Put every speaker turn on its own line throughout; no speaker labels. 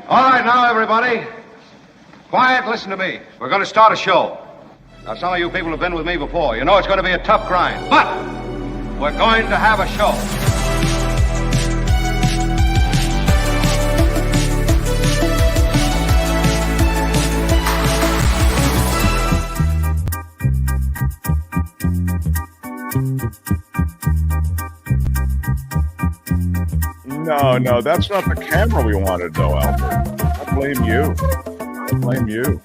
All right, now, everybody. Quiet, listen to me. We're going to start a show. Now, some of you people have been with me before. You know it's going to be a tough grind. But we're going to have a show.
No, that's not the camera we wanted, though, Albert. I blame you.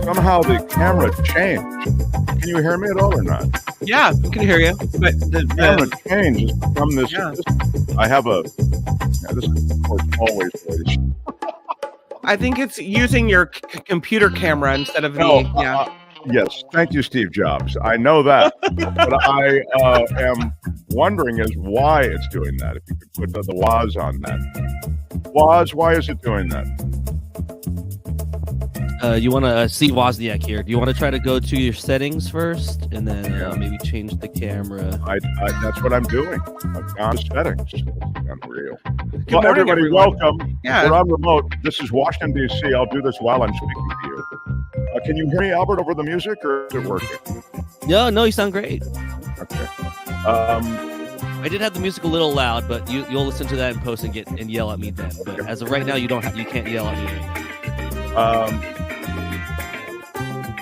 Somehow the camera changed. Can you hear me at all or not?
Yeah, I can hear you. But the
camera changed from this. Yeah. I have a. Yeah, this is, of course, always.
I think it's using your computer camera instead of the.
Yes, thank you, Steve Jobs. I know that, but I am wondering is why it's doing that. If you could put the Woz on that. Woz, why is it doing that?
You want to see Wozniak here. Do you want to try to go to your settings first and then maybe change the camera?
I that's what I'm doing. I've gone to settings. Unreal.
Good
well,
morning,
everybody,
everyone.
welcome.
Yeah.
We're on remote. This is Washington, D.C. I'll do this while I'm speaking to you. Can you hear me, Albert, over the music, or is it working?
No, you sound great.
Okay.
I did have the music a little loud, but you'll listen to that in post and yell at me then. But as of right now, you can't yell at me.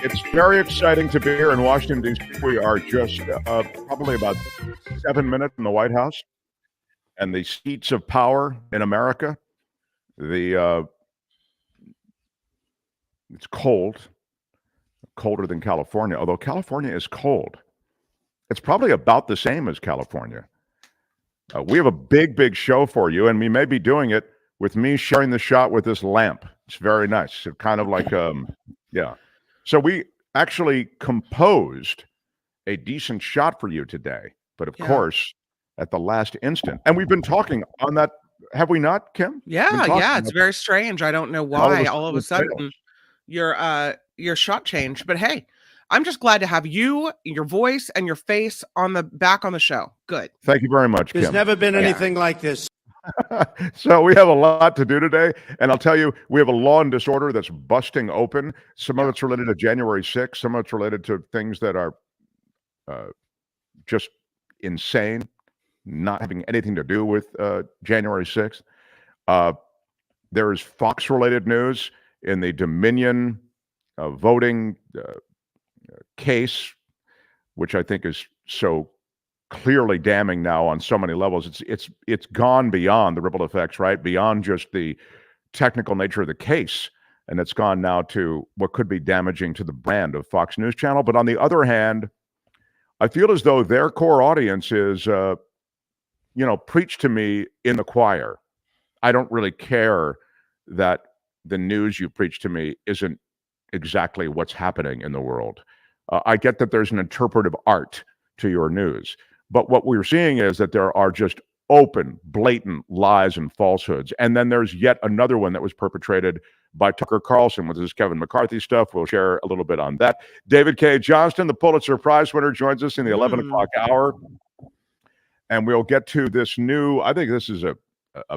It's very exciting to be here in Washington, D.C. We are just probably about 7 minutes from the White House and the seats of power in America. It's cold, colder than California, although California is cold. It's probably about the same as California. We have a big show for you, and we may be doing it with me sharing the shot with this lamp. It's very nice. It's kind of like, yeah. So we actually composed a decent shot for you today, but of course, at the last instant. And we've been talking on that, have we not, Kim?
Yeah, it's very strange. I don't know why all of a sudden your shot changed. But hey, I'm just glad to have you, your voice, and your face back on the show. Good.
Thank you very much, Kim.
There's never been anything like this.
So we have a lot to do today, and I'll tell you, we have a law and disorder that's busting open. Some of it's related to January 6th. Some of it's related to things that are just insane, not having anything to do with January 6th. There is Fox-related news in the Dominion voting case, which I think is so clearly damning now on so many levels. It's gone beyond the ripple effects, right? Beyond just the technical nature of the case. And it's gone now to what could be damaging to the brand of Fox News Channel. But on the other hand, I feel as though their core audience is, preach to me in the choir. I don't really care that the news you preach to me isn't exactly what's happening in the world. I get that there's an interpretive art to your news. But what we're seeing is that there are just open, blatant lies and falsehoods. And then there's yet another one that was perpetrated by Tucker Carlson with his Kevin McCarthy stuff. We'll share a little bit on that. David Cay Johnston, the Pulitzer Prize winner, joins us in the 11 o'clock hour. And we'll get to this new, I think this is a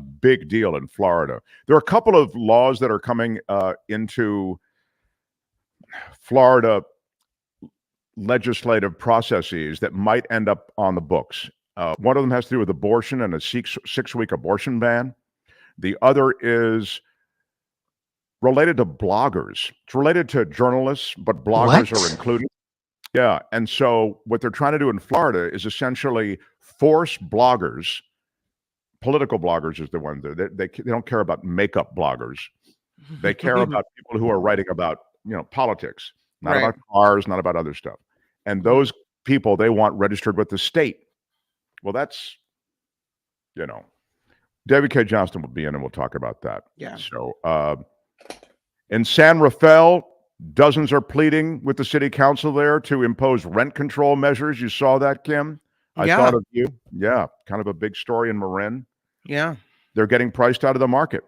big deal in Florida. There are a couple of laws that are coming into Florida legislative processes that might end up on the books. One of them has to do with abortion and a six-week abortion ban. The other is related to bloggers. It's related to journalists, but bloggers are included. Yeah, and so what they're trying to do in Florida is essentially force bloggers, political bloggers is the one, they don't care about makeup bloggers. They care about people who are writing about, politics, not about cars, not about other stuff. And those people, they want registered with the state. Well, that's, David Cay Johnston will be in and we'll talk about that.
Yeah.
So in San Rafael, dozens are pleading with the city council there to impose rent control measures. You saw that, Kim? I thought of you. Yeah, kind of a big story in Marin.
Yeah.
They're getting priced out of the market.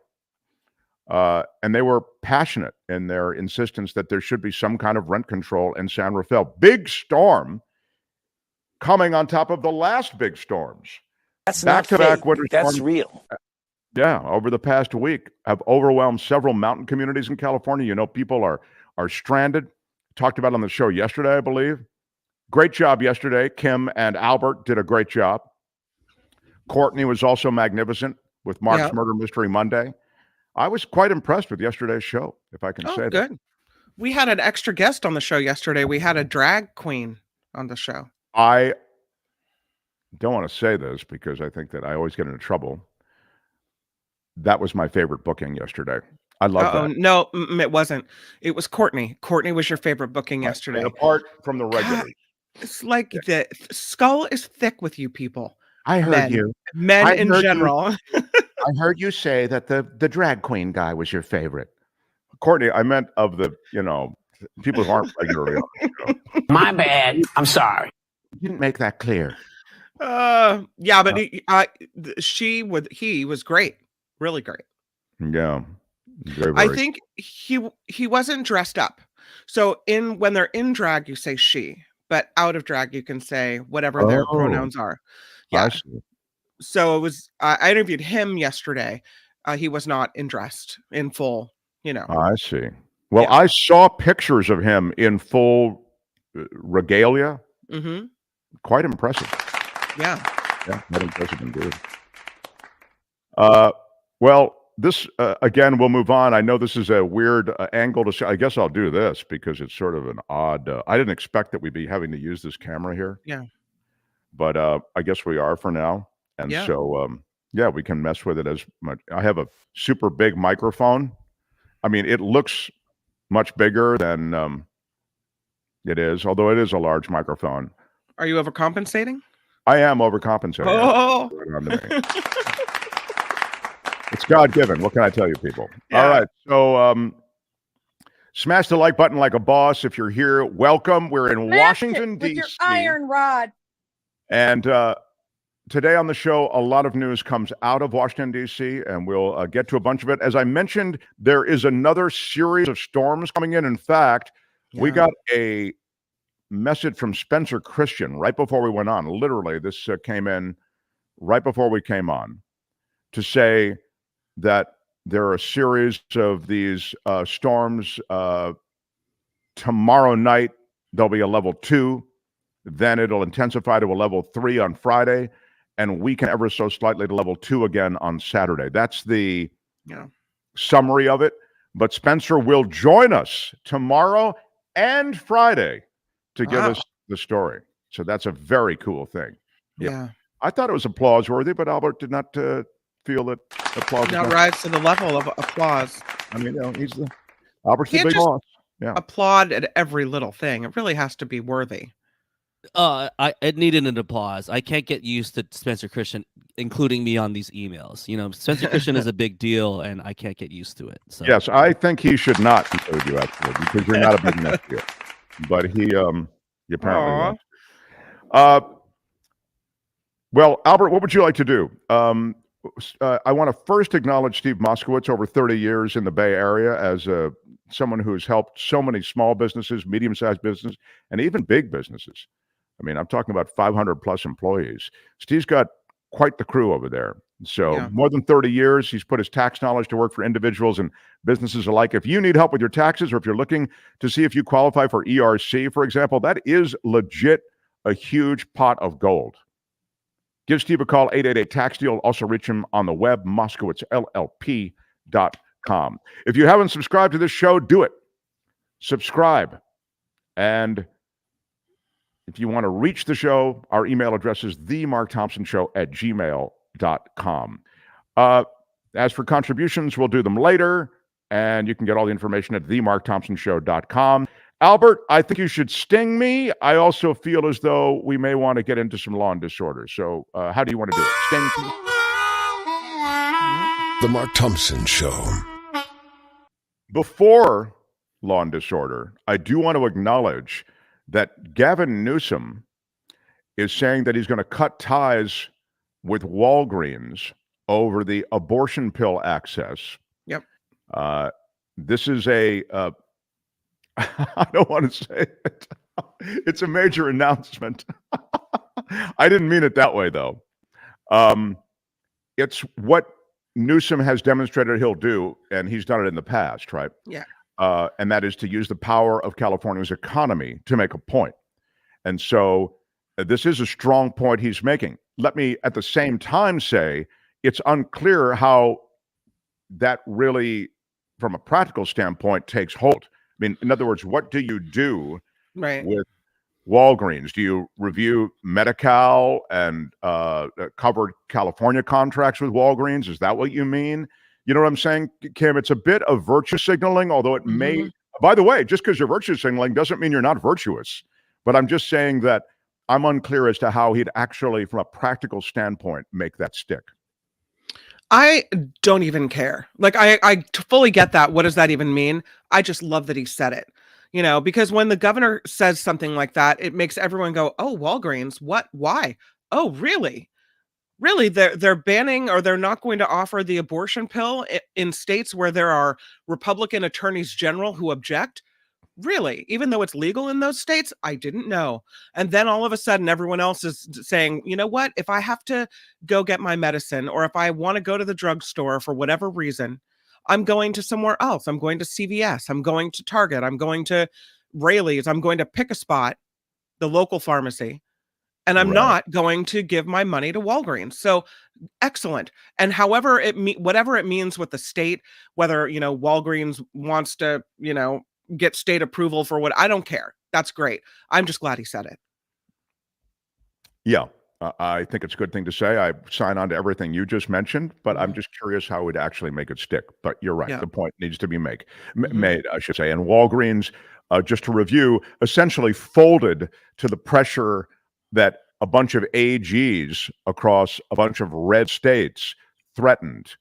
And they were passionate in their insistence that there should be some kind of rent control in San Rafael. Big storm coming on top of the last big storms.
That's not fake. That's real.
Yeah, over the past week, have overwhelmed several mountain communities in California. You know, people are stranded. Talked about it on the show yesterday, I believe. Great job yesterday. Kim and Albert did a great job. Courtney was also magnificent with Mark's Murder Mystery Monday. I was quite impressed with yesterday's show, if I can say that.
Good. We had an extra guest on the show yesterday. We had a drag queen on the show.
I don't want to say this because I think that I always get into trouble. That was my favorite booking yesterday. I love that.
No, it wasn't. It was Courtney. Courtney was your favorite booking yesterday.
And apart from the regulars.
It's like the skull is thick with you people.
I heard you.
Men in general.
I heard you say that the drag queen guy was your favorite. Courtney, I meant of the, people who aren't regularly on the show.
My bad. I'm sorry.
You didn't make that clear.
Yeah, but he was great. Really great.
Yeah. Very,
I think he wasn't dressed up. So when they're in drag, you say she, but out of drag, you can say whatever their pronouns are. Yeah. So it was, I interviewed him yesterday. He was not dressed in full,
I see. Well, I saw pictures of him in full regalia.
Mm-hmm.
Quite impressive.
Yeah.
Yeah, quite impressive indeed. Well, this, again, we'll move on. I know this is a weird angle to say. I guess I'll do this because it's sort of an odd, I didn't expect that we'd be having to use this camera here.
Yeah.
But I guess we are for now. And so, we can mess with it as much. I have a super big microphone. I mean, it looks much bigger than it is, although it is a large microphone.
Are you overcompensating?
I am overcompensating.
Oh.
It's God-given. What can I tell you, people?
Yeah.
All right. So smash the like button like a boss. If you're here, welcome. We're in Washington, D.C.
With your iron rod.
And today on the show, a lot of news comes out of Washington, D.C., and we'll get to a bunch of it. As I mentioned, there is another series of storms coming in. In fact, we got a message from Spencer Christian right before we went on. Literally, this came in right before we came on to say that there are a series of these storms. Tomorrow night, there'll be a level 2. Then it'll intensify to a level 3 on Friday, and weaken ever so slightly to level 2 again on Saturday. That's the summary of it. But Spencer will join us tomorrow and Friday to give us the story. So that's a very cool thing.
Yeah.
I thought it was applause worthy, but Albert did not feel that applause.
Not rise to the level of applause.
I mean, Albert's the big boss. Yeah.
Applaud at every little thing. It really has to be worthy.
It needed an applause. I can't get used to Spencer Christian including me on these emails. Spencer Christian is a big deal, and I can't get used to it. So. Yes,
I think he should not include you actually because you're not a big nephew. But he apparently won't. Well, Albert, what would you like to do? I want to first acknowledge Steve Moskowitz, over 30 years in the Bay Area as someone who has helped so many small businesses, medium-sized businesses, and even big businesses. I mean, I'm talking about 500 plus employees. Steve's got quite the crew over there. So more than 30 years, he's put his tax knowledge to work for individuals and businesses alike. If you need help with your taxes, or if you're looking to see if you qualify for ERC, for example, that is legit a huge pot of gold. Give Steve a call, 888-TAX-DEAL. Also reach him on the web, moskowitzllp.com. If you haven't subscribed to this show, do it. Subscribe. And if you want to reach the show, our email address is themarkthompsonshow@gmail.com. As for contributions, we'll do them later, and you can get all the information at themarkthompsonshow.com. Albert, I think you should sting me. I also feel as though we may want to get into some law and disorder. So how do you want to do it? Sting me?
The Mark Thompson Show.
Before law and disorder, I do want to acknowledge that Gavin Newsom is saying that he's going to cut ties with Walgreens over the abortion pill access.
Yep.
This is a... I don't want to say it. It's a major announcement. I didn't mean it that way, though. It's what Newsom has demonstrated he'll do, and he's done it in the past, right?
Yeah.
And that is to use the power of California's economy to make a point. And so this is a strong point he's making. Let me at the same time say it's unclear how that really, from a practical standpoint, takes hold. I mean, in other words, what do you do with Walgreens? Do you review Medi-Cal and covered California contracts with Walgreens? Is that what you mean? You know what I'm saying, Kim? It's a bit of virtue signaling, although it may, by the way, just because you're virtue signaling doesn't mean you're not virtuous. But I'm just saying that I'm unclear as to how he'd actually, from a practical standpoint, make that stick.
I don't even care. Like, I fully get that. What does that even mean? I just love that he said it. You know, because when the governor says something like that, it makes everyone go, oh, Walgreens, what? Why? Oh, really? Really? They're banning, or they're not going to offer the abortion pill in states where there are Republican attorneys general who object? Really? Even though it's legal in those states? I didn't know. And then all of a sudden, everyone else is saying, you know what? If I have to go get my medicine, or if I want to go to the drugstore for whatever reason, I'm going to somewhere else. I'm going to CVS. I'm going to Target. I'm going to Raley's. I'm going to pick a spot, the local pharmacy, and I'm not going to give my money to Walgreens. So excellent. And however whatever it means with the state, whether, you know, Walgreens wants to, you know, get state approval for what, I don't care. That's great. I'm just glad he said it.
Yeah. I think it's a good thing to say. I sign on to everything you just mentioned, but I'm just curious how we'd actually make it stick. But you're right. The point needs to be made, I should say. And Walgreens, just to review, essentially folded to the pressure that a bunch of AGs across a bunch of red states threatened.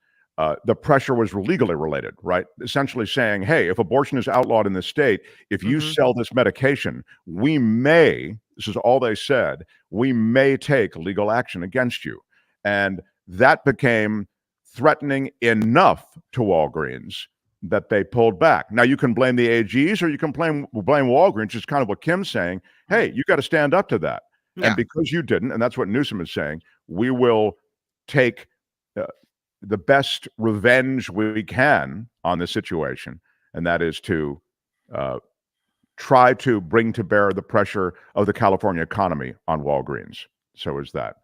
The pressure was legally related, right? Essentially saying, hey, if abortion is outlawed in this state, if you sell this medication, we may, this is all they said, we may take legal action against you. And that became threatening enough to Walgreens that they pulled back. Now, you can blame the AGs or you can blame Walgreens. It's kind of what Kim's saying. Hey, you got to stand up to that. Yeah. And because you didn't, and that's what Newsom is saying, we will take the best revenge we can on this situation, and that is to try to bring to bear the pressure of the California economy on Walgreens. So is that.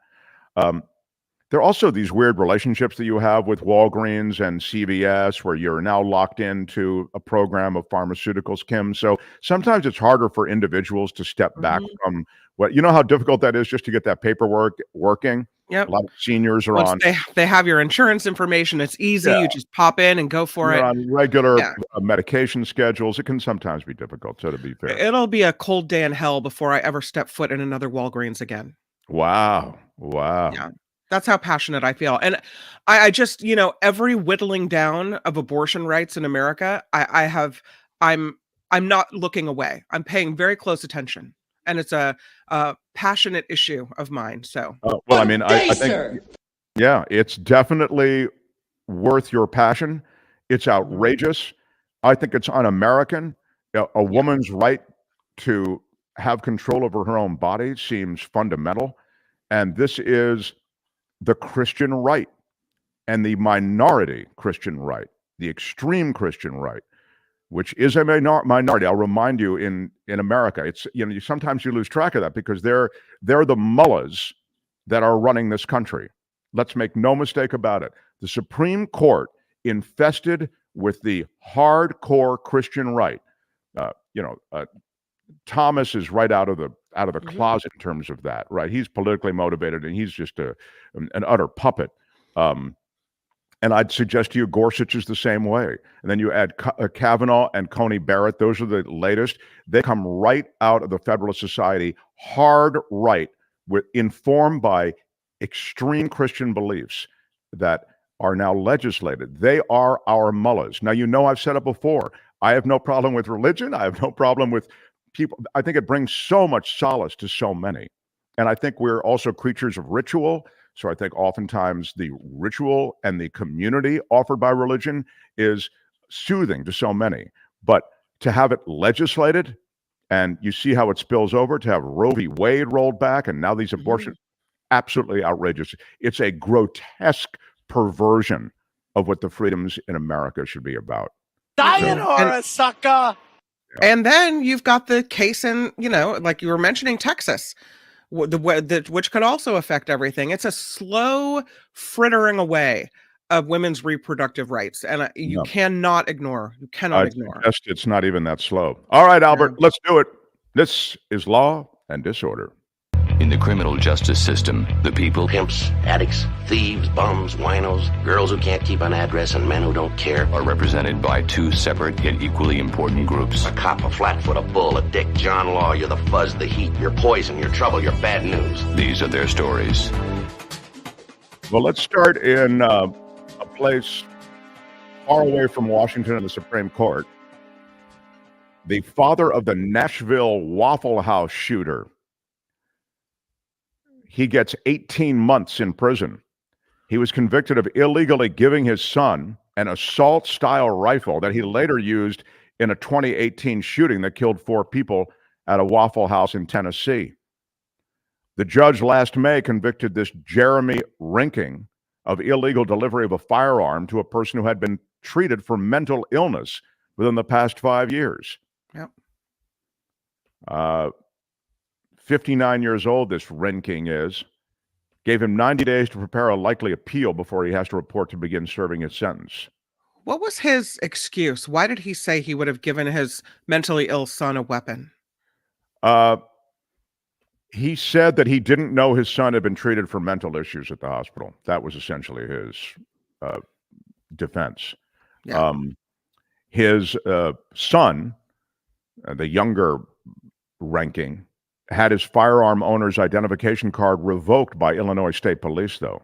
There are also these weird relationships that you have with Walgreens and CVS where you're now locked into a program of pharmaceuticals, Kim. So sometimes it's harder for individuals to step back from what, you know how difficult that is just to get that paperwork working?
Yep.
A lot of seniors are on.
They have your insurance information. It's easy. Yeah. You just pop in and go for it.
On regular medication schedules. It can sometimes be difficult, so to be fair.
It'll be a cold day in hell before I ever step foot in another Walgreens again.
Wow.
Yeah. That's how passionate I feel. And I just, you know, every whittling down of abortion rights in America, I'm not looking away. I'm paying very close attention. And it's a passionate issue of mine. So,
well, I mean, I think, yeah, it's definitely worth your passion. It's outrageous. I think it's un-American. A woman's right to have control over her own body seems fundamental. And this is the Christian right and the minority Christian right, the extreme Christian right, which is a minority. I'll remind you, in America, it's, you know, sometimes you lose track of that because they're the mullahs that are running this country. Let's make no mistake about it. The Supreme Court, infested with the hardcore Christian right. Thomas is right out of the closet in terms of that, right? He's politically motivated and he's just an utter puppet. And I'd suggest to you Gorsuch is the same way. And then you add Kavanaugh and Coney Barrett. Those are the latest. They come right out of the Federalist Society, hard right, informed by extreme Christian beliefs that are now legislated. They are our mullahs. Now, you know, I've said it before. I have no problem with religion. I have no problem with people. I think it brings so much solace to so many. And I think we're also creatures of ritual. So I think oftentimes the ritual and the community offered by religion is soothing to so many. But to have it legislated, and you see how it spills over, to have Roe v. Wade rolled back, and now these abortions, absolutely outrageous. It's a grotesque perversion of what the freedoms in America should be about.
Sayonara, sucker!
And then you've got the case in, like you were mentioning, Texas, which could also affect everything. It's a slow frittering away of women's reproductive rights, and you cannot ignore. You cannot ignore.
It's not even that slow. All right, Albert, let's do it. This is Law and Disorder.
In the criminal justice system, the people,
Pimps, addicts, thieves, bums, winos, girls who can't keep an address, and men who don't care.
are represented by two separate yet equally important groups.
A cop, a flatfoot, a bull, a dick, John Law. You're the fuzz, the heat. You're poison, you're trouble, you're bad news.
These are their stories.
Well, let's start in a place far away from Washington and the Supreme Court. The father of the Nashville Waffle House shooter. He gets 18 months in prison. He was convicted of illegally giving his son an assault-style rifle that he later used in a 2018 shooting that killed 4 people at a Waffle House in Tennessee. The judge last May convicted this Jeremy Rinking of illegal delivery of a firearm to a person who had been treated for mental illness within the past 5 years.
Yep.
59 years old, this Rinking is. Gave him 90 days to prepare a likely appeal before he has to report to begin serving his sentence.
What was his excuse? Why did he say he would have given his mentally ill son a weapon?
He said that he didn't know his son had been treated for mental issues at the hospital. That was essentially his defense.
Yeah.
His son, the younger Ranking, had his firearm owner's identification card revoked by Illinois State Police, though.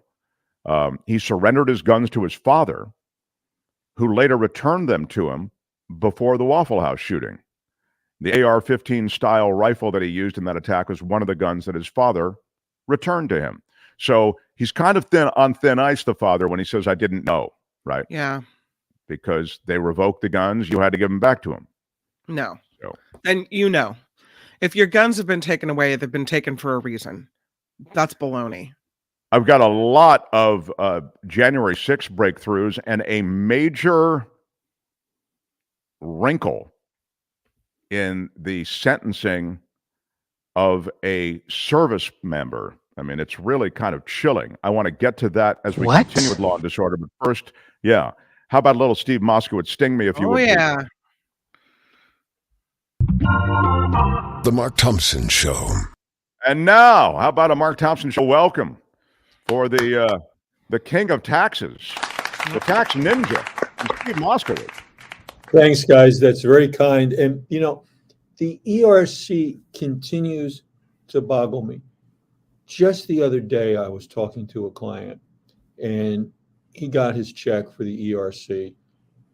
He surrendered his guns to his father, who later returned them to him before the Waffle House shooting. The AR-15 style rifle that he used in that attack was one of the guns that his father returned to him. So he's kind of on thin ice, the father, when he says, I didn't know, right?
Yeah.
Because they revoked the guns, you had to give them back to him.
No.
So.
And if your guns have been taken away, they've been taken for a reason. That's baloney.
I've got a lot of January 6th breakthroughs and a major wrinkle in the sentencing of a service member. I mean, it's really kind of chilling. I want to get to that as we continue with Law and Disorder. But first, how about a little Steve Moskowitz? Sting me if you would.
Oh, yeah.
The Mark Thompson Show.
And now, how about a Mark Thompson Show welcome for the king of taxes, the tax ninja, Steve Moskowitz.
Thanks, guys. That's very kind. And, the ERC continues to boggle me. Just the other day, I was talking to a client, and he got his check for the ERC.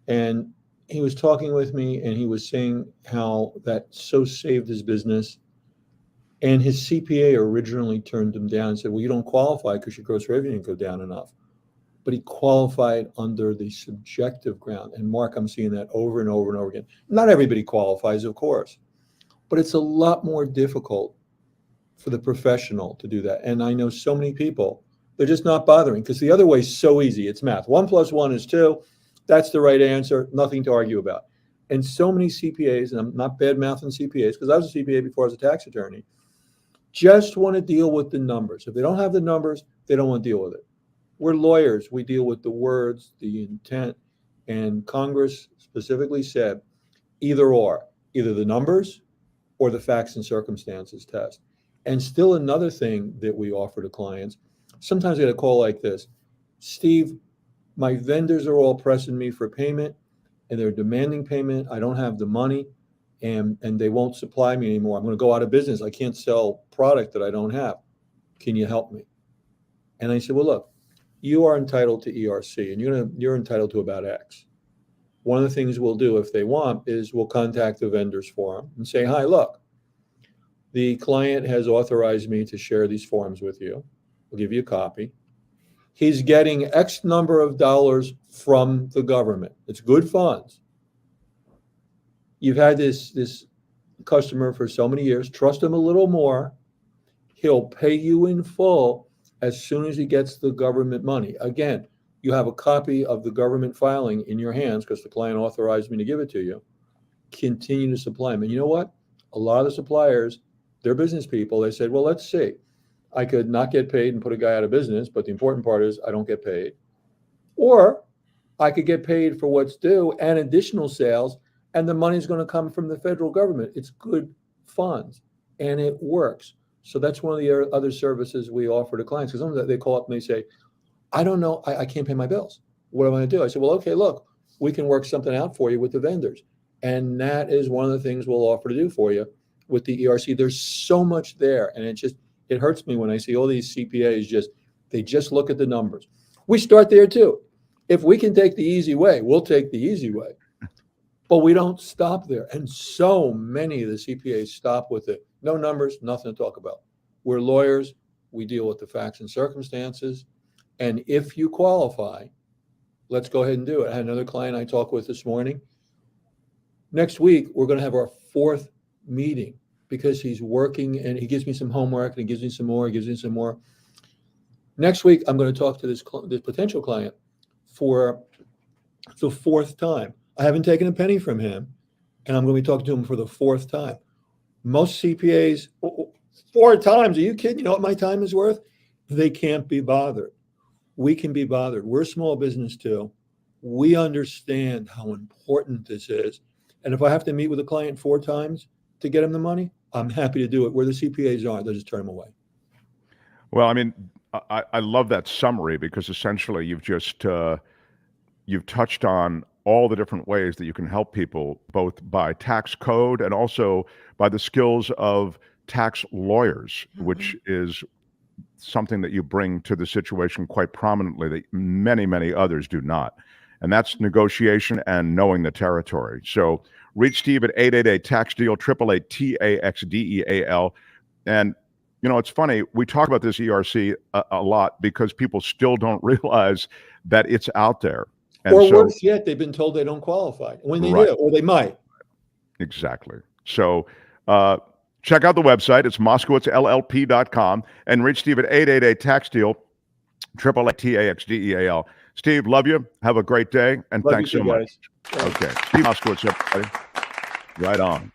And he was talking with me, and he was saying how that so saved his business. And his CPA originally turned him down and said, well, you don't qualify because your gross revenue didn't go down enough. But he qualified under the subjective ground. And Mark, I'm seeing that over and over and over again. Not everybody qualifies, of course, but it's a lot more difficult for the professional to do that. And I know so many people, they're just not bothering because the other way is so easy. It's math. 1 + 1 is 2. That's the right answer. Nothing to argue about. And so many CPAs, and I'm not bad mouthing CPAs because I was a CPA before I was a tax attorney, just want to deal with the numbers. If they don't have the numbers, they don't want to deal with it. We're lawyers. We deal with the words, the intent, and Congress specifically said either the numbers or the facts and circumstances test. And still another thing that we offer to clients, sometimes I get a call like this, Steve, my vendors are all pressing me for payment and they're demanding payment. I don't have the money and they won't supply me anymore. I'm going to go out of business. I can't sell product that I don't have. Can you help me? And I said, well, look, you are entitled to ERC and you're entitled to about X. One of the things we'll do if they want is we'll contact the vendors for them and say, hi, look, the client has authorized me to share these forms with you. We'll give you a copy. He's getting X number of dollars from the government. It's good funds. You've had this customer for so many years. Trust him a little more. He'll pay you in full as soon as he gets the government money. Again, You have a copy of the government filing in your hands because the client authorized me to give it to you. Continue to supply them. And you know what? A lot of the suppliers, they're business people. They said, well, let's see. I could not get paid and put a guy out of business, but the important part is I don't get paid. Or I could get paid for what's due and additional sales, and the money's going to come from the federal government. It's good funds, and it works. So that's one of the other services we offer to clients. Because sometimes they call up and they say, I don't know, I can't pay my bills. What am I going to do? I said, well, okay, look, we can work something out for you with the vendors. And that is one of the things we'll offer to do for you with the ERC. There's so much there, and it hurts me when I see all these CPAs they just look at the numbers. We start there too. If we can take the easy way, we'll take the easy way. But we don't stop there. And so many of the CPAs stop with it. No numbers, nothing to talk about. We're lawyers. We deal with the facts and circumstances. And if you qualify, let's go ahead and do it. I had another client I talked with this morning. Next week, we're going to have our 4th meeting because he's working and he gives me some homework and he gives me some more, he gives me some more. Next week, I'm going to talk to this potential client for the 4th time. I haven't taken a penny from him, and I'm going to be talking to him for the 4th time. Most CPAs, 4 times, are you kidding? You know what my time is worth? They can't be bothered. We can be bothered. We're a small business too. We understand how important this is. And if I have to meet with a client 4 times to get him the money, I'm happy to do it. Where the CPAs aren't, they'll just turn them away.
Well, I mean, I love that summary because essentially you've touched on all the different ways that you can help people, both by tax code and also by the skills of tax lawyers, which is something that you bring to the situation quite prominently that many, many others do not. And that's negotiation and knowing the territory. So reach Steve at 888-TAX-DEAL, 888-TAX-DEAL. And, you know, it's funny, we talk about this ERC a lot because people still don't realize that it's out there. And
or worse yet, they've been told they don't qualify when they do, or they might.
Exactly. So check out the website. It's moskowitzllp.com and reach Steve at 888-TAX-DEAL, 888-TAX-DEAL. Steve, love you. Have a great day, and thanks so much. Okay. Steve Moskowitz, everybody. Right on.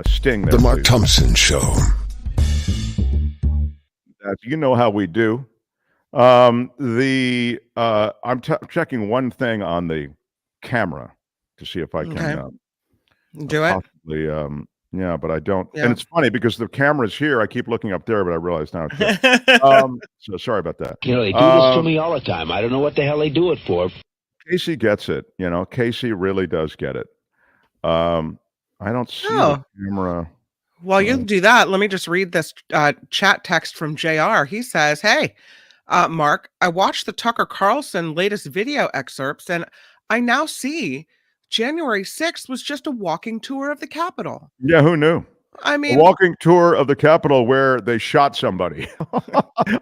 Sting there,
The Mark
please.
Thompson Show.
You know how we do. I'm checking one thing on the camera to see if I can
do it.
Possibly, yeah, but I don't.
Yeah.
And it's funny because the camera's here. I keep looking up there, but I realize now it's here. So sorry about that.
You know, they do this to me all the time. I don't know what the hell they do it for.
Casey gets it. You know, Casey really does get it. I don't see the camera.
While you do that, let me just read this chat text from JR. He says, hey, Mark, I watched the Tucker Carlson latest video excerpts, and I now see January 6th was just a walking tour of the Capitol.
Yeah, who knew?
I mean,
a walking tour of the Capitol where they shot somebody.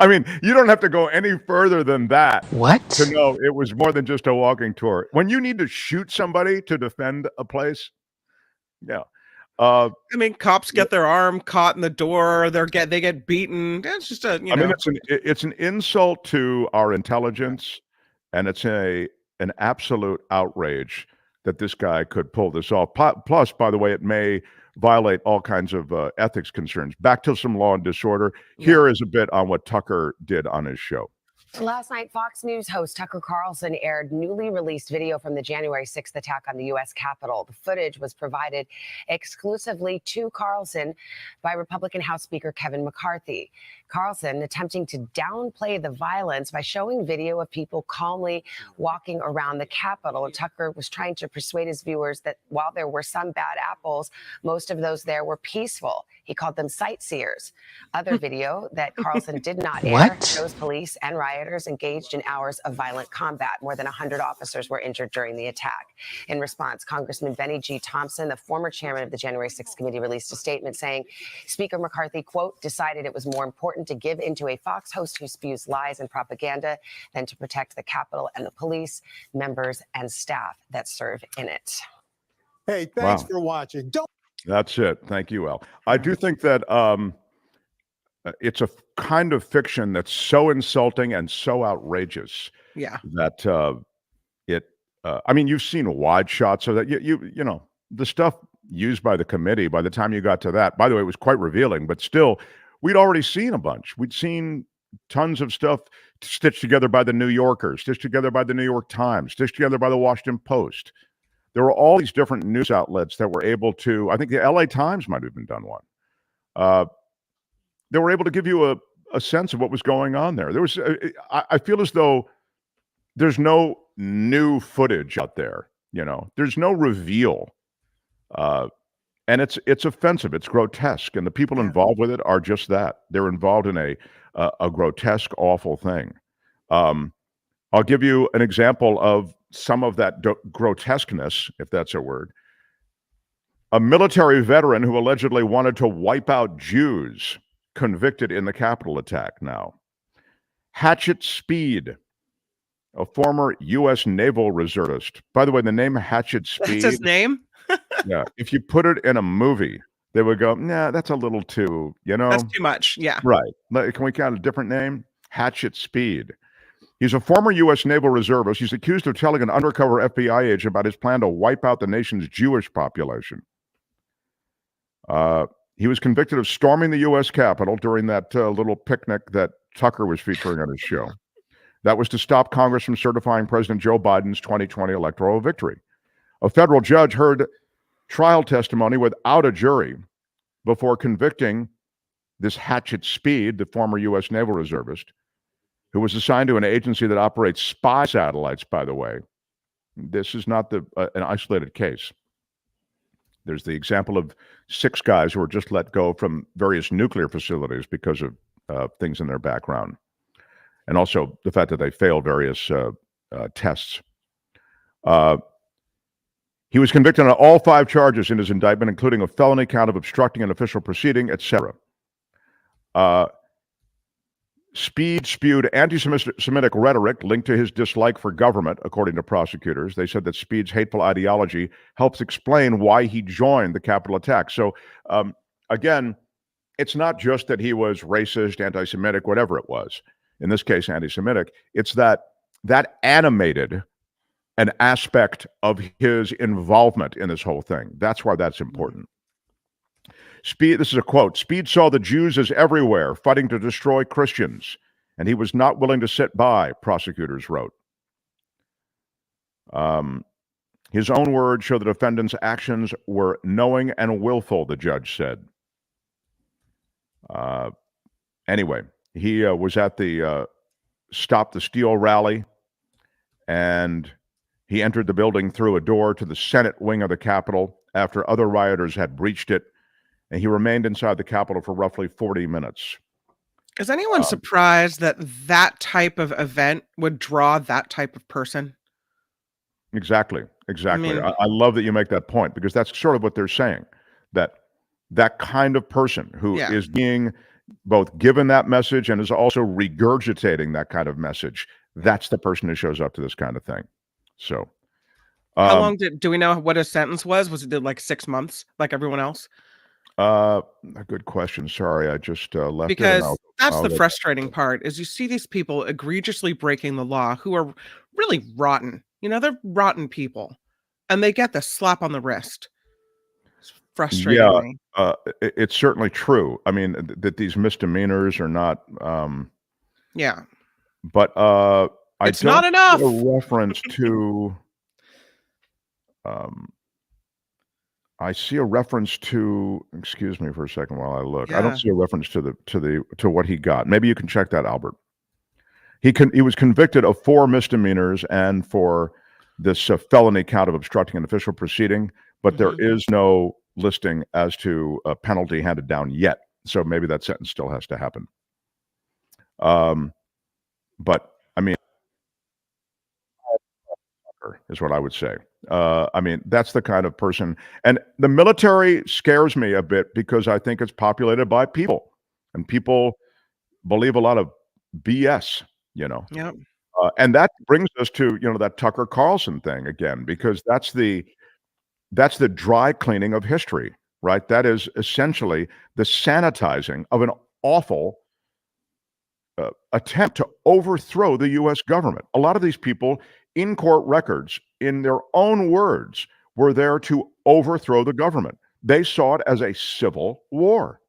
I mean, you don't have to go any further than that.
What?
To know it was more than just a walking tour. When you need to shoot somebody to defend a place, yeah.
I mean, cops get their arm caught in the door. They get beaten. It's just a, you know.
I mean, it's an insult to our intelligence, and it's an absolute outrage that this guy could pull this off. Plus, by the way, it may violate all kinds of ethics concerns. Back to some law and disorder. Here is a bit on what Tucker did on his show.
Last night, Fox News host Tucker Carlson aired newly released video from the January 6th attack on the U.S. Capitol. The footage was provided exclusively to Carlson by Republican House Speaker Kevin McCarthy. Carlson attempting to downplay the violence by showing video of people calmly walking around the Capitol. Tucker was trying to persuade his viewers that while there were some bad apples, most of those there were peaceful. He called them sightseers. Other video that Carlson did not air shows police and rioters engaged in hours of violent combat. More than 100 officers were injured during the attack. In response, Congressman Benny G. Thompson, the former chairman of the January 6th committee, released a statement saying Speaker McCarthy, quote, decided it was more important to give into a Fox host who spews lies and propaganda than to protect the Capitol and the police, members, and staff that serve in it.
Hey, thanks for watching.
That's it. Thank you, Al. I do think that it's a kind of fiction that's so insulting and so outrageous
Yeah.
that I mean, you've seen wide shots of that. You know, the stuff used by the committee, by the time you got to that, by the way, it was quite revealing, but still, we'd already seen a bunch. We'd seen tons of stuff stitched together by the New Yorker, stitched together by the New York Times, stitched together by the Washington Post. There were all these different news outlets that were able to, I think the LA Times might have even done one. They were able to give you a sense of what was going on there. There was, I feel as though there's no new footage out there. You know, there's no reveal, and it's offensive. It's grotesque, and the people involved with it are just that. They're involved in a grotesque, awful thing. I'll give you an example of some of that grotesqueness, if that's a word. A military veteran who allegedly wanted to wipe out Jews, convicted in the Capitol attack now. Hatchet Speed, a former U.S. naval reservist. By the way, the name Hatchet Speed.
That's his name?
Yeah. If you put it in a movie, they would go, nah, that's a little too, you know.
That's too much. Yeah.
Right. Can we count a different name? Hatchet Speed. He's a former U.S. naval reservist. He's accused of telling an undercover FBI agent about his plan to wipe out the nation's Jewish population. He was convicted of storming the U.S. Capitol during that little picnic that Tucker was featuring on his show. That was to stop Congress from certifying President Joe Biden's 2020 electoral victory. A federal judge heard trial testimony without a jury before convicting this Hatchet Speed, the former U.S. naval reservist, who was assigned to an agency that operates spy satellites, by the way. This is not an isolated case. There's the example of 6 guys who were just let go from various nuclear facilities because of things in their background. And also the fact that they failed various tests. He was convicted on all 5 charges in his indictment, including a felony count of obstructing an official proceeding, etc. Speed spewed anti-Semitic rhetoric linked to his dislike for government, according to prosecutors. They said that Speed's hateful ideology helps explain why he joined the Capitol attack. So, again, it's not just that he was racist, anti-Semitic, whatever it was. In this case, anti-Semitic. It's that animated an aspect of his involvement in this whole thing. That's why that's important. Speed, this is a quote, Speed saw the Jews as everywhere, fighting to destroy Christians, and he was not willing to sit by, prosecutors wrote. His own words show the defendant's actions were knowing and willful, the judge said. Anyway, he was at the Stop the Steal rally, and he entered the building through a door to the Senate wing of the Capitol after other rioters had breached it. And he remained inside the Capitol for roughly 40 minutes.
Is anyone surprised that that type of event would draw that type of person?
Exactly. I love that you make that point, because that's sort of what they're saying, that kind of person who is being both given that message and is also regurgitating that kind of message, that's the person who shows up to this kind of thing. So
how long do we know what his sentence was? Was it like 6 months like everyone else?
A good question. Sorry, I just left
because
it.
That's the frustrating part, is you see these people egregiously breaking the law who are really rotten. You know, they're rotten people, and they get the slap on the wrist. It's frustrating.
Yeah, it's certainly true. I mean, that these misdemeanors are not.
Yeah.
But
it's not enough.
A reference to. I see a reference to. Excuse me for a second while I look.
Yeah.
I don't see a reference to what he got. Maybe you can check that, Albert. He was convicted of 4 misdemeanors and for this felony count of obstructing an official proceeding, but there is no listing as to a penalty handed down yet. So maybe that sentence still has to happen. But I mean, is what I would say. I mean, that's the kind of person. And the military scares me a bit because I think it's populated by people, and people believe a lot of BS, you know.
Yep.
And that brings us to, you know, that Tucker Carlson thing again, because that's the dry cleaning of history, right? That is essentially the sanitizing of an awful attempt to overthrow the U.S. government. A lot of these people in court records, in their own words, were there to overthrow the government. They saw it as a civil war.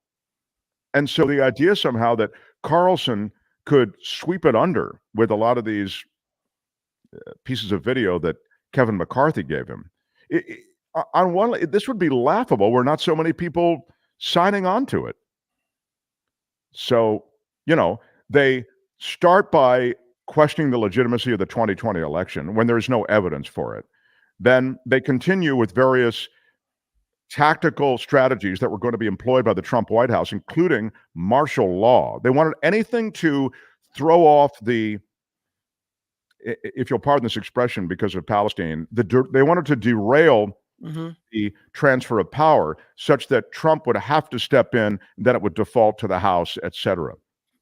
And so the idea somehow that Carlson could sweep it under with a lot of these pieces of video that Kevin McCarthy gave him, on one, this would be laughable were not so many people signing on to it. So, they start by questioning the legitimacy of the 2020 election when there's no evidence for it. Then they continue with various tactical strategies that were going to be employed by the Trump White House, including martial law. They wanted anything to throw off the, if you'll pardon this expression because of Palestine, they wanted to derail the transfer of power such that Trump would have to step in, then it would default to the House, etc.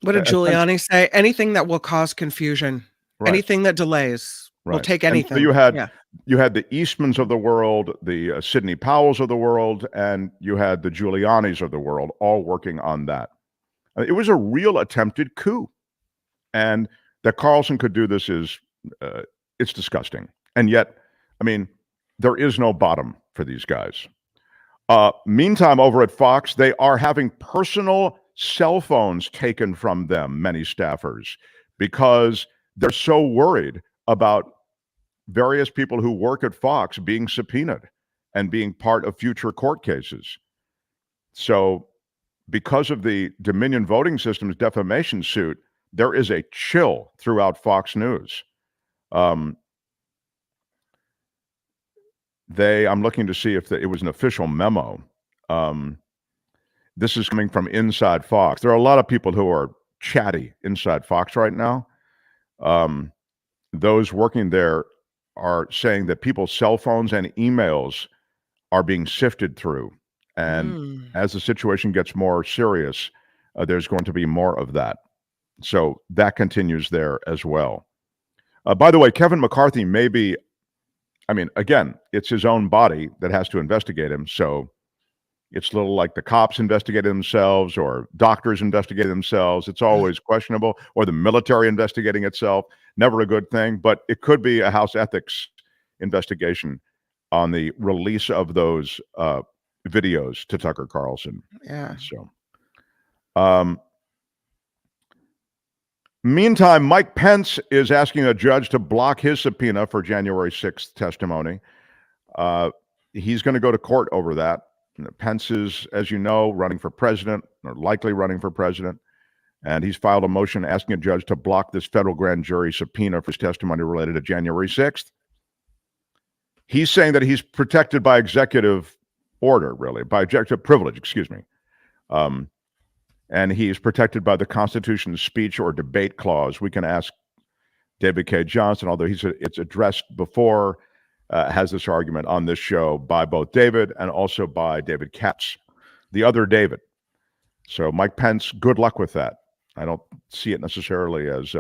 What did Giuliani say? Anything that will cause confusion, anything that delays, we'll take anything.
So you had the Eastmans of the world, the Sidney Powells of the world, and you had the Giulianis of the world all working on that. It was a real attempted coup. And that Carlson could do this is, it's disgusting. And yet, there is no bottom for these guys. Meantime, over at Fox, they are having personal cell phones taken from them, many staffers, because they're so worried about various people who work at Fox being subpoenaed and being part of future court cases. So because of the Dominion Voting Systems defamation suit, there is a chill throughout Fox News. I'm looking to see if it was an official memo. This is coming from inside Fox. There are a lot of people who are chatty inside Fox right now. Those working there are saying that people's cell phones and emails are being sifted through. And as the situation gets more serious, there's going to be more of that. So that continues there as well. By the way, Kevin McCarthy may be, again, it's his own body that has to investigate him. So it's a little like the cops investigating themselves or doctors investigating themselves. It's always questionable, or the military investigating itself. Never a good thing, but it could be a House ethics investigation on the release of those videos to Tucker Carlson.
Yeah.
So, meantime, Mike Pence is asking a judge to block his subpoena for January 6th testimony. He's going to go to court over that. Pence is, as you know, running for president, or likely running for president, and he's filed a motion asking a judge to block this federal grand jury subpoena for his testimony related to January 6th. He's saying that he's protected by executive order, really, by executive privilege, excuse me. And he is protected by the Constitution's speech or debate clause. We can ask David Cay Johnston, although it's addressed before, has this argument on this show by both David and also by David Katz, the other David. So Mike Pence, good luck with that. I don't see it necessarily as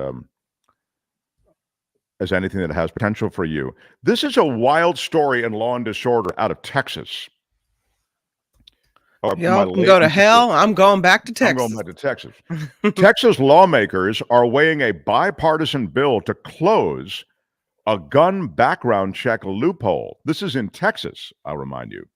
anything that has potential for you. This is a wild story in Law and Disorder out of Texas.
Y'all can go to hell. I'm going back to Texas.
I'm going back to Texas. Texas lawmakers are weighing a bipartisan bill to close a gun background check loophole. This is in Texas, I'll remind you.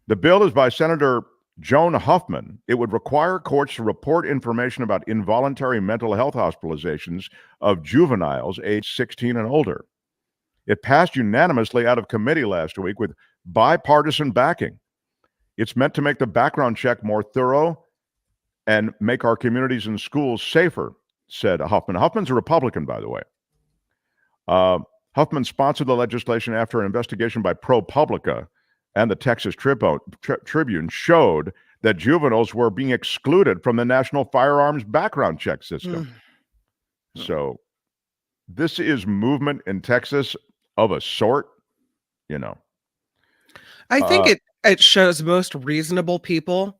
The bill is by Senator Joan Huffman. It would require courts to report information about involuntary mental health hospitalizations of juveniles aged 16 and older. It passed unanimously out of committee last week with bipartisan backing. It's meant to make the background check more thorough and make our communities and schools safer, said Huffman. Huffman's a Republican, by the way. Huffman sponsored the legislation after an investigation by ProPublica and the Texas Tribune showed that juveniles were being excluded from the national firearms background check system. So this is movement in Texas of a sort,
I think it shows most reasonable people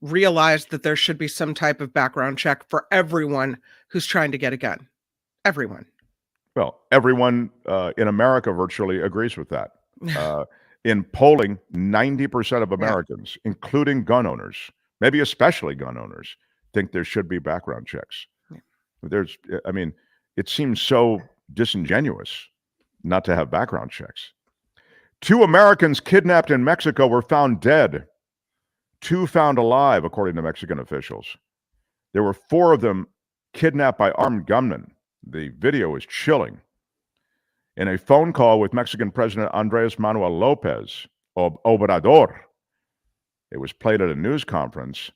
realize that there should be some type of background check for everyone who's trying to get a gun. Everyone.
Well, everyone in America virtually agrees with that. In polling, 90% of Americans, including gun owners, maybe especially gun owners, think there should be background checks. It seems so disingenuous not to have background checks. 2 Americans kidnapped in Mexico were found dead. 2 found alive, according to Mexican officials. There were 4 of them kidnapped by armed gunmen. The video is chilling. In a phone call with Mexican President Andrés Manuel López Obrador, it was played at a news conference.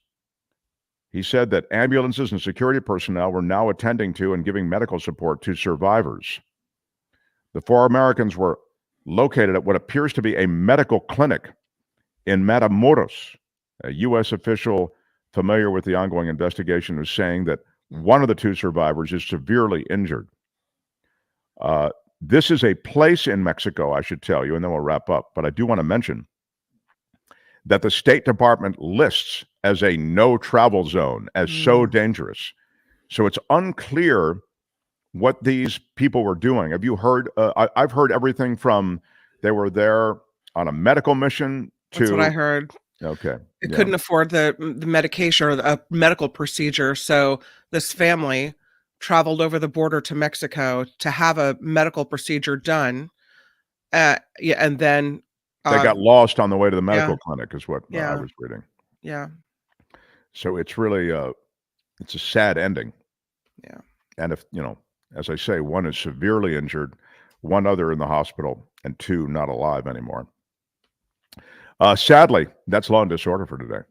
He said that ambulances and security personnel were now attending to and giving medical support to survivors. The 4 Americans were located at what appears to be a medical clinic in Matamoros. A U.S. official familiar with the ongoing investigation was saying that one of the 2 survivors is severely injured. This is a place in Mexico, I should tell you, and then we'll wrap up. But I do want to mention that the State Department lists as a no-travel zone, as so dangerous. So it's unclear what these people were doing. Have you heard? I've heard everything from they were there on a medical mission to...
That's what I heard.
Okay.
It couldn't afford the medication or a medical procedure. So this family traveled over the border to Mexico to have a medical procedure done. And then
they got lost on the way to the medical clinic is what I was reading.
Yeah.
So it's really it's a sad ending.
Yeah.
And if, as I say, 1 is severely injured, 1 other in the hospital, and 2 not alive anymore. Sadly, that's Law and Disorder for today.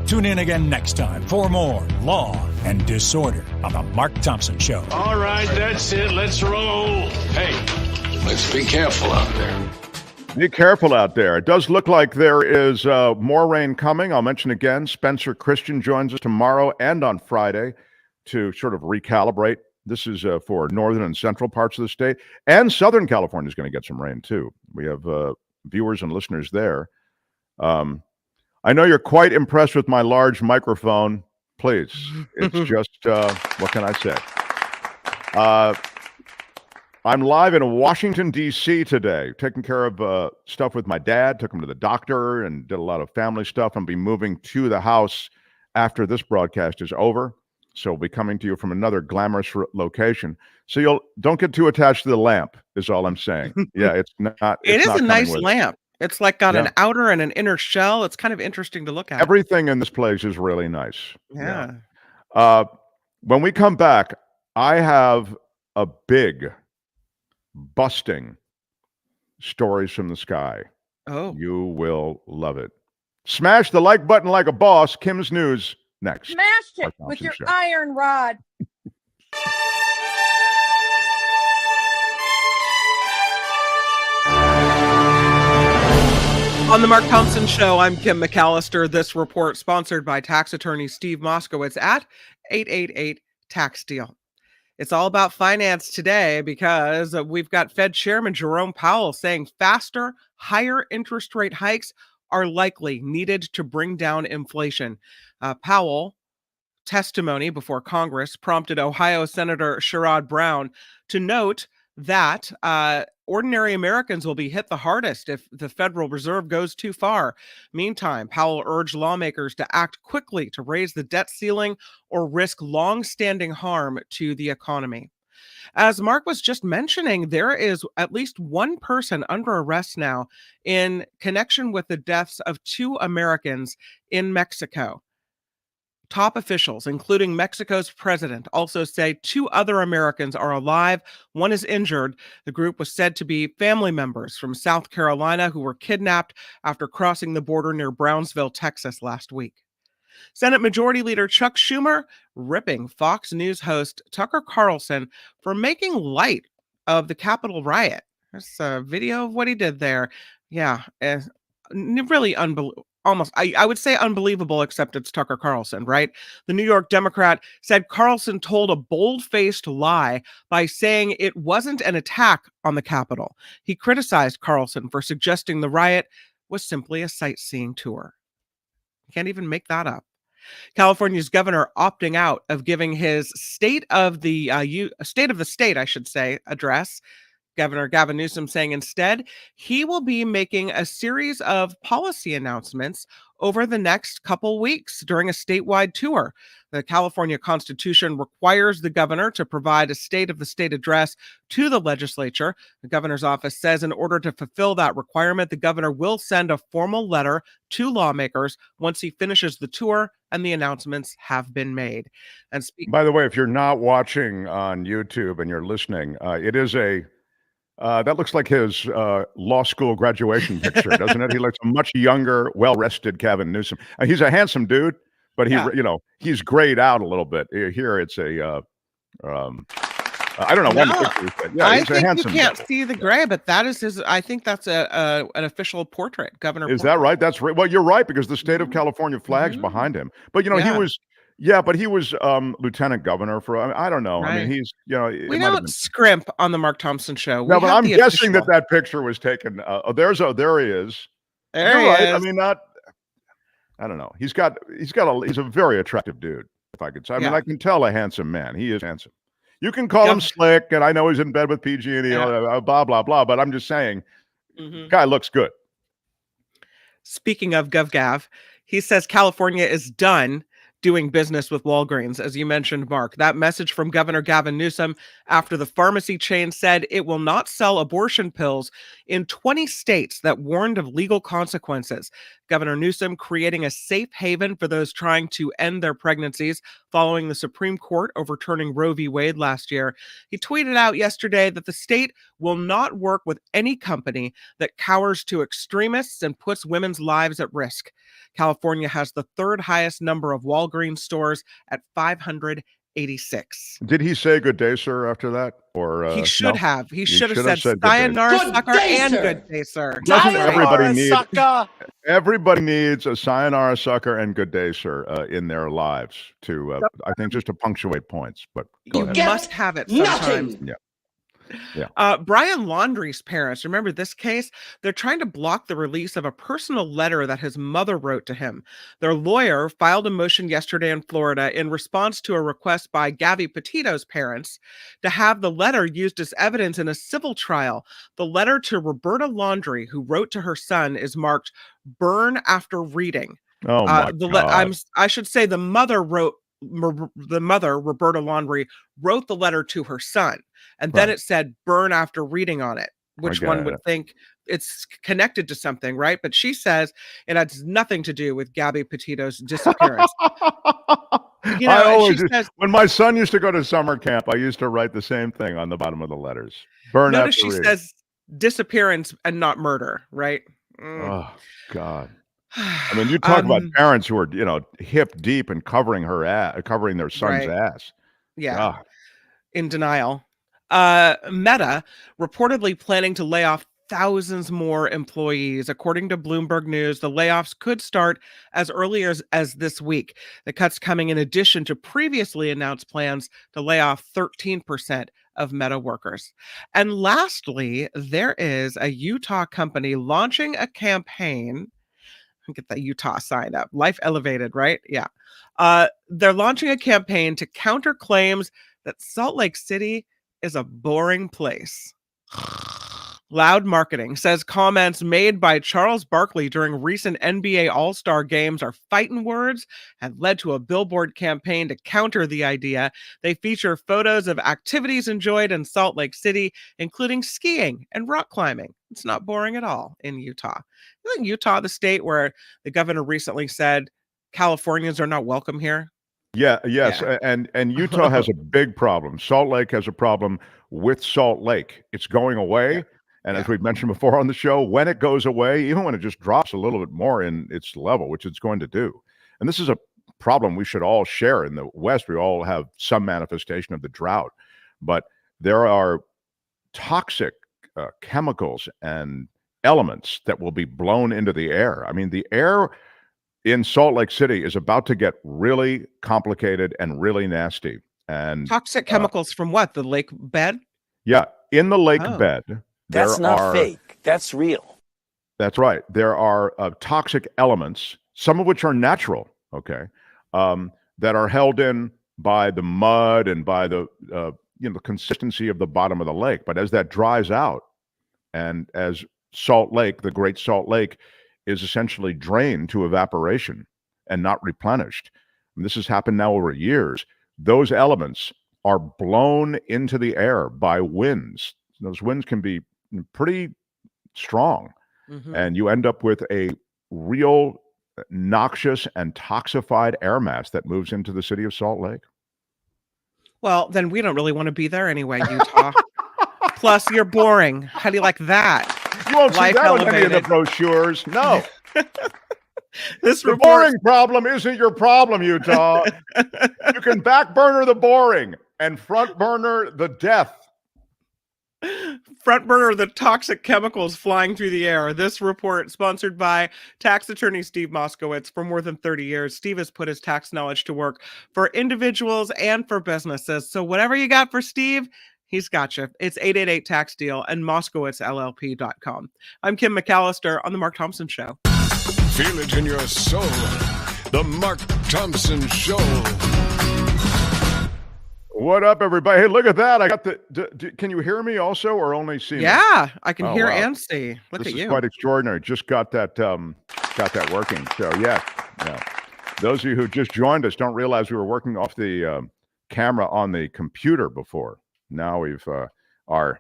Tune in again next time for more Law and Disorder on the Mark Thompson Show.
All right, that's it. Let's roll. Hey, let's be careful out there.
Be careful out there. It does look like there is more rain coming. I'll mention again, Spencer Christian joins us tomorrow and on Friday to sort of recalibrate. This is for northern and central parts of the state. And Southern California is going to get some rain, too. We have viewers and listeners there. I know you're quite impressed with my large microphone. Please, it's just, what can I say? I'm live in Washington, D.C. today, taking care of stuff with my dad, took him to the doctor and did a lot of family stuff. I'll be moving to the house after this broadcast is over. So we'll be coming to you from another glamorous location. So don't get too attached to the lamp is all I'm saying. Yeah, it's not.
It is a nice lamp. It's like got an outer and an inner shell. It's kind of interesting to look at.
Everything in this place is really nice.
Yeah.
When we come back, I have a big busting stories from the sky.
Oh.
You will love it. Smash the like button like a boss. Kim's News next.
Smashed it with your iron rod.
On the Mark Thompson Show, I'm Kim McAllister. This report sponsored by tax attorney Steve Moskowitz at 888-TAX-DEAL. It's all about finance today because we've got Fed Chairman Jerome Powell saying faster, higher interest rate hikes are likely needed to bring down inflation. Powell testimony before Congress prompted Ohio Senator Sherrod Brown to note that ordinary Americans will be hit the hardest if the Federal Reserve goes too far. Meantime, Powell urged lawmakers to act quickly to raise the debt ceiling or risk long-standing harm to the economy. As Mark was just mentioning, there is at least 1 person under arrest now in connection with the deaths of 2 Americans in Mexico. Top officials, including Mexico's president, also say 2 other Americans are alive. 1 is injured. The group was said to be family members from South Carolina who were kidnapped after crossing the border near Brownsville, Texas last week. Senate Majority Leader Chuck Schumer ripping Fox News host Tucker Carlson for making light of the Capitol riot. There's a video of what he did there. Yeah, really unbelievable. Almost, I would say unbelievable, except it's Tucker Carlson, right? The New York Democrat said Carlson told a bold-faced lie by saying it wasn't an attack on the Capitol. He criticized Carlson for suggesting the riot was simply a sightseeing tour. You can't even make that up. California's governor opting out of giving his state of the state, I should say, address. Governor Gavin Newsom saying instead he will be making a series of policy announcements over the next couple weeks during a statewide tour. The California Constitution requires the governor to provide a state of the state address to the legislature. The governor's office says in order to fulfill that requirement, the governor will send a formal letter to lawmakers once he finishes the tour and the announcements have been made. And
by the way, if you're not watching on YouTube and you're listening, it is that looks like his law school graduation picture, doesn't it? He looks a much younger, well-rested Gavin Newsom. He's a handsome dude, but he's grayed out a little bit. Here it's a I don't know when the picture is, but
I think you can't see the gray, but that is his. I think that's an official portrait, Governor.
Is that right? That's right. Well, you're right, because the state of California flag's behind him. But he was. Yeah, but he was lieutenant governor for, I don't know.
Right.
I mean, he's,
we don't scrimp on the Mark Thompson show.
No, but I'm guessing that picture was taken. There he is.
There he is.
I mean, I don't know. He's a very attractive dude, if I could say. I mean, I can tell a handsome man. He is handsome. You can call him slick, and I know he's in bed with PG&E, blah, blah, blah, but I'm just saying, guy looks good.
Speaking of GovGav, he says California is done doing business with Walgreens, as you mentioned, Mark. That message from Governor Gavin Newsom after the pharmacy chain said it will not sell abortion pills in 20 states that warned of legal consequences. Governor Newsom creating a safe haven for those trying to end their pregnancies following the Supreme Court overturning Roe v. Wade last year. He tweeted out yesterday that the state will not work with any company that cowers to extremists and puts women's lives at risk. California has the third highest number of Walgreens stores at 586.
Did he say good day, sir, after that? Or
he should have. He should have said sayonara sucker and good day, sir.
Doesn't everybody needs a sayonara sucker and good day, sir, in their lives to, I think, just to punctuate points. But
you must have it sometimes.
Yeah.
Brian Laundrie's parents, remember this case? They're trying to block the release of a personal letter that his mother wrote to him. Their lawyer filed a motion yesterday in Florida in response to a request by Gabby Petito's parents to have the letter used as evidence in a civil trial. The letter to Roberta Laundrie, who wrote to her son, is marked "Burn After Reading."
Oh my God.
I should say the mother, Roberta Laundrie, wrote the letter to her son. And then it said "burn after reading" on it, which one would think it's connected to something, right? But she says it has nothing to do with Gabby Petito's disappearance.
When my son used to go to summer camp, I used to write the same thing on the bottom of the letters. Burn after reading.
Notice she says disappearance and not murder, right?
Oh, God. I mean, you talk about parents who are, hip deep and covering their son's ass.
Yeah.
God.
In denial. Meta reportedly planning to lay off thousands more employees. According to Bloomberg News, the layoffs could start as early as this week. The cuts coming in addition to previously announced plans to lay off 13% of Meta workers. And lastly, there is a Utah company launching a campaign. Get that Utah sign up. Life Elevated, right? Yeah. They're launching a campaign to counter claims that Salt Lake City is a boring place. Loud Marketing says comments made by Charles Barkley during recent NBA All-Star games are fighting words and led to a billboard campaign to counter the idea. They feature photos of activities enjoyed in Salt Lake City, including skiing and rock climbing. It's not boring at all in Utah. Isn't Utah the state where the governor recently said Californians are not welcome here?
Yes. Yeah. And Utah has a big problem. Salt Lake has a problem with Salt Lake. It's going away. Yeah. And as we've mentioned before on the show, when it goes away, even when it just drops a little bit more in its level, which it's going to do. And this is a problem we should all share in the West. We all have some manifestation of the drought. But there are toxic chemicals and elements that will be blown into the air. I mean, the air in Salt Lake City is about to get really complicated and really nasty. And
toxic chemicals from what? The lake bed?
Yeah, in the lake bed.
That's not fake. That's real.
That's right. There are toxic elements, some of which are natural, that are held in by the mud and by the consistency of the bottom of the lake. But as that dries out, and as Salt Lake, the Great Salt Lake, is essentially drained to evaporation and not replenished. And this has happened now over years. Those elements are blown into the air by winds. Those winds can be pretty strong, and you end up with a real noxious and toxified air mass that moves into the city of Salt Lake.
Well, then we don't really want to be there anyway, Utah. Plus, you're boring. How do you like that?
You won't see that on any of the brochures. No. The boring problem isn't your problem, Utah. You can back burner the boring and front burner the death.
Front burner the toxic chemicals flying through the air. This report sponsored by tax attorney Steve Moskowitz. For more than 30 years, Steve has put his tax knowledge to work for individuals and for businesses. So whatever you got for Steve, he's got you. It's 888-TAX-DEAL and MoskowitzLLP.com. I'm Kim McAllister on The Mark Thompson Show.
Feel it in your soul. The Mark Thompson Show.
What up, everybody? Hey, look at that. I got the... can you hear me also or only see me?
Yeah, I can hear and see. Look
at you.
This is
quite extraordinary. Just got that working. So, yeah. Those of you who just joined us don't realize we were working off the camera on the computer before. Now we've our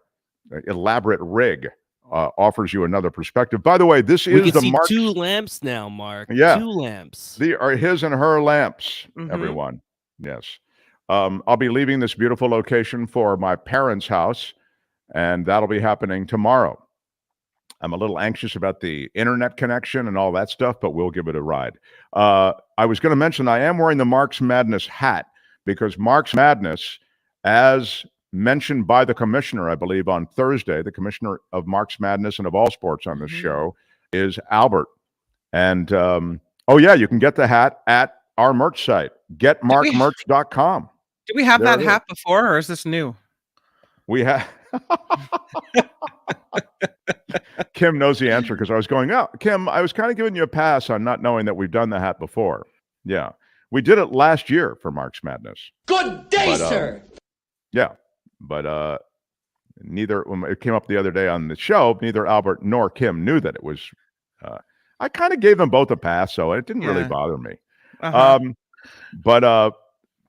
elaborate rig offers you another perspective. By the way, this
we
is
can
the
see
Mark.
2 lamps now, Mark.
Yeah,
2 lamps.
They are his and her lamps. Everyone, yes. I'll be leaving this beautiful location for my parents' house, and that'll be happening tomorrow. I'm a little anxious about the internet connection and all that stuff, but we'll give it a ride. I was going to mention I am wearing the Mark's Madness hat because Mark's Madness, as mentioned by the commissioner, I believe, on Thursday, the commissioner of Mark's Madness and of all sports on this show is Albert. And, you can get the hat at our merch site, getmarkmerch.com.
Did we have that hat before, or is this new?
We have. Kim knows the answer because I was going, Kim, I was kind of giving you a pass on not knowing that we've done the hat before. Yeah. We did it last year for Mark's Madness.
Good day, sir.
Yeah. But neither, when it came up the other day on the show, neither Albert nor Kim knew that it was, I kind of gave them both a pass, so it didn't really bother me.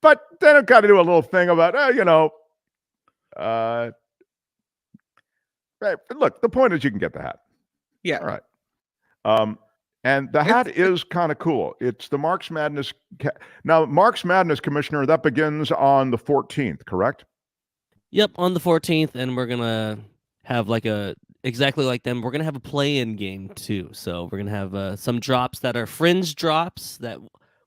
But then I've got to do a little thing about, look, the point is you can get the hat.
Yeah.
All right. And the hat is kind of cool. It's the Mark's Madness. Now, Mark's Madness, Commissioner, that begins on the 14th, correct?
Yep, on the 14th, and we're going to have exactly like them, we're going to have a play-in game too. So we're going to have some drops that are fringe drops that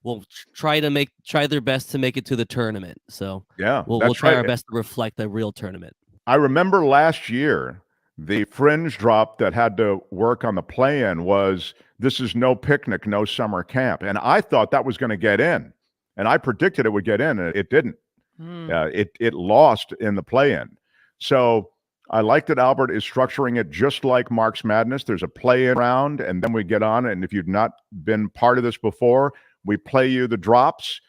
will try their best to make it to the tournament. So
yeah,
we'll try our best to reflect the real tournament.
I remember last year, the fringe drop that had to work on the play-in was, this is no picnic, no summer camp. And I thought that was going to get in. And I predicted it would get in, and it didn't. It lost in the play-in. So I like that Albert is structuring it just like Mark's Madness. There's a play-in round, and then we get on. And if you've not been part of this before, we play you the drops,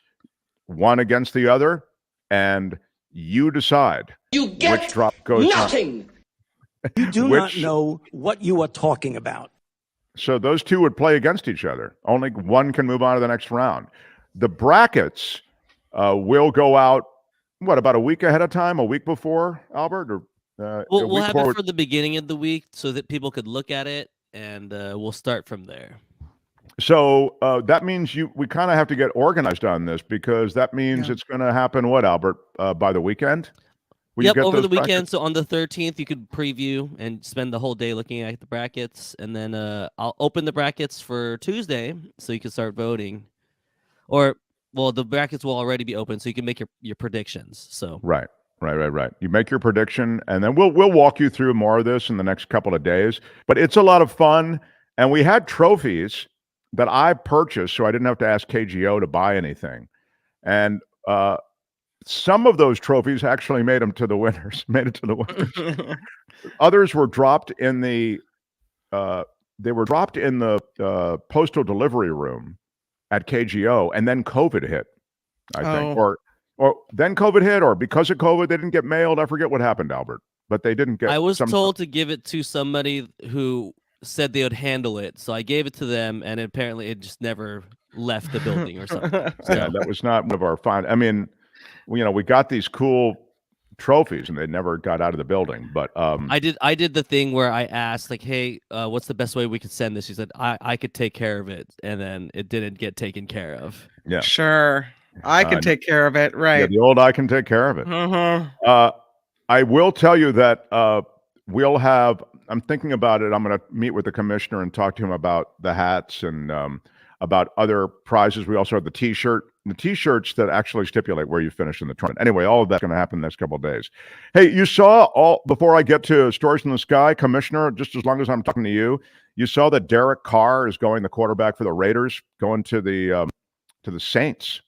one against the other, and you decide which drop goes
nothing.
You do not know what you are talking about.
So those two would play against each other. Only one can move on to the next round. The brackets will go out, about a week ahead of time, a week before, Albert? Or
we'll have it for the beginning of the week so that people could look at it, and we'll start from there.
So that means we kind of have to get organized on this, because that means it's going to happen, Albert, by the weekend?
Yep, over the weekend. So on the 13th, you could preview and spend the whole day looking at the brackets. And then I'll open the brackets for Tuesday so you can start voting. The brackets will already be open so you can make your predictions. So
Right. You make your prediction, and then we'll walk you through more of this in the next couple of days. But it's a lot of fun. And we had trophies that I purchased, so I didn't have to ask KGO to buy anything. And some of those trophies actually made it to the winners. Others were dropped in the postal delivery room at KGO, and then COVID hit, I think. Or then COVID hit, or because of COVID, they didn't get mailed. I forget what happened, Albert. But they didn't get.
I was told to give it to somebody who said they would handle it, so I gave it to them, and apparently it just never left the building or something. So.
Yeah, that was not one of our fine. I mean, we got these cool trophies, and they never got out of the building. But
I did the thing where I asked, like, hey, what's the best way we could send this? She said I could take care of it, and then it didn't get taken care of.
Yeah,
sure, I can take care of it. Right,
yeah, the old I can take care of it.
Uh-huh.
I will tell you that we'll have. I'm thinking about it. I'm going to meet with the commissioner and talk to him about the hats and about other prizes. We also have the T-shirts that actually stipulate where you finish in the tournament. Anyway, all of that's going to happen the next couple of days. Hey, you saw before I get to Stories in the Sky, Commissioner, just as long as I'm talking to you, you saw that Derek Carr is going the quarterback for the Raiders, going to the Saints,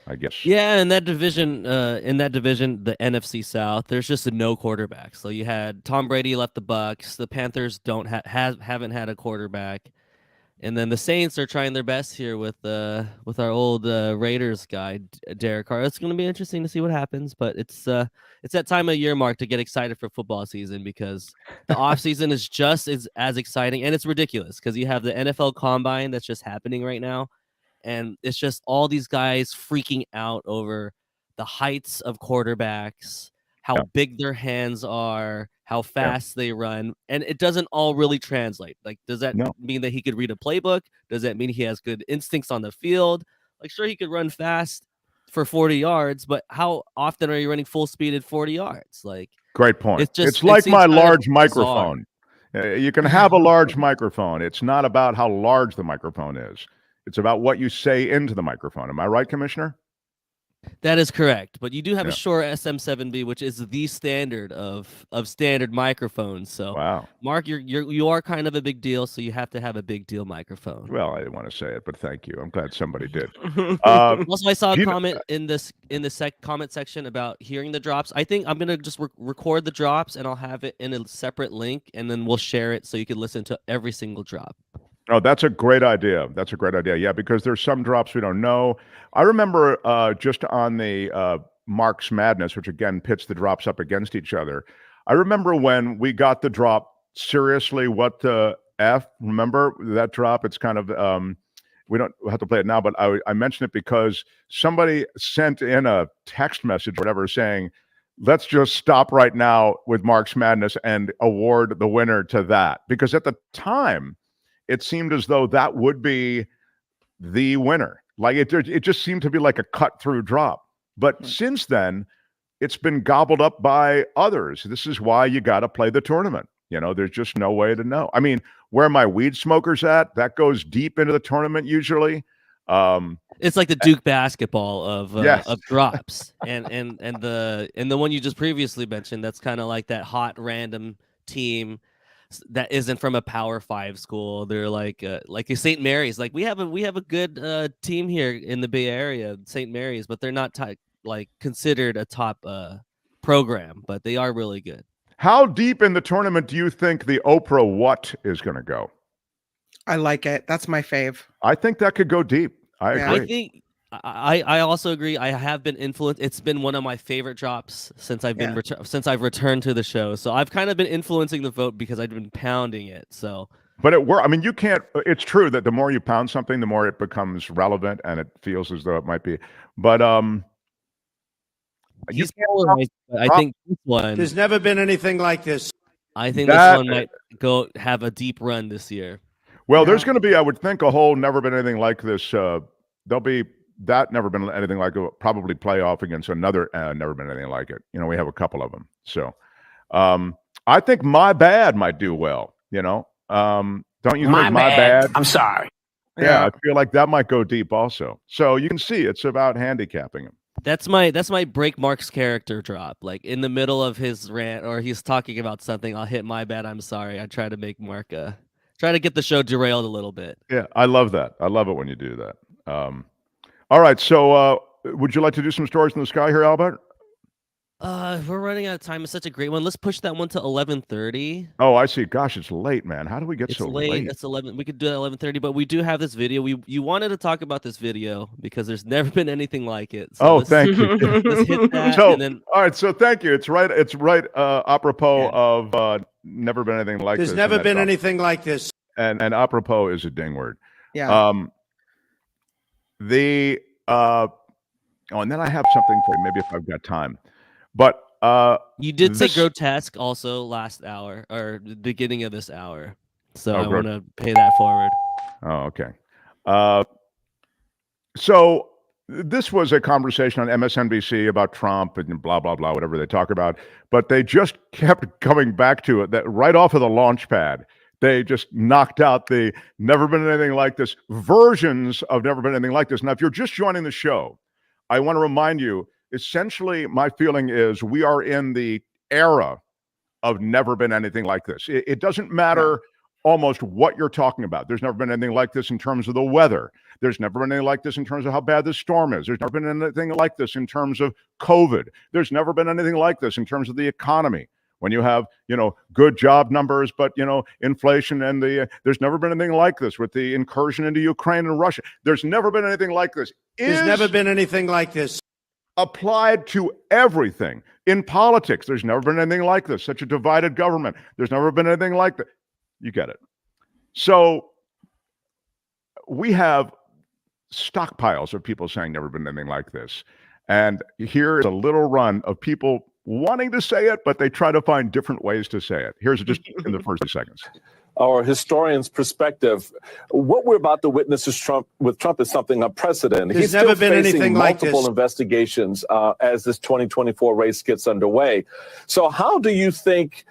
I guess.
Yeah, in that division, the NFC South, there's just a no quarterback. So you had Tom Brady left the Bucs. The Panthers haven't had a quarterback, and then the Saints are trying their best here with our old Raiders guy, Derek Carr. It's going to be interesting to see what happens, but it's that time of year, Mark, to get excited for football season because the off season is just as exciting, and it's ridiculous because you have the NFL Combine that's just happening right now. And it's just all these guys freaking out over the heights of quarterbacks, how big their hands are, how fast they run. And it doesn't all really translate. Like, does that mean that he could read a playbook? Does that mean he has good instincts on the field? Like, sure, he could run fast for 40 yards, but how often are you running full speed at 40 yards? Like,
great point.
It's
like my large microphone. You can have a large microphone. It's not about how large the microphone is. It's about what you say into the microphone. Am I right, Commissioner?
That is correct. But you do have a Shure SM7B, which is the standard of standard microphones. So,
wow,
Mark, you are kind of a big deal, so you have to have a big deal microphone.
Well, I didn't want to say it, but thank you. I'm glad somebody did.
Also, I saw a comment in the comment section about hearing the drops. I think I'm gonna just record the drops, and I'll have it in a separate link, and then we'll share it so you can listen to every single drop.
Oh, that's a great idea. That's a great idea. Yeah, because there's some drops we don't know. I remember just on the Mark's Madness, which again pits the drops up against each other. I remember when we got the drop, seriously, what the F? Remember that drop? It's kind of, we don't have to play it now, but I mentioned it because somebody sent in a text message or whatever saying, let's just stop right now with Mark's Madness and award the winner to that. Because at the time, it seemed as though that would be the winner. Like it just seemed to be like a cut through drop. But since then, it's been gobbled up by others. This is why you got to play the tournament. There's just no way to know. I mean, where my weed smoker's at, that goes deep into the tournament usually.
It's like the Duke basketball of drops, and the one you just previously mentioned. That's kind of like that hot random team that isn't from a Power 5 school. They're like a St. Mary's. Like we have a good team here in the Bay Area, St. Mary's, but they're not considered a top program, but they are really good.
How deep in the tournament do you think the Oprah what is going to go?
I like it. That's my fave.
I think that could go deep. I agree.
I think I also agree. I have been influenced. It's been one of my favorite drops since I've been since I've returned to the show. So I've kind of been influencing the vote because I've been pounding it. So,
but it works. I mean, you can't. It's true that the more you pound something, the more it becomes relevant, and it feels as though it might be. But
he's polarized. I think this one.
There's never been anything like this.
I think this one might go have a deep run this year.
Well, there's going to be, I would think, a whole never been anything like this. There'll be. That never been anything like it. Probably playoff against another never been anything like it. We have a couple of them. So I think My Bad might do well. Don't you think My Bad?
I'm sorry.
Yeah, I feel like that might go deep also. So you can see it's about handicapping him.
That's my break Mark's character drop. Like in the middle of his rant or he's talking about something, I'll hit My Bad. I'm sorry. I try to make Mark try to get the show derailed a little bit.
Yeah, I love that. I love it when you do that. All right, so would you like to do some stories in the sky here, Albert?
We're running out of time. It's such a great one. Let's push that one to 11:30.
Oh, I see. Gosh, it's late, man. How do we get
It's
so
late.
late?
It's 11. We could do it at 11:30, but we do have this video. You wanted to talk about this video because there's never been anything like it. So
thank you.
Let's hit that.
So,
and then,
all right. So thank you. It's right. Apropos of never been anything like
There's
this.
never been anything like this.
And apropos is a ding word.
Yeah.
And then I have something for you. Maybe if I've got time, but
you did say grotesque also last hour or the beginning of this hour, so I want to pay that forward.
Oh, okay. So this was a conversation on MSNBC about Trump and blah, blah, blah, whatever they talk about. But they just kept coming back to it, that right off of the launch pad. They just knocked out the never been anything like this versions of never been anything like this. Now, if you're just joining the show, I want to remind you, essentially, my feeling is we are in the era of never been anything like this. It doesn't matter almost what you're talking about. There's never been anything like this in terms of the weather. There's never been anything like this in terms of how bad this storm is. There's never been anything like this in terms of COVID. There's never been anything like this in terms of the economy. When you have, good job numbers, but, inflation and there's never been anything like this with the incursion into Ukraine and Russia. There's never been anything like this.
There's never been anything like this.
Applied to everything. In politics, there's never been anything like this. Such a divided government. There's never been anything like that. You get it. So we have stockpiles of people saying never been anything like this. And here is a little run of people wanting to say it, but they try to find different ways to say it. Here's just in the first 2 seconds.
Our historian's perspective, what we're about to witness with Trump is something unprecedented.
There's never been anything like this.
Multiple investigations as this 2024 race gets underway. So how do you think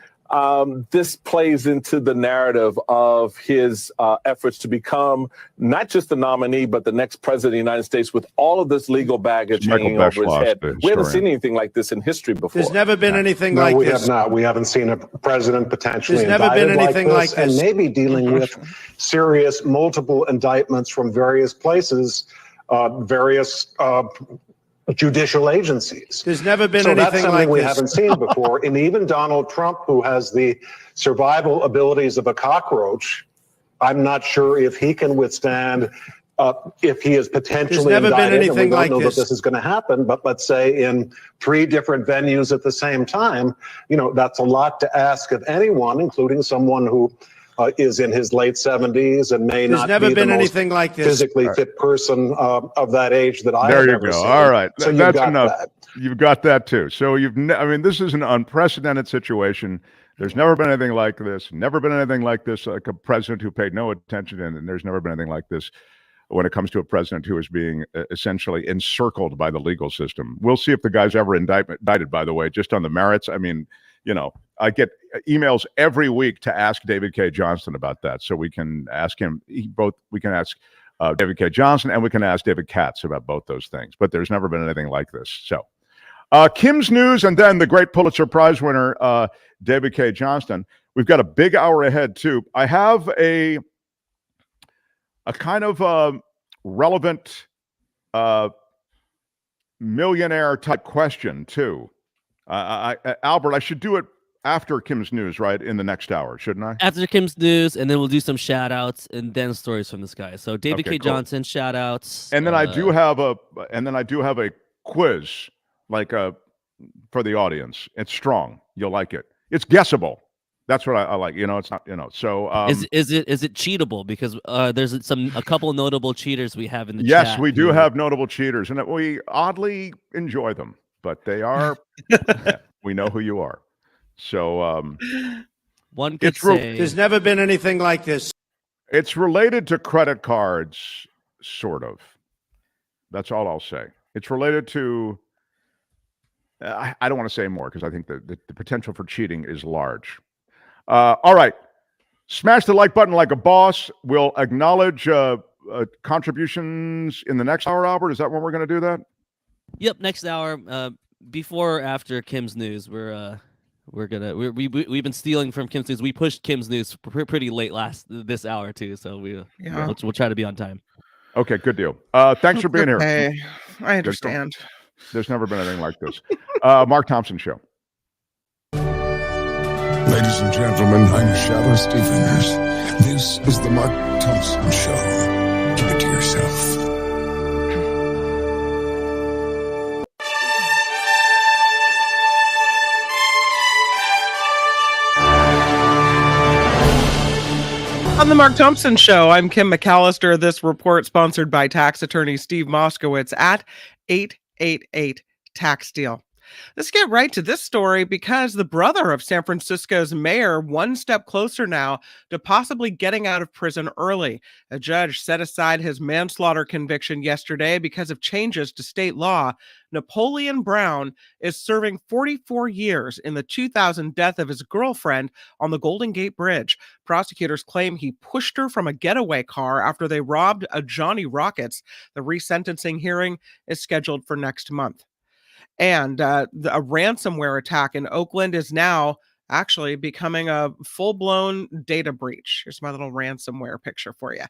this plays into the narrative of his efforts to become not just the nominee, but the next president of the United States with all of this legal baggage hanging over his head? We haven't seen anything like this in history before.
There's never been anything like this.
No, we have not. We haven't seen a president potentially
There's never been anything like this.
And maybe dealing with serious multiple indictments from various places, various judicial agencies.
There's never been
so
anything
that's something
like
we
this.
haven't seen before. And even Donald Trump, who has the survival abilities of a cockroach, I'm not sure if he can withstand if he is potentially
There's never been
indicted.
anything
And we don't
like
know
this.
that this is going to happen, but let's say in 3 different venues at the same time, that's a lot to ask of anyone, including someone who is in his late 70s and may
There's
not
never
be
been
the most
anything like this.
physically fit person of that age that I
There
have
you
ever
go.
seen.
All right.
So
That's
got
enough.
that.
You've got that too. So this is an unprecedented situation. There's never been anything like this. Never been anything like this, like a president who paid no attention. And there's never been anything like this when it comes to a president who is being essentially encircled by the legal system. We'll see if the guy's ever indicted, by the way, just on the merits. I mean, I get emails every week to ask David Cay Johnston about that. So we can ask him, we can ask David Cay Johnston and we can ask David Katz about both those things. But there's never been anything like this. So Kim's news and then the great Pulitzer Prize winner, David Cay Johnston. We've got a big hour ahead too. I have a kind of relevant millionaire type question too. Albert, I should do it after Kim's news, right? In the next hour, shouldn't I?
After Kim's news, and then we'll do some shout outs and then stories from this guy. So David Cay Johnston, shout outs.
And then I do have a quiz, like for the audience. It's strong. You'll like it. It's guessable. That's what I like. It's not, so
is it cheatable? Because there's a couple of notable cheaters we have in the chat.
Yes, we do have notable cheaters, and we oddly enjoy them. But they are, we know who you are. So
one could say
there's never been anything like this.
It's related to credit cards, sort of. That's all I'll say. It's related to, I don't want to say more because I think the potential for cheating is large. All right. Smash the like button like a boss. We'll acknowledge contributions in the next hour, Albert. Is that when we're going to do that?
Yep, next hour. Before or after Kim's news, we've been stealing from Kim's news. We pushed Kim's news pretty late this hour too, so we'll try to be on time.
Okay, good deal. Thanks for being here.
Hey, I understand.
There's never been anything like this. Mark Thompson Show.
Ladies and gentlemen, I'm Shadoe Stevens. This is the Mark Thompson Show. Keep it to yourself.
On the Mark Thompson Show, I'm Kim McAllister. This report sponsored by tax attorney Steve Moskowitz at 888 Tax Deal. Let's get right to this story because the brother of San Francisco's mayor one step closer now to possibly getting out of prison early. A judge set aside his manslaughter conviction yesterday because of changes to state law. Napoleon Brown is serving 44 years in the 2000 death of his girlfriend on the Golden Gate Bridge. Prosecutors claim he pushed her from a getaway car after they robbed a Johnny Rockets. The resentencing hearing is scheduled for next month. And a ransomware attack in Oakland is now actually becoming a full-blown data breach. Here's my little ransomware picture for you.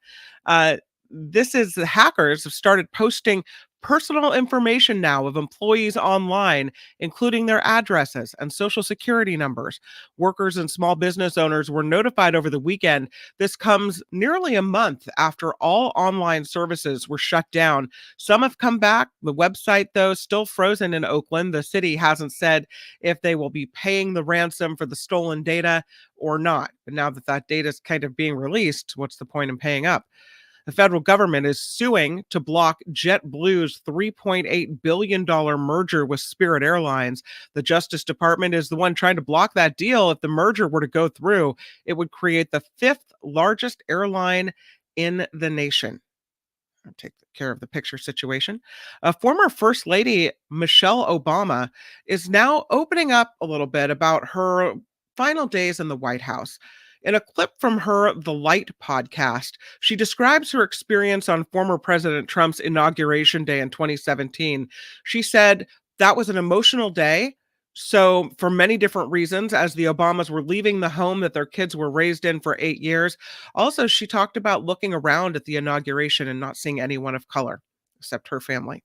This is the hackers have started posting personal information now of employees online, including their addresses and social security numbers. Workers and small business owners were notified over the weekend. This comes nearly a month after all online services were shut down. Some have come back. The website, though, still frozen in Oakland. The city hasn't said if they will be paying the ransom for the stolen data or not. But now that that data is kind of being released, what's the point in paying up? The federal government is suing to block JetBlue's $3.8 billion merger with Spirit Airlines. The Justice Department is the one trying to block that deal. If the merger were to go through, it would create the fifth largest airline in the nation. I'll take care of the picture situation. Former First Lady Michelle Obama is now opening up a little bit about her final days in the White House. In a clip from her The Light podcast, she describes her experience on former President Trump's inauguration day in 2017. She said, that was an emotional day. So for many different reasons, as the Obamas were leaving the home that their kids were raised in for 8 years. Also, she talked about looking around at the inauguration and not seeing anyone of color, except her family.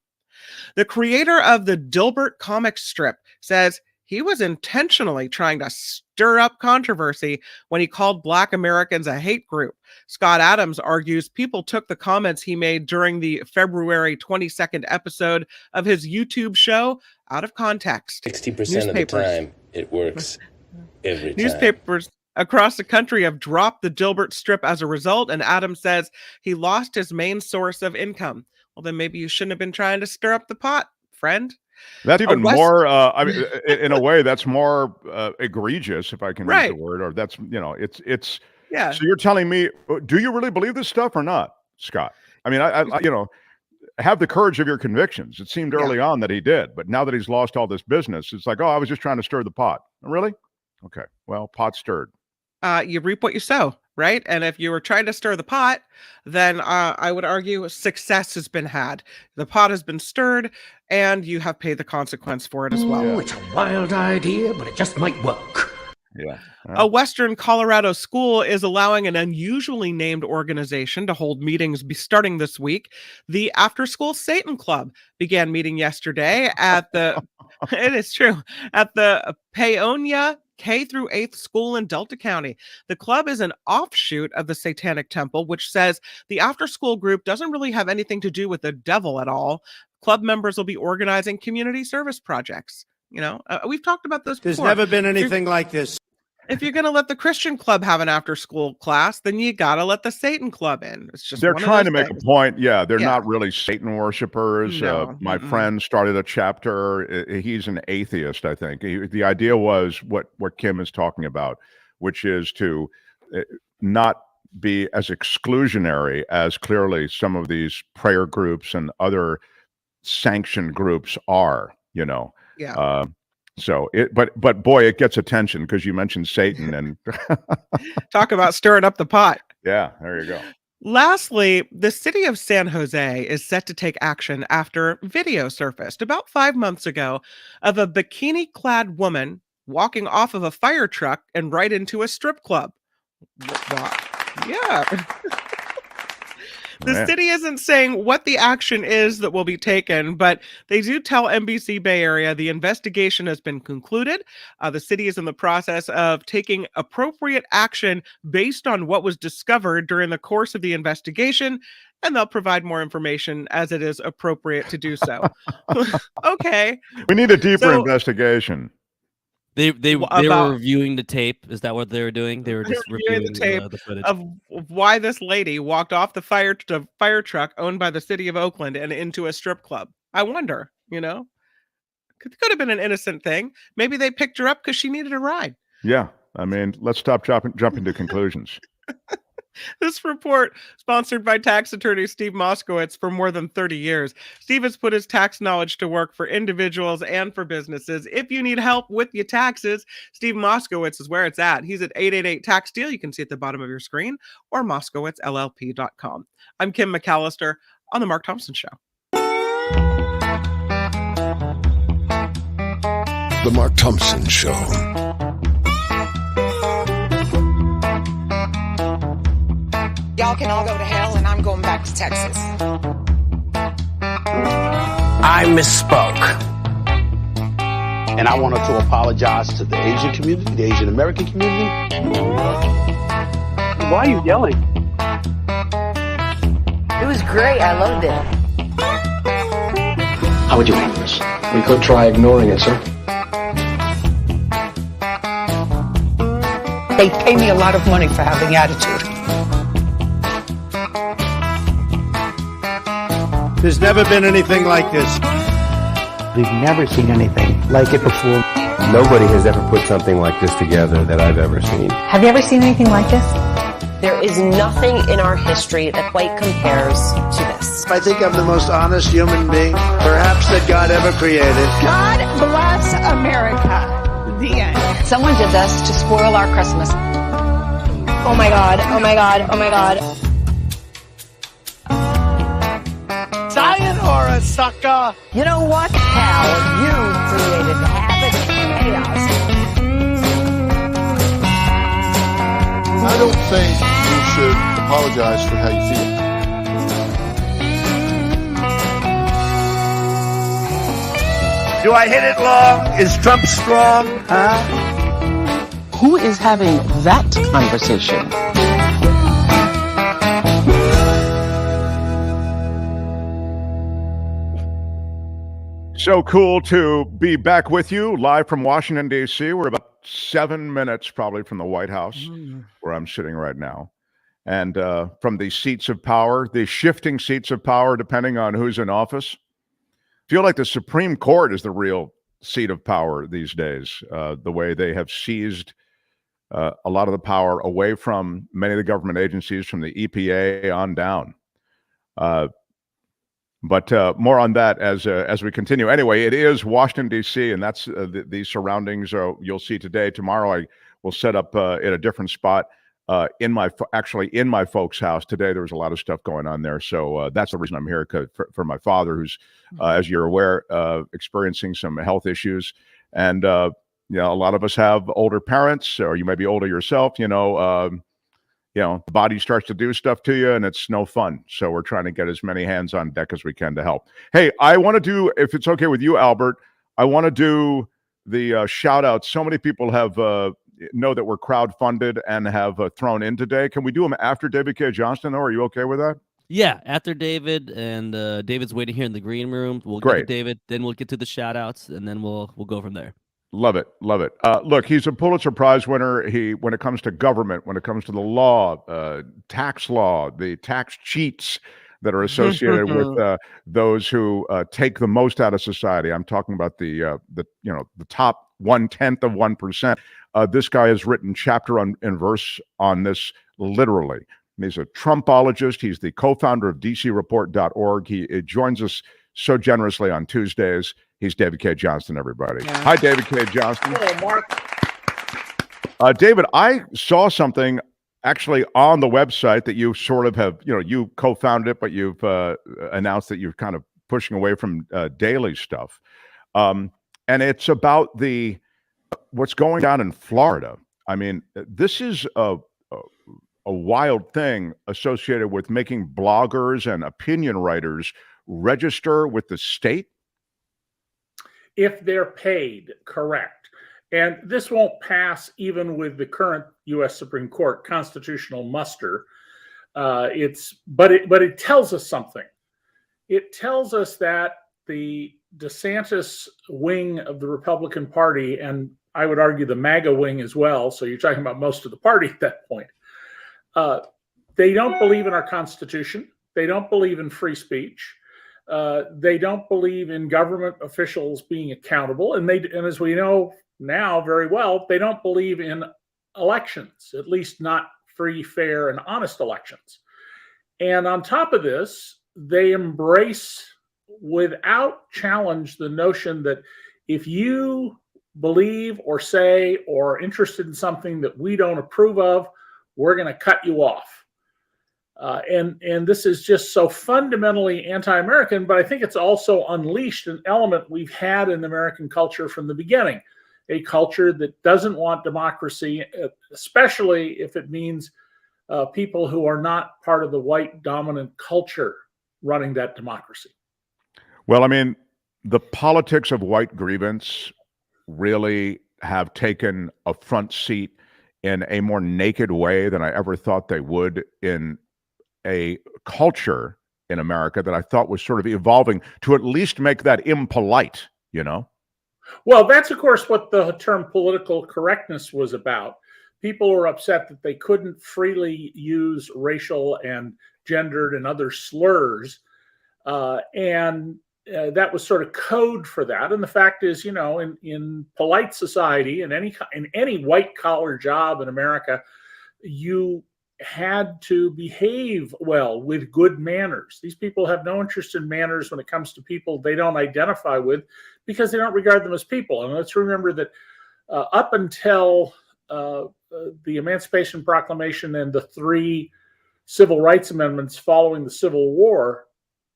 The creator of the Dilbert comic strip says he was intentionally trying to stir up controversy when he called Black Americans a hate group. Scott Adams argues people took the comments he made during the February 22nd episode of his YouTube show out of context.
60% of the time, it works every time.
Newspapers across the country have dropped the Dilbert strip as a result, and Adams says he lost his main source of income. Well, then maybe you shouldn't have been trying to stir up the pot, friend.
That's even more, I mean, in a way, that's more egregious, if I can use the word, or that's, you know, it's,
yeah.
So you're telling me, do you really believe this stuff or not, Scott? I mean, I you know, have the courage of your convictions. It seemed early on that he did, but now that he's lost all this business, it's like, oh, I was just trying to stir the pot. Really? Okay. Well, pot stirred.
You reap what you sow, right? And if you were trying to stir the pot, then I would argue success has been had. The pot has been stirred, and you have paid the consequence for it as well.
Oh, it's a wild idea, but it just might work.
Yeah.
A Western Colorado school is allowing an unusually named organization to hold meetings starting this week. The After School Satan Club began meeting yesterday at the, it is true, at the Paonia K through 8th school in Delta County. The club is an offshoot of the Satanic Temple, which says the after-school group doesn't really have anything to do with the devil at all. Club members will be organizing community service projects. You know, we've talked about this
There's
before.
never been anything like this.
If you're going to let the Christian club have an after-school class, then you got to let the Satan club in. It's just
they're trying to make a point. Yeah, they're not really Satan worshipers.
No.
My friend started a chapter. He's an atheist, I think. The idea was what Kim is talking about, which is to not be as exclusionary as clearly some of these prayer groups and other sanctioned groups are, you know.
Yeah.
So but boy, it gets attention because you mentioned Satan and
talk about stirring up the pot.
Yeah, there you go.
Lastly, the city of San Jose is set to take action after video surfaced about 5 months ago of a bikini-clad woman walking off of a fire truck and right into a strip club. Yeah. The city isn't saying what the action is that will be taken, but they do tell NBC Bay Area the investigation has been concluded. The city is in the process of taking appropriate action based on what was discovered during the course of the investigation, and they'll provide more information as it is appropriate to do so. Okay.
We need a deeper investigation.
They were reviewing the tape. Is that what they were doing? They were just reviewing
the tape
the footage
of why this lady walked off the fire truck owned by the city of Oakland and into a strip club. I wonder, could have been an innocent thing. Maybe they picked her up because she needed a ride.
Yeah, I mean, let's stop jumping to conclusions.
This report, sponsored by tax attorney Steve Moskowitz for more than 30 years. Steve has put his tax knowledge to work for individuals and for businesses. If you need help with your taxes, Steve Moskowitz is where it's at. He's at 888-TAX-DEAL. You can see at the bottom of your screen, or MoskowitzLLP.com. I'm Kim McAllister on The Mark Thompson Show.
The Mark Thompson Show.
Y'all can all go to hell, and I'm going back to Texas.
I misspoke. And I wanted to apologize to the Asian community, the Asian American community.
Why are you yelling?
It was great. I loved it.
How would you handle this? We could try ignoring it, sir.
They pay me a lot of money for having attitude.
There's never been anything like this.
We've never seen anything like it before.
Nobody has ever put something like this together that I've ever seen.
Have you ever seen anything like this?
There is nothing in our history that quite compares to this.
I think I'm the most honest human being, perhaps, that God ever created.
God bless America. The end.
Someone did this to spoil our Christmas.
Oh my God, oh my God, oh my God.
Sayonara, sucker!
You know what? Hal, you created havoc and chaos.
I don't think you should apologize for how you feel.
Do I hit it long? Is Trump strong? Huh?
Who is having that conversation?
So cool to be back with you live from Washington, D.C. We're about 7 minutes probably from the White House, where I'm sitting right now. And from the seats of power, the shifting seats of power, depending on who's in office. Feel like the Supreme Court is the real seat of power these days, the way they have seized a lot of the power away from many of the government agencies, from the EPA on down. But more on that as we continue. Anyway, it is Washington, D.C., and that's the surroundings you'll see today. Tomorrow, I will set up in a different spot in my folks' house. Today, there was a lot of stuff going on there. So that's the reason I'm here, for my father, who's, as you're aware, experiencing some health issues. And, a lot of us have older parents, or you may be older yourself, the body starts to do stuff to you, and it's no fun. So we're trying to get as many hands on deck as we can to help. Hey, I want to do, if it's okay with you, Albert, I want to do the shout out. So many people have know that we're crowdfunded and have thrown in today. Can we do them after David Cay Johnston, though? Are you okay with that?
Yeah, after David, and David's waiting here in the green room. We'll get to David, then we'll get to the shout outs, and then we'll go from there.
Love it. Love it. Look, he's a Pulitzer Prize winner. When it comes to government, when it comes to the law, tax law, the tax cheats that are associated with those who take the most out of society. I'm talking about the top 1/10 of 1%. This guy has written chapter and verse on this literally. And he's a Trumpologist. He's the co-founder of DCReport.org. He joins us so generously on Tuesdays. He's David Cay Johnston, everybody. Yeah. Hi, David Cay Johnston.
Hello, Mark.
David, I saw something actually on the website that you sort of have, you co-founded it, but you've announced that you're kind of pushing away from daily stuff. And it's about what's going on in Florida. I mean, this is a wild thing associated with making bloggers and opinion writers register with the state?
If they're paid, correct. And this won't pass even with the current U.S. Supreme Court constitutional muster. But it tells us something. It tells us that the DeSantis wing of the Republican Party, and I would argue the MAGA wing as well, so you're talking about most of the party at that point, they don't believe in our Constitution. They don't believe in free speech. They don't believe in government officials being accountable. And as we know now very well, they don't believe in elections, at least not free, fair, and honest elections. And on top of this, they embrace without challenge the notion that if you believe or say or are interested in something that we don't approve of, we're going to cut you off. And this is just so fundamentally anti-American, but I think it's also unleashed an element we've had in American culture from the beginning, a culture that doesn't want democracy, especially if it means people who are not part of the white dominant culture running that democracy.
Well, I mean, the politics of white grievance really have taken a front seat in a more naked way than I ever thought they would in a culture in America that I thought was sort of evolving to at least make that impolite, you know?
Well, that's, of course, what the term political correctness was about. People were upset that they couldn't freely use racial and gendered and other slurs. And that was sort of code for that. And the fact is, you know, in polite society, in any white collar job in America, you had to behave well with good manners. These people have no interest in manners when it comes to people they don't identify with because they don't regard them as people. And let's remember that up until the Emancipation Proclamation and the 3 civil rights amendments following the Civil War,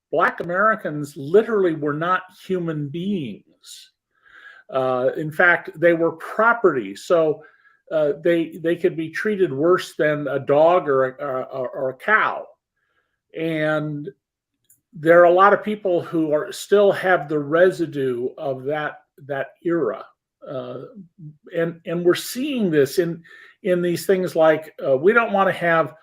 Black Americans literally were not human beings. In fact, they were property. So they could be treated worse than a dog or a cow. And there are a lot of people who still have the residue of that era. And we're seeing this in these things like we don't want to have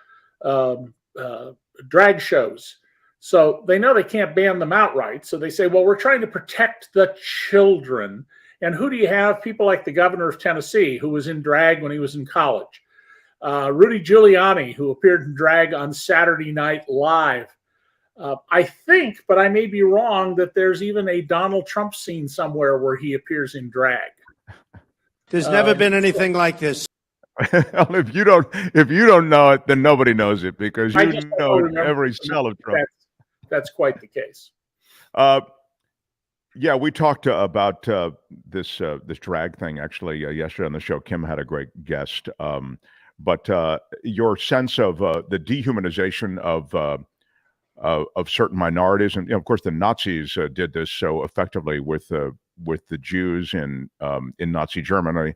drag shows. So they know they can't ban them outright. So they say, well, we're trying to protect the children. And who do you have? People like the governor of Tennessee, who was in drag when he was in college. Rudy Giuliani, who appeared in drag on Saturday Night Live. I think, but I may be wrong, that there's even a Donald Trump scene somewhere where he appears in drag.
There's never been anything like this.
If you don't know it, then nobody knows it because you know every cell of Trump.
That's quite the case.
Yeah, we talked about this drag thing actually yesterday on the show. Kim had a great guest, but your sense of the dehumanization of certain minorities, and you know, of course, the Nazis did this so effectively with the Jews in Nazi Germany,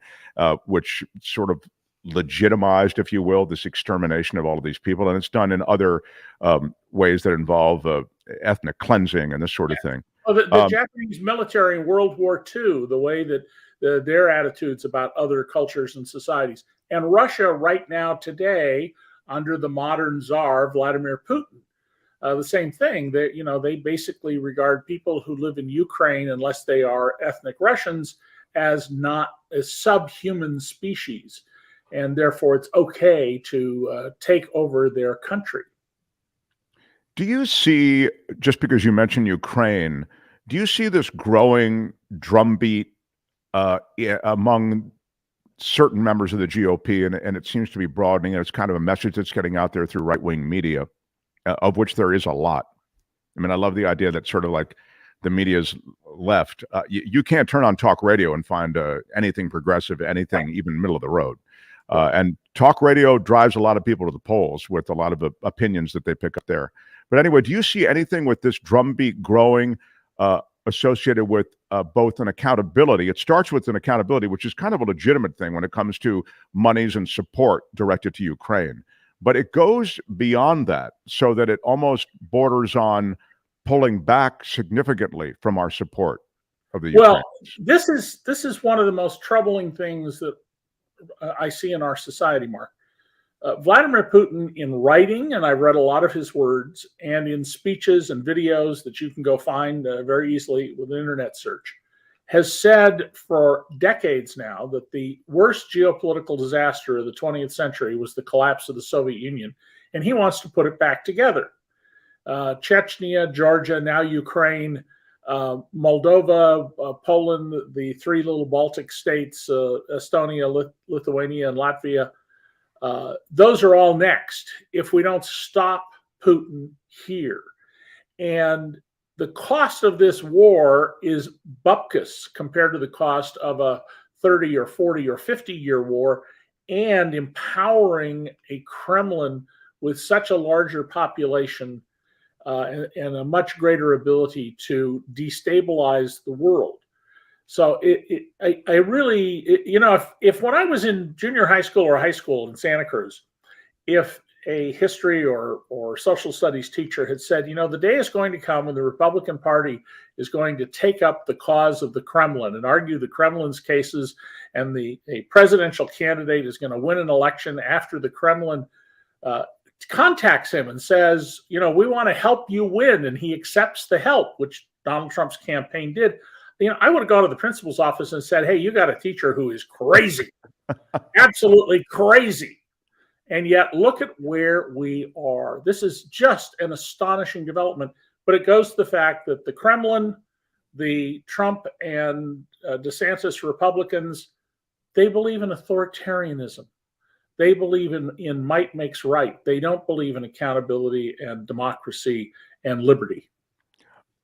which sort of legitimized, if you will, this extermination of all of these people, and it's done in other ways that involve ethnic cleansing and this sort of thing.
Well, the Japanese military in World War II, the way that their attitudes about other cultures and societies, and Russia right now today under the modern czar Vladimir Putin, the same thing. They basically regard people who live in Ukraine, unless they are ethnic Russians, as subhuman species. And therefore, it's okay to take over their country.
Do you see, just because you mentioned Ukraine, do you see this growing drumbeat among certain members of the GOP, and it seems to be broadening, and it's kind of a message that's getting out there through right-wing media, of which there is a lot. I mean, I love the idea that sort of like the media's left. You can't turn on talk radio and find anything progressive, anything even middle of the road. And talk radio drives a lot of people to the polls with a lot of opinions that they pick up there. But anyway, do you see anything with this drumbeat growing associated with both an accountability? It starts with an accountability, which is kind of a legitimate thing when it comes to monies and support directed to Ukraine. but it goes beyond that, so that it almost borders on pulling back significantly from our support of the Ukraine.
Well, this is one of the most troubling things that I see in our society, Mark. Vladimir Putin, in writing, and I've read a lot of his words, and in speeches and videos that you can go find very easily with an internet search, has said for decades now that the worst geopolitical disaster of the 20th century was the collapse of the Soviet Union, and he wants to put it back together. Chechnya, Georgia, now Ukraine, Moldova, Poland, the three little Baltic states, Estonia, Lithuania, and Latvia, those are all next if we don't stop Putin here. And the cost of this war is bupkis compared to the cost of a 30 or 40 or 50-year war, and empowering a Kremlin with such a larger population and a much greater ability to destabilize the world. So I really, if when I was in junior high school or high school in Santa Cruz, if a history or social studies teacher had said, the day is going to come when the Republican Party is going to take up the cause of the Kremlin and argue the Kremlin's cases, and a presidential candidate is going to win an election after the Kremlin contacts him and says, we want to help you win, and he accepts the help, which Donald Trump's campaign did. I would have gone to the principal's office and said, hey, you got a teacher who is crazy, absolutely crazy. And yet look at where we are. This is just an astonishing development, but it goes to the fact that the Kremlin, the Trump and DeSantis Republicans, they believe in authoritarianism. They believe in might makes right. They don't believe in accountability and democracy and liberty.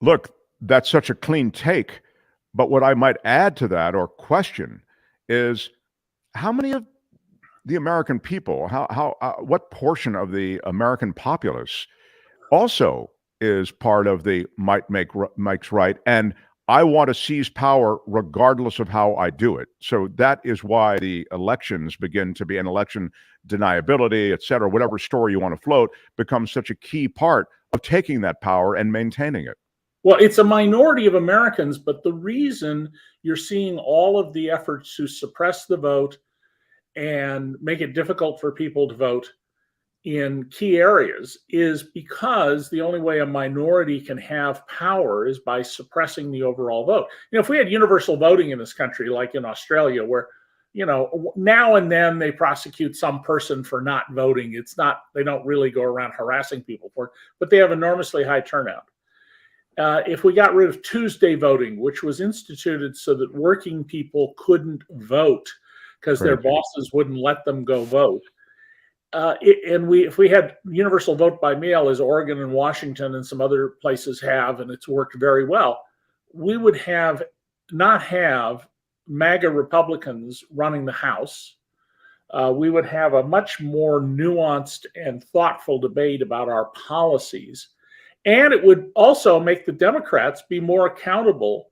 Look, that's such a clean take. But what I might add to that or question is, how many of the American people, what portion of the American populace also is part of the might makes right, and I want to seize power regardless of how I do it. So that is why the elections begin to be an election deniability, et cetera, whatever story you want to float, becomes such a key part of taking that power and maintaining it.
Well, it's a minority of Americans, but the reason you're seeing all of the efforts to suppress the vote and make it difficult for people to vote in key areas is because the only way a minority can have power is by suppressing the overall vote. If we had universal voting in this country, like in Australia, where, now and then they prosecute some person for not voting. They don't really go around harassing people for it, but they have enormously high turnout. If we got rid of Tuesday voting, which was instituted so that working people couldn't vote because their bosses wouldn't let them go vote. If we had universal vote by mail, as Oregon and Washington and some other places have, and it's worked very well, we would not have MAGA Republicans running the House. We would have a much more nuanced and thoughtful debate about our policies. And it would also make the Democrats be more accountable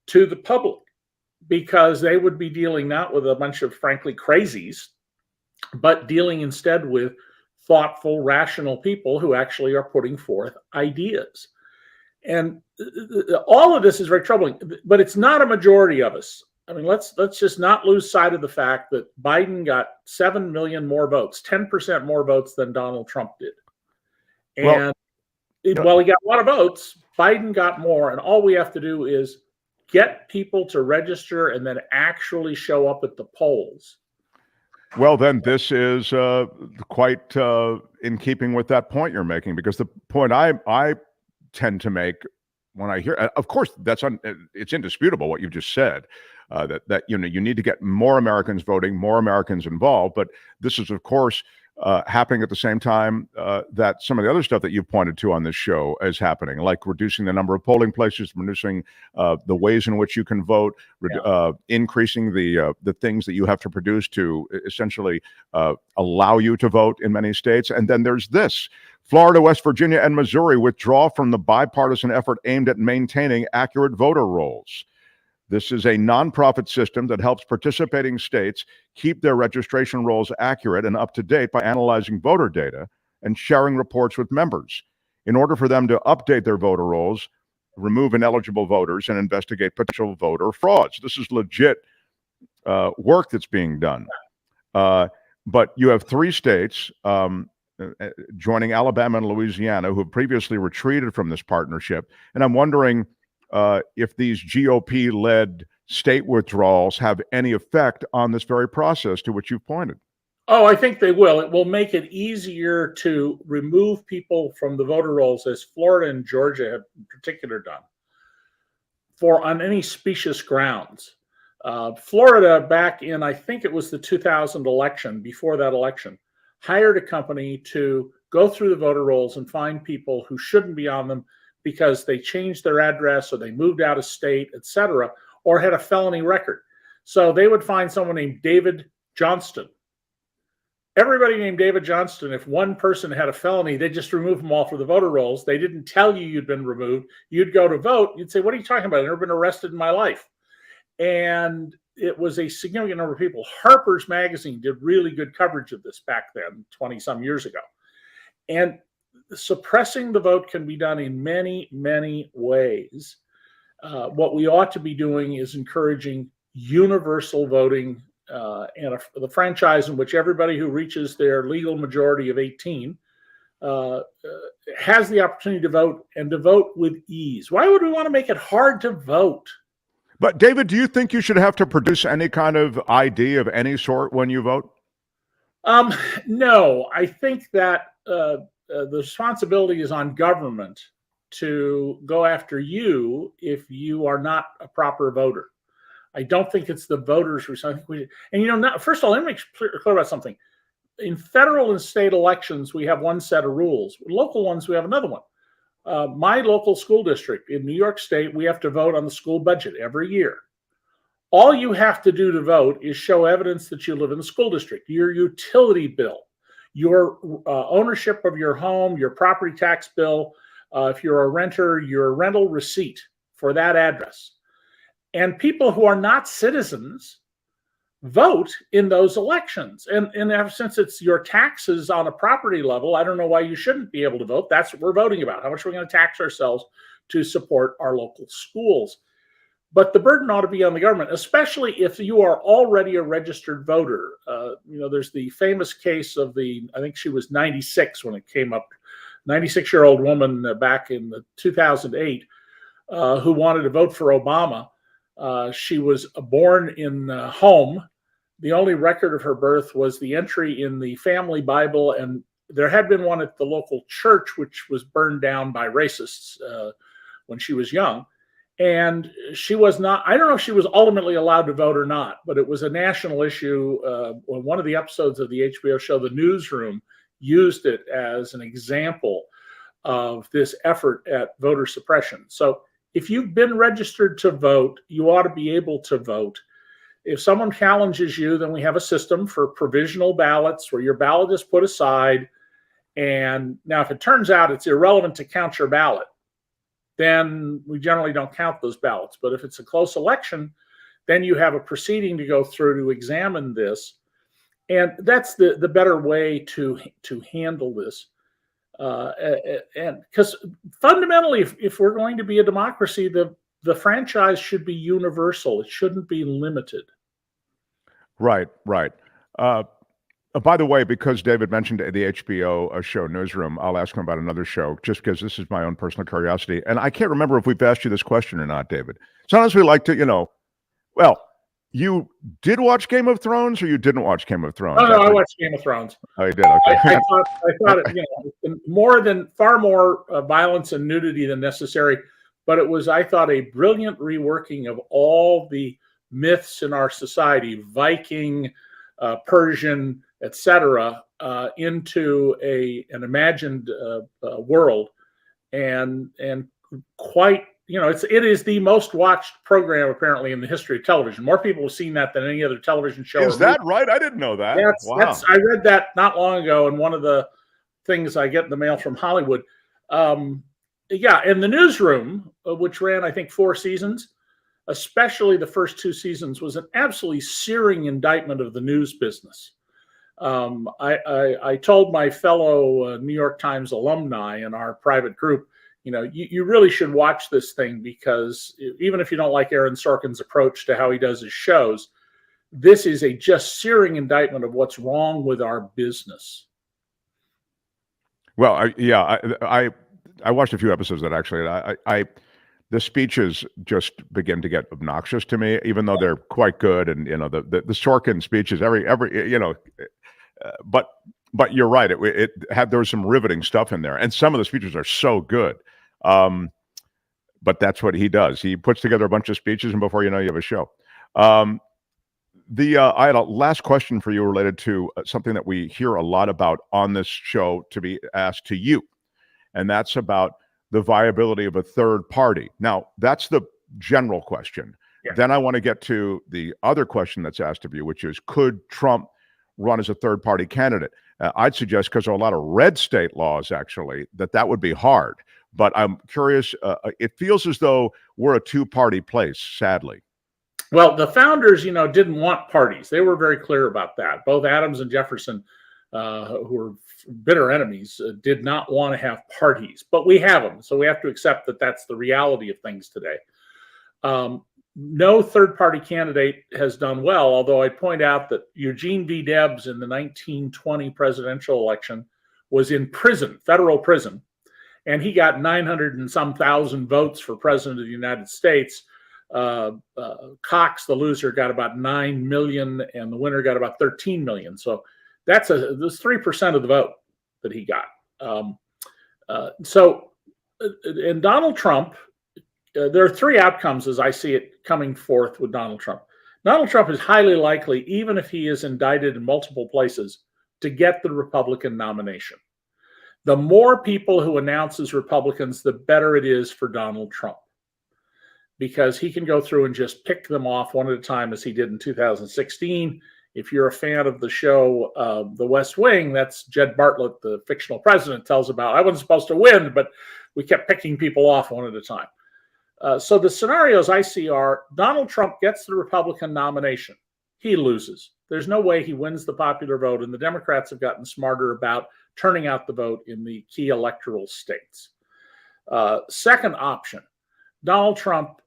to the public, because they would be dealing not with a bunch of, frankly, crazies, but dealing instead with thoughtful, rational people who actually are putting forth ideas. And all of this is very troubling, but it's not a majority of us. I mean, let's just not lose sight of the fact that Biden got 7 million more votes, 10% more votes than Donald Trump did. And while he got a lot of votes, Biden got more, and all we have to do is get people to register and then actually show up at the polls.
Well, then this is quite in keeping with that point you're making, because the point I tend to make when I hear, of course, it's indisputable what you've just said, that you need to get more Americans voting, more Americans involved, but this is, of course, happening at the same time that some of the other stuff that you've pointed to on this show is happening, like reducing the number of polling places, reducing the ways in which you can vote, increasing the things that you have to produce to essentially allow you to vote in many states. And then there's this: Florida, West Virginia, and Missouri withdraw from the bipartisan effort aimed at maintaining accurate voter rolls. This is a nonprofit system that helps participating states keep their registration rolls accurate and up to date by analyzing voter data and sharing reports with members in order for them to update their voter rolls, remove ineligible voters, and investigate potential voter frauds. This is legit work that's being done. But you have 3 states joining Alabama and Louisiana who have previously retreated from this partnership. And I'm wondering if these GOP-led state withdrawals have any effect on this very process to which you've pointed.
Oh, I think they will. It will make it easier to remove people from the voter rolls, as Florida and Georgia have in particular done, on any specious grounds. Florida, back in, I think it was the 2000 election, before that election, hired a company to go through the voter rolls and find people who shouldn't be on them because they changed their address or they moved out of state, etc., or had a felony record. So they would find someone named David Johnston. Everybody named David Johnston, if one person had a felony, they just remove them all for the voter rolls. They didn't tell you you'd been removed. You'd go to vote. You'd say, what are you talking about? I've never been arrested in my life. And it was a significant number of people. Harper's Magazine did really good coverage of this back then, 20-some years ago. And suppressing the vote can be done in many, many ways. What we ought to be doing is encouraging universal voting and the franchise in which everybody who reaches their legal majority of 18 has the opportunity to vote, and to vote with ease. Why would we want to make it hard to vote?
But David, do you think you should have to produce any kind of ID of any sort when you vote?
No, I think that the responsibility is on government to go after you if you are not a proper voter. I don't think it's the voters' responsibility. And first of all, let me make clear about something. In federal and state elections, we have one set of rules. Local ones, we have another one. My local school district in New York State, we have to vote on the school budget every year. All you have to do to vote is show evidence that you live in the school district, your utility bill, your ownership of your home, your property tax bill, if you're a renter, your rental receipt for that address. And people who are not citizens vote in those elections. And ever since it's your taxes on a property level, I don't know why you shouldn't be able to vote. That's what we're voting about. How much are we going to tax ourselves to support our local schools? But the burden ought to be on the government, especially if you are already a registered voter. There's the famous case of I think she was 96 when it came up, 96-year-old woman back in 2008 who wanted to vote for Obama. She was born in home. The only record of her birth was the entry in the family Bible, and there had been one at the local church, which was burned down by racists when she was young. And she was not, I don't know if she was ultimately allowed to vote or not, but it was a national issue. One of the episodes of the HBO show, The Newsroom, used it as an example of this effort at voter suppression. So if you've been registered to vote, you ought to be able to vote. If someone challenges you, then we have a system for provisional ballots where your ballot is put aside. And now if it turns out it's irrelevant to count your ballot, then we generally don't count those ballots. But if it's a close election, then you have a proceeding to go through to examine this. And that's the better way to handle this. And because fundamentally, if we're going to be a democracy, the franchise should be universal. It shouldn't be limited.
Right. By the way, because David mentioned the HBO show Newsroom, I'll ask him about another show just because this is my own personal curiosity. And I can't remember if we've asked you this question or not, David. Sometimes we like to, you did watch Game of Thrones or you didn't watch Game of Thrones?
Oh, no, I watched Game of Thrones.
Oh, you did? Okay.
I thought it, far more violence and nudity than necessary, but it was, I thought, a brilliant reworking of all the myths in our society, Viking, Persian, etc., into an imagined world, and quite, it is the most watched program apparently in the history of television. More people have seen that than any other television show.
Is that right? I didn't know that.
Wow. I read that not long ago in one of the things I get in the mail from Hollywood. And The Newsroom, which ran, I think, 4 seasons, especially the first 2 seasons, was an absolutely searing indictment of the news business. I told my fellow New York Times alumni in our private group, you really should watch this thing, because even if you don't like Aaron Sorkin's approach to how he does his shows, this is a just searing indictment of what's wrong with our business.
Well, I watched a few episodes of that, actually. The speeches just begin to get obnoxious to me, even though they're quite good. And the Sorkin speeches, but you're right. There was some riveting stuff in there, and some of the speeches are so good. But that's what he does. He puts together a bunch of speeches, and before you know, you have a show. I had a last question for you related to something that we hear a lot about on this show to be asked to you, and that's about the viability of a third party. Now, that's the general question. Yeah. Then I want to get to the other question that's asked of you, which is, could Trump run as a third party candidate? I'd suggest, because there are a lot of red state laws, actually, that would be hard. But I'm curious, it feels as though we're a two-party place, sadly.
Well, the founders, didn't want parties. They were very clear about that. Both Adams and Jefferson, who were bitter enemies, did not want to have parties. But we have them, so we have to accept that that's the reality of things today. No third-party candidate has done well, although I point out that Eugene V. Debs in the 1920 presidential election was in prison, federal prison, and he got 900 and some thousand votes for president of the United States. Cox, the loser, got about 9 million, and the winner got about 13 million. So that's 3% of the vote that he got. And Donald Trump, there are 3 outcomes as I see it coming forth with Donald Trump. Donald Trump is highly likely, even if he is indicted in multiple places, to get the Republican nomination. The more people who announce as Republicans, the better it is for Donald Trump, because he can go through and just pick them off one at a time, as he did in 2016. If you're a fan of the show The West Wing, that's Jed Bartlett, the fictional president, tells about, I wasn't supposed to win, but we kept picking people off one at a time. So the scenarios I see are Donald Trump gets the Republican nomination. He loses. There's no way he wins the popular vote, and the Democrats have gotten smarter about turning out the vote in the key electoral states. Second option, Donald Trump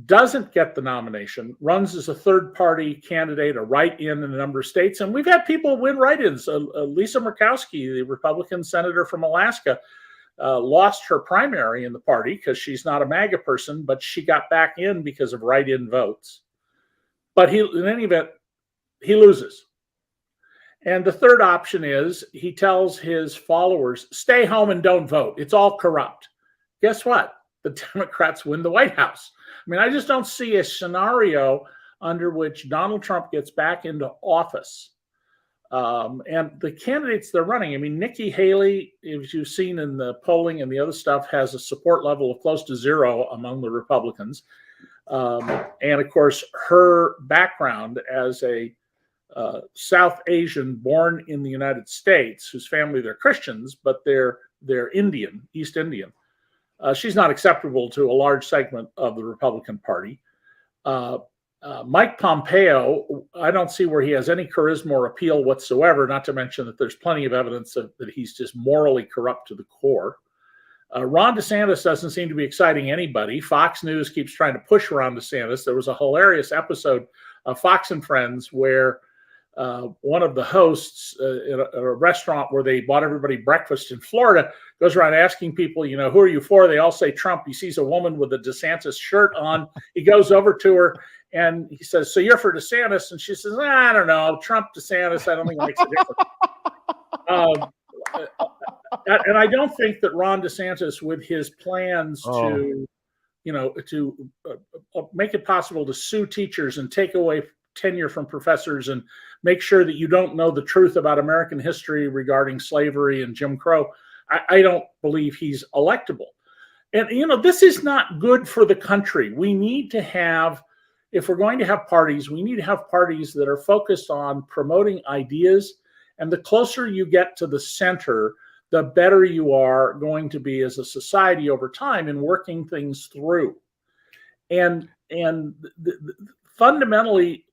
doesn't get the nomination, runs as a third-party candidate, a write-in in a number of states, and we've had people win write-ins. Lisa Murkowski, the Republican senator from Alaska, lost her primary in the party because she's not a MAGA person, but she got back in because of write-in votes. But in any event, he loses. And the third option is he tells his followers, stay home and don't vote. It's all corrupt. Guess what? The Democrats win the White House. I mean, I just don't see a scenario under which Donald Trump gets back into office. And the candidates they're running, I mean, Nikki Haley, as you've seen in the polling and the other stuff, has a support level of close to 0 among the Republicans. And of course, her background as a South Asian born in the United States, whose family, they're Christians, but they're Indian, East Indian. She's not acceptable to a large segment of the Republican Party. Mike Pompeo, I don't see where he has any charisma or appeal whatsoever, not to mention that there's plenty of evidence that he's just morally corrupt to the core. Ron DeSantis doesn't seem to be exciting anybody. Fox News keeps trying to push Ron DeSantis. There was a hilarious episode of Fox and Friends where one of the hosts at a restaurant where they bought everybody breakfast in Florida goes around asking people, who are you for? They all say Trump. He sees a woman with a DeSantis shirt on. He goes over to her and he says, so you're for DeSantis? And she says, I don't know. Trump, DeSantis, I don't think it makes a difference. And I don't think that Ron DeSantis, with his plans to make it possible to sue teachers and take away tenure from professors and make sure that you don't know the truth about American history regarding slavery and Jim Crow, I don't believe he's electable. And, this is not good for the country. We need to have, if we're going to have parties, we need to have parties that are focused on promoting ideas. And the closer you get to the center, the better you are going to be as a society over time in working things through. And fundamentally,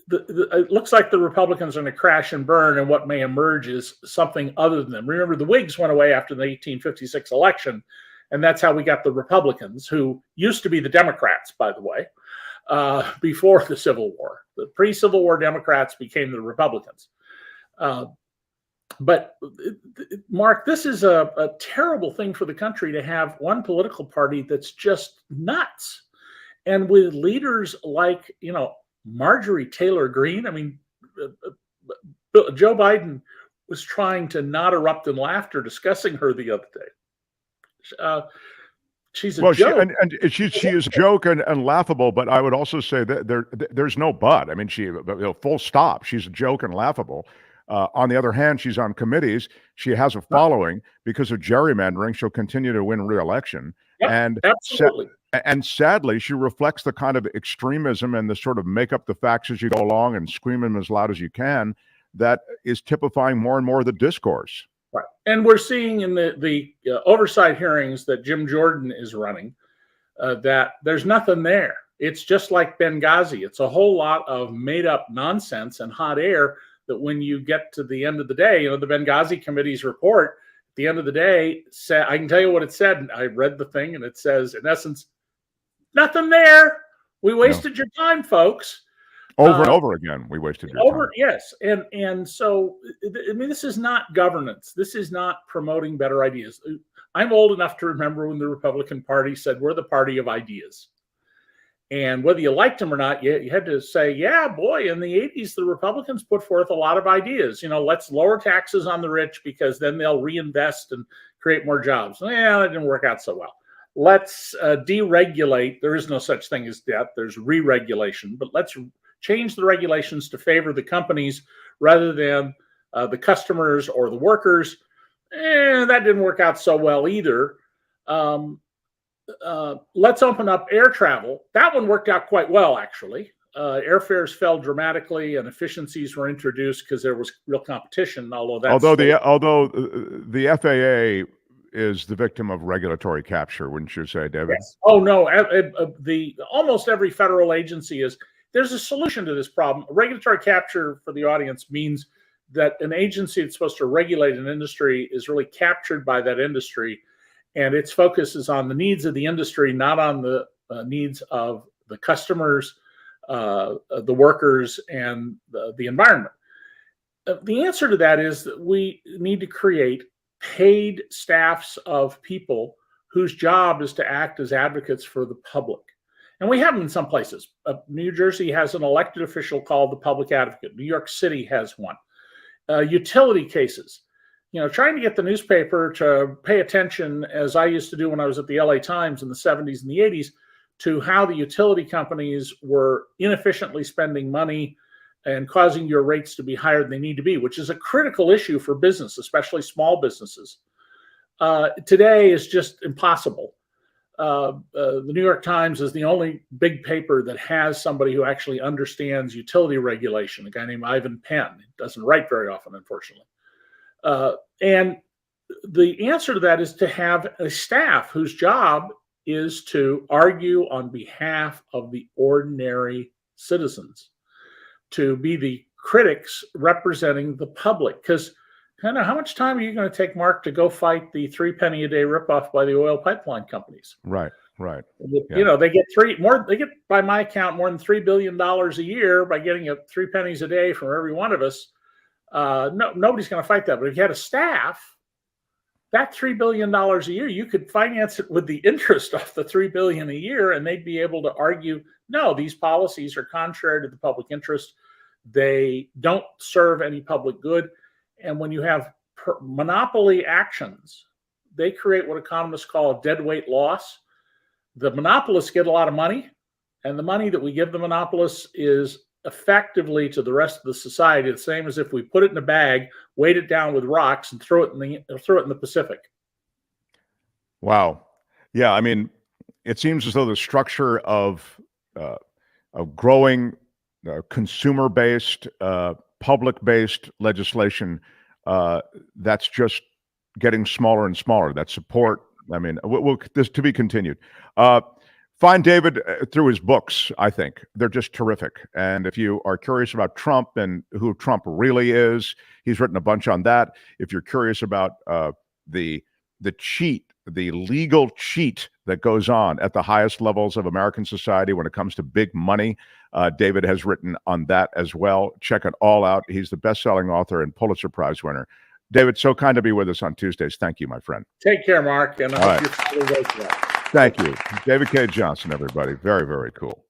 it looks like the Republicans are going to crash and burn, and what may emerge is something other than them. Remember, the Whigs went away after the 1856 election, and that's how we got the Republicans, who used to be the Democrats, by the way, before the Civil War. The pre-Civil War Democrats became the Republicans. But Mark, this is a terrible thing for the country to have one political party that's just nuts. And with leaders like, Marjorie Taylor Greene, I mean, Joe Biden was trying to not erupt in laughter discussing her the other day. She's a joke.
She is a joke and laughable, but I would also say that there's no but. I mean, full stop. She's a joke and laughable. On the other hand, she's on committees. She has a following because of gerrymandering. She'll continue to win re-election.
Yep,
and
absolutely.
And sadly, she reflects the kind of extremism and the sort of make up the facts as you go along and scream them as loud as you can that is typifying more and more of the discourse.
Right. And we're seeing in the oversight hearings that Jim Jordan is running that there's nothing there. It's just like Benghazi. It's a whole lot of made up nonsense and hot air that when you get to the end of the day, the Benghazi committee's report at the end of the day said, I can tell you what it said. I read the thing and it says, in essence, nothing there. We wasted your time, folks.
Over and over again, we wasted your time.
Yes. And so, I mean, this is not governance. This is not promoting better ideas. I'm old enough to remember when the Republican Party said, we're the party of ideas. And whether you liked them or not, you had to say, yeah, boy, in the 80s, the Republicans put forth a lot of ideas. Let's lower taxes on the rich because then they'll reinvest and create more jobs. Yeah, that didn't work out so well. Let's deregulate. There is no such thing as debt. There's re-regulation. But let's change the regulations to favor the companies rather than the customers or the workers. That didn't work out so well either. Let's open up air travel. That one worked out quite well, actually. Airfares fell dramatically and efficiencies were introduced because there was real competition. Although the FAA is the victim of regulatory capture, wouldn't you say, David? Yes. Oh no, almost every federal agency is. There's a solution to this problem. Regulatory capture, for the audience, means that an agency that's supposed to regulate an industry is really captured by that industry, and its focus is on the needs of the industry, not on the needs of the customers, the workers, and the environment. The answer to that is that we need to create paid staffs of people whose job is to act as advocates for the public. And we have them in some places. New Jersey has an elected official called the public advocate. New York City has one. Utility cases. Trying to get the newspaper to pay attention, as I used to do when I was at the LA Times in the 70s and the 80s, to how the utility companies were inefficiently spending money and causing your rates to be higher than they need to be, which is a critical issue for business, especially small businesses. Today is just impossible. The New York Times is the only big paper that has somebody who actually understands utility regulation, a guy named Ivan Penn. He doesn't write very often, unfortunately. And the answer to that is to have a staff whose job is to argue on behalf of the ordinary citizens, to be the critics representing the public. Because how much time are you going to take, Mark, to go fight the 3 penny a day ripoff by the oil pipeline companies?
Right.
They get by my account more than $3 billion a year by getting 3 pennies a day from every one of us. Nobody's going to fight that. But if you had a staff, that $3 billion a year, you could finance it with the interest off the $3 billion a year, and they'd be able to argue, no, these policies are contrary to the public interest. They don't serve any public good. And when you have monopoly actions, they create what economists call a deadweight loss. The monopolists get a lot of money, and the money that we give the monopolists is effectively to the rest of the society the same as if we put it in a bag, weight it down with rocks, and throw it in the Pacific.
Wow. Yeah, I mean, it seems as though the structure of growing consumer-based, public-based legislation, that's just getting smaller and smaller. That support, I mean, this to be continued. Find David through his books, I think. They're just terrific. And if you are curious about Trump and who Trump really is, he's written a bunch on that. If you're curious about the legal cheat that goes on at the highest levels of American society when it comes to big money, David has written on that as well. Check it all out. He's the best-selling author and Pulitzer Prize winner. David, so kind to be with us on Tuesdays. Thank you, my friend.
Take care, Mark, and I hope
your
family goes well.
Thank you. David Cay Johnston, everybody. Very, very cool.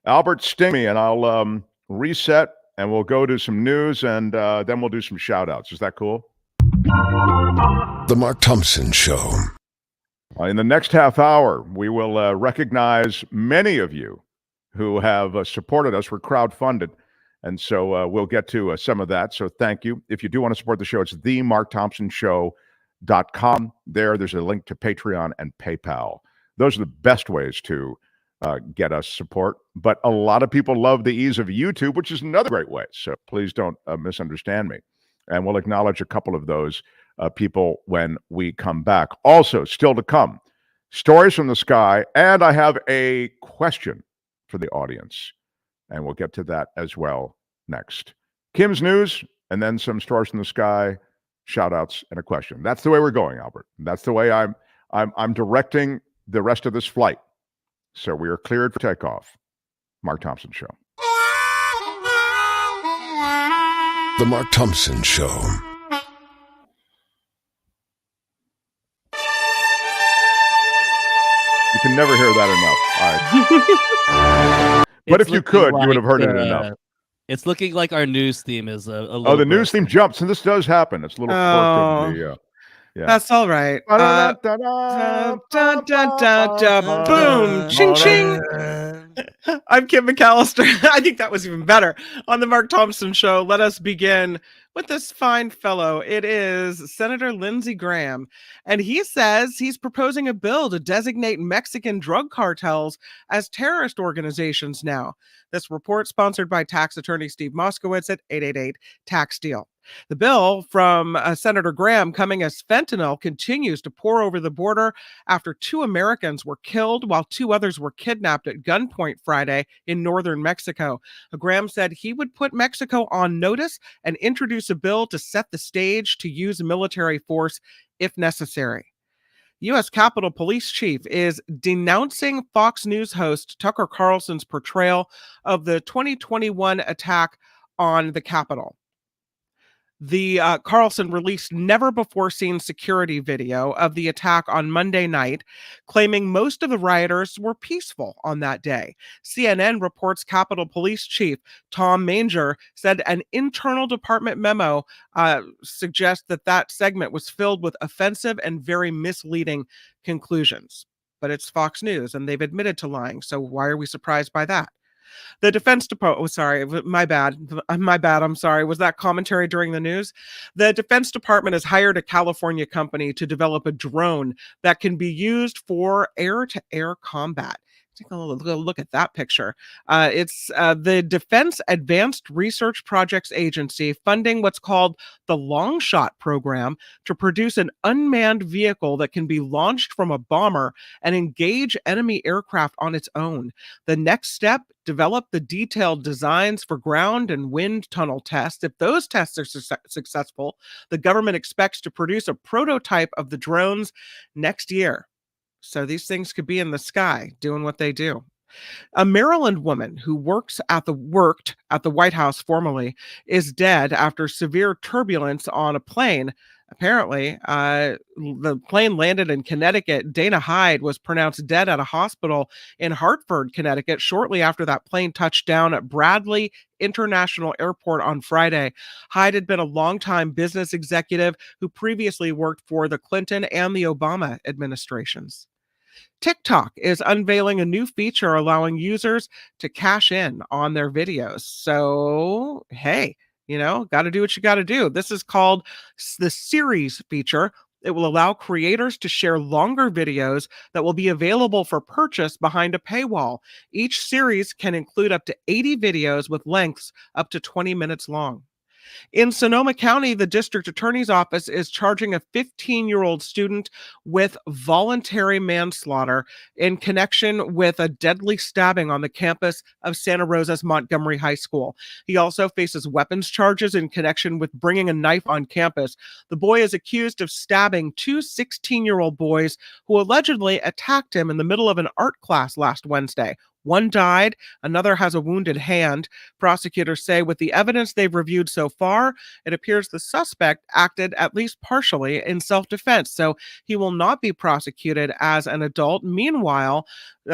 Albert, sting me, and I'll reset, and we'll go to some news, and then we'll do some shout-outs. Is that cool?
The Mark Thompson Show.
In the next half hour, we will recognize many of you who have supported us. We're crowdfunded, and so we'll get to some of that. So thank you. If you do want to support the show, it's themarkthompsonshow.com. There's a link to Patreon and PayPal. Those are the best ways to get us support. But a lot of people love the ease of YouTube, which is another great way. So please don't misunderstand me. And we'll acknowledge a couple of those people when we come back. Also, still to come, stories from the sky. And I have a question for the audience. And we'll get to that as well next. Kim's news, and then some stories from the sky, shout outs, and a question. That's the way we're going, Albert. That's the way I'm directing the rest of this flight. So we are cleared for takeoff. Mark Thompson Show.
The Mark Thompson Show.
You can never hear that enough. All right. But if you could, you would have heard it enough.
It's looking like our news theme is a little.
Oh, the news theme jumps, and this does happen. It's a little quirk of the.
Yeah. That's all right. Boom, ching, ching. I'm Kim McAllister. I think that was even better. On the Mark Thompson Show, let us begin with this fine fellow. It is Senator Lindsey Graham, and he says he's proposing a bill to designate Mexican drug cartels as terrorist organizations now. This report sponsored by tax attorney Steve Moskowitz at 888-TAX-DEAL. The bill from Senator Graham coming as fentanyl continues to pour over the border after 2 Americans were killed while 2 others were kidnapped at gunpoint Friday in northern Mexico. Graham said he would put Mexico on notice and introduce a bill to set the stage to use military force if necessary. U.S. Capitol Police Chief is denouncing Fox News host Tucker Carlson's portrayal of the 2021 attack on the Capitol. The Carlson released never-before-seen security video of the attack on Monday night, claiming most of the rioters were peaceful on that day. CNN reports Capitol Police Chief Tom Manger said an internal department memo suggests that segment was filled with offensive and very misleading conclusions. But it's Fox News, and they've admitted to lying, so why are we surprised by that? The Defense Department, my bad. I'm sorry. Was that commentary during the news? The Defense Department has hired a California company to develop a drone that can be used for air-to-air combat. Take a look at that picture. It's the Defense Advanced Research Projects Agency funding what's called the Long Shot program to produce an unmanned vehicle that can be launched from a bomber and engage enemy aircraft on its own. The next step, develop the detailed designs for ground and wind tunnel tests. If those tests are successful, the government expects to produce a prototype of the drones next year. So these things could be in the sky doing what they do. A Maryland woman who worked at the White House formerly is dead after severe turbulence on a plane. Apparently, the plane landed in Connecticut. Dana Hyde was pronounced dead at a hospital in Hartford, Connecticut, shortly after that plane touched down at Bradley International Airport on Friday. Hyde had been a longtime business executive who previously worked for the Clinton and the Obama administrations. TikTok is unveiling a new feature allowing users to cash in on their videos. So, hey, got to do what you got to do. This is called the Series feature. It will allow creators to share longer videos that will be available for purchase behind a paywall. Each series can include up to 80 videos with lengths up to 20 minutes long. In Sonoma County, the district attorney's office is charging a 15-year-old student with voluntary manslaughter in connection with a deadly stabbing on the campus of Santa Rosa's Montgomery High School. He also faces weapons charges in connection with bringing a knife on campus. The boy is accused of stabbing two 16-year-old boys who allegedly attacked him in the middle of an art class last Wednesday. One died, another has a wounded hand. Prosecutors say with the evidence they've reviewed so far, it appears the suspect acted at least partially in self-defense, so he will not be prosecuted as an adult. Meanwhile,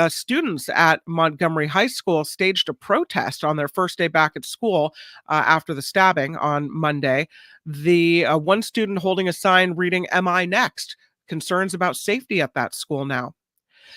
students at Montgomery High School staged a protest on their first day back at school after the stabbing on Monday. The one student holding a sign reading, "Am I next?" Concerns about safety at that school now.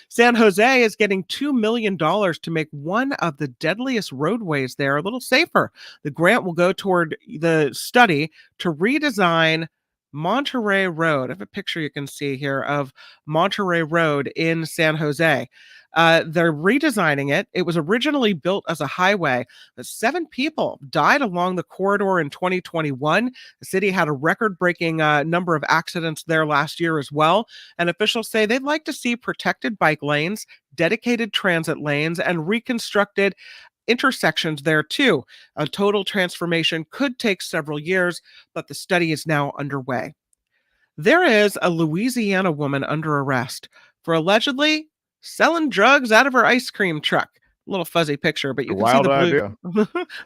San Jose is getting $2 million to make one of the deadliest roadways there a little safer. The grant will go toward the study to redesign Monterey Road. I have a picture you can see here of Monterey Road in San Jose. They're redesigning it. It was originally built as a highway. 7 people died along the corridor in 2021. The city had a record-breaking number of accidents there last year as well. And officials say they'd like to see protected bike lanes, dedicated transit lanes, and reconstructed intersections there too. A total transformation could take several years, but the study is now underway. There is a Louisiana woman under arrest for allegedly selling drugs out of her ice cream truck. A little fuzzy picture, but you can see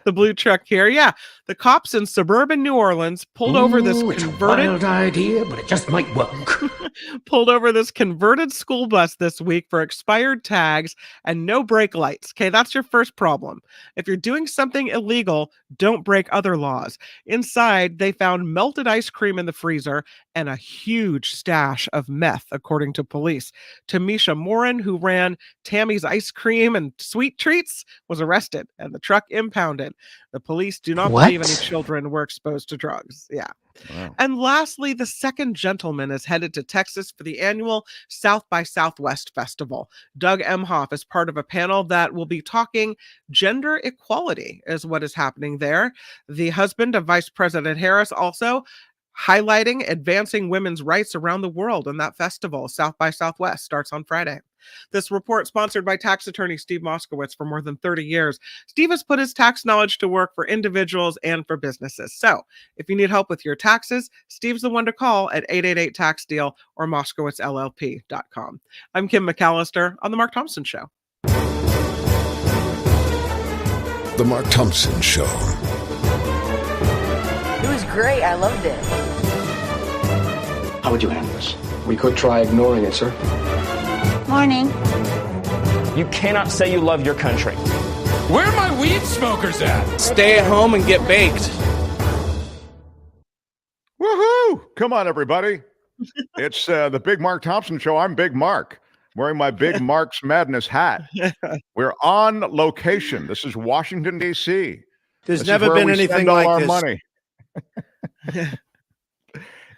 the blue truck here. Yeah, the cops in suburban New Orleans pulled over this converted
wild idea, but it just might work.
pulled over this converted school bus this week for expired tags and no brake lights. Okay, that's your first problem. If you're doing something illegal, don't break other laws. Inside, they found melted ice cream in the freezer and a huge stash of meth, according to police. Tamisha Morin, who ran Tammy's Ice Cream and Sweet Treats, was arrested and the truck impounded. The police do not believe any children were exposed to drugs. Yeah.
Wow.
And lastly, the second gentleman is headed to Texas for the annual South by Southwest Festival. Doug Emhoff is part of a panel that will be talking gender equality is what is happening there. The husband of Vice President Harris also highlighting advancing women's rights around the world in that festival. South by Southwest starts on Friday. This report sponsored by tax attorney Steve Moskowitz for more than 30 years. Steve has put his tax knowledge to work for individuals and for businesses. So if you need help with your taxes, Steve's the one to call at 888-TAX-DEAL or MoskowitzLLP.com. I'm Kim McAllister on The Mark Thompson Show.
The Mark Thompson Show.
It was great. I loved it.
How would you handle this? We could try ignoring it, sir.
Morning.
You cannot say you love your country.
Where are my weed smokers at?
Stay at home and get baked.
Woohoo! Come on, everybody. It's the Big Mark Thompson Show. I'm Big Mark, wearing my Big Mark's Madness hat. We're on location. This is Washington, D.C.
There's never been anything like
our
this.
Money.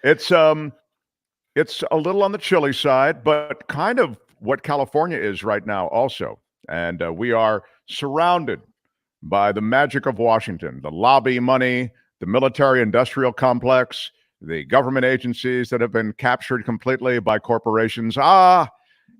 It's a little on the chilly side, but kind of what California is right now also. And we are surrounded by the magic of Washington, the lobby money, the military-industrial complex, the government agencies that have been captured completely by corporations.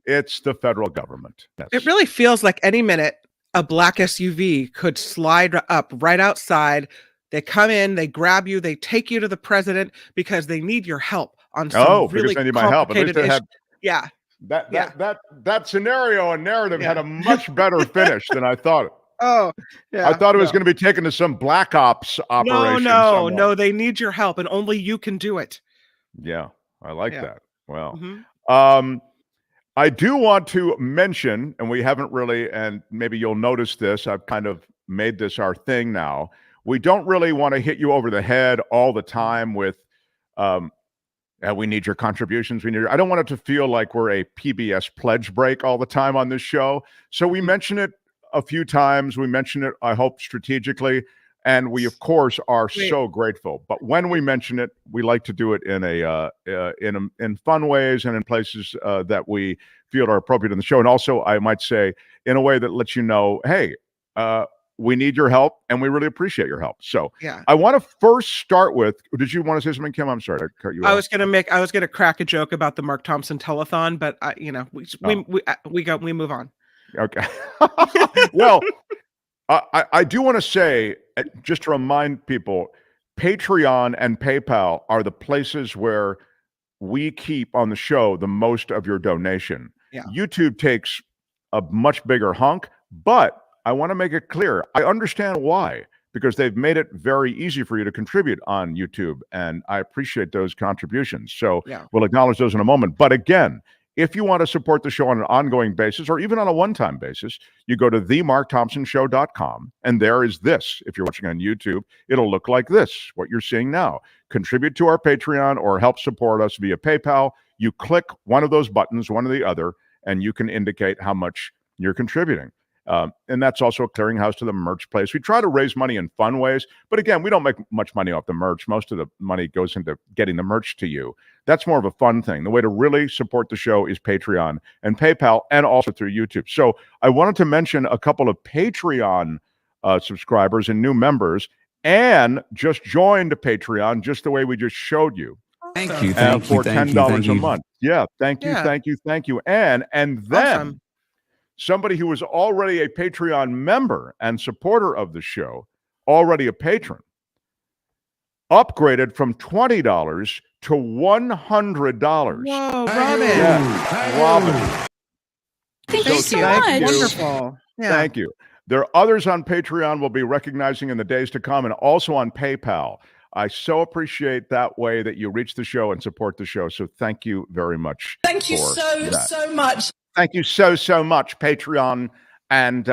It's the federal government.
It really feels like any minute a black SUV could slide up right outside. They come in, they grab you, they take you to the president because they need your help on some really
because they need my help. At least they had,
yeah.
That scenario and narrative had a much better finish than I thought.
Oh, yeah.
I thought it was going to be taken to some black ops operation.
No, they need your help, and only you can do it.
Yeah, I like that. Well, I do want to mention, and we haven't really, and maybe you'll notice this, I've kind of made this our thing now. We don't really want to hit you over the head all the time with, we need your contributions. I don't want it to feel like we're a PBS pledge break all the time on this show. So we mention it a few times. We mention it, I hope, strategically. And we, of course, are so grateful. But when we mention it, we like to do it in fun ways and in places that we feel are appropriate in the show. And also, I might say, in a way that lets you know, hey, we need your help, and we really appreciate your help. So
yeah.
I want to first start with, did you want to say something, Kim? I'm sorry to cut you off.
I was gonna crack a joke about the Mark Thompson telethon, but we move on.
Okay. Well, I do want to say, just to remind people, Patreon and PayPal are the places where we keep on the show the most of your donation.
Yeah.
YouTube takes a much bigger hunk, but I want to make it clear. I understand why, because they've made it very easy for you to contribute on YouTube, and I appreciate those contributions. So we'll acknowledge those in a moment. But again, if you want to support the show on an ongoing basis or even on a one-time basis, you go to themarkthompsonshow.com, and there is this. If you're watching on YouTube, it'll look like this, what you're seeing now. Contribute to our Patreon or help support us via PayPal. You click one of those buttons, one or the other, and you can indicate how much you're contributing. And that's also a clearinghouse to the merch place. We try to raise money in fun ways, but again, we don't make much money off the merch. Most of the money goes into getting the merch to you. That's more of a fun thing. The way to really support the show is Patreon and PayPal, and also through YouTube. So I wanted to mention a couple of Patreon subscribers and new members, and just joined Patreon just the way we just showed you.
Thank you.
For $10 a month. Yeah, thank you. And then
Awesome.
Somebody who was already a Patreon member and supporter of the show, already a patron, upgraded from $20 to $100.
Whoa, Robin.
Yeah, Robin.
Thank you so much.
Wonderful. Yeah.
Thank you. There are others on Patreon we'll be recognizing in the days to come, and also on PayPal. I so appreciate that way that you reach the show and support the show. So thank you very much.
Thank you so much.
Thank you so much, Patreon and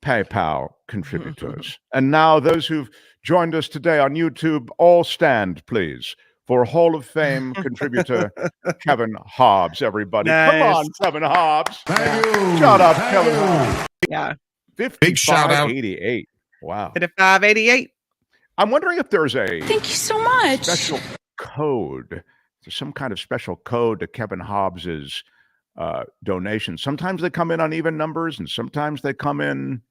PayPal contributors. And now those who've joined us today on YouTube, all stand, please, for Hall of Fame contributor Kevin Hobbs, everybody.
Nice.
Come on, Kevin Hobbs.
Thank you.
Shout out, Kevin Hobbs.
Yeah.
Big shout out.
5588. Wow.
5588.
I'm wondering if there's a
Thank you so much.
special code. There's some kind of special code to Kevin Hobbs's donations. Sometimes they come in on even numbers, and sometimes they come in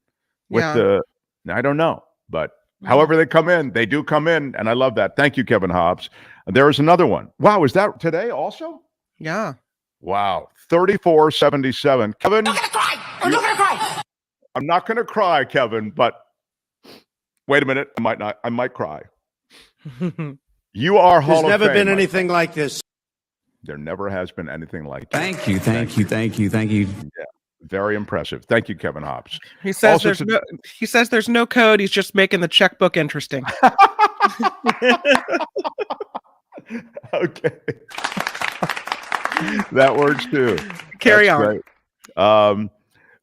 with I don't know, but however they come in, they do come in, and I love that. Thank you, Kevin Hobbs. And there is another one. Wow, is that today also?
Yeah.
Wow, 3477. Kevin,
I'm not gonna cry. I'm not gonna cry.
I'm not going to cry, Kevin, but wait a minute, I might cry. You are Hall of Fame.
There's never been anything like this.
There never has been anything like that.
Thank you.
Yeah, very impressive. Thank you, Kevin Hobbs.
He says
Also
there's no code. He's just making the checkbook interesting.
Okay. That works too.
Carry
That's
on.
Great.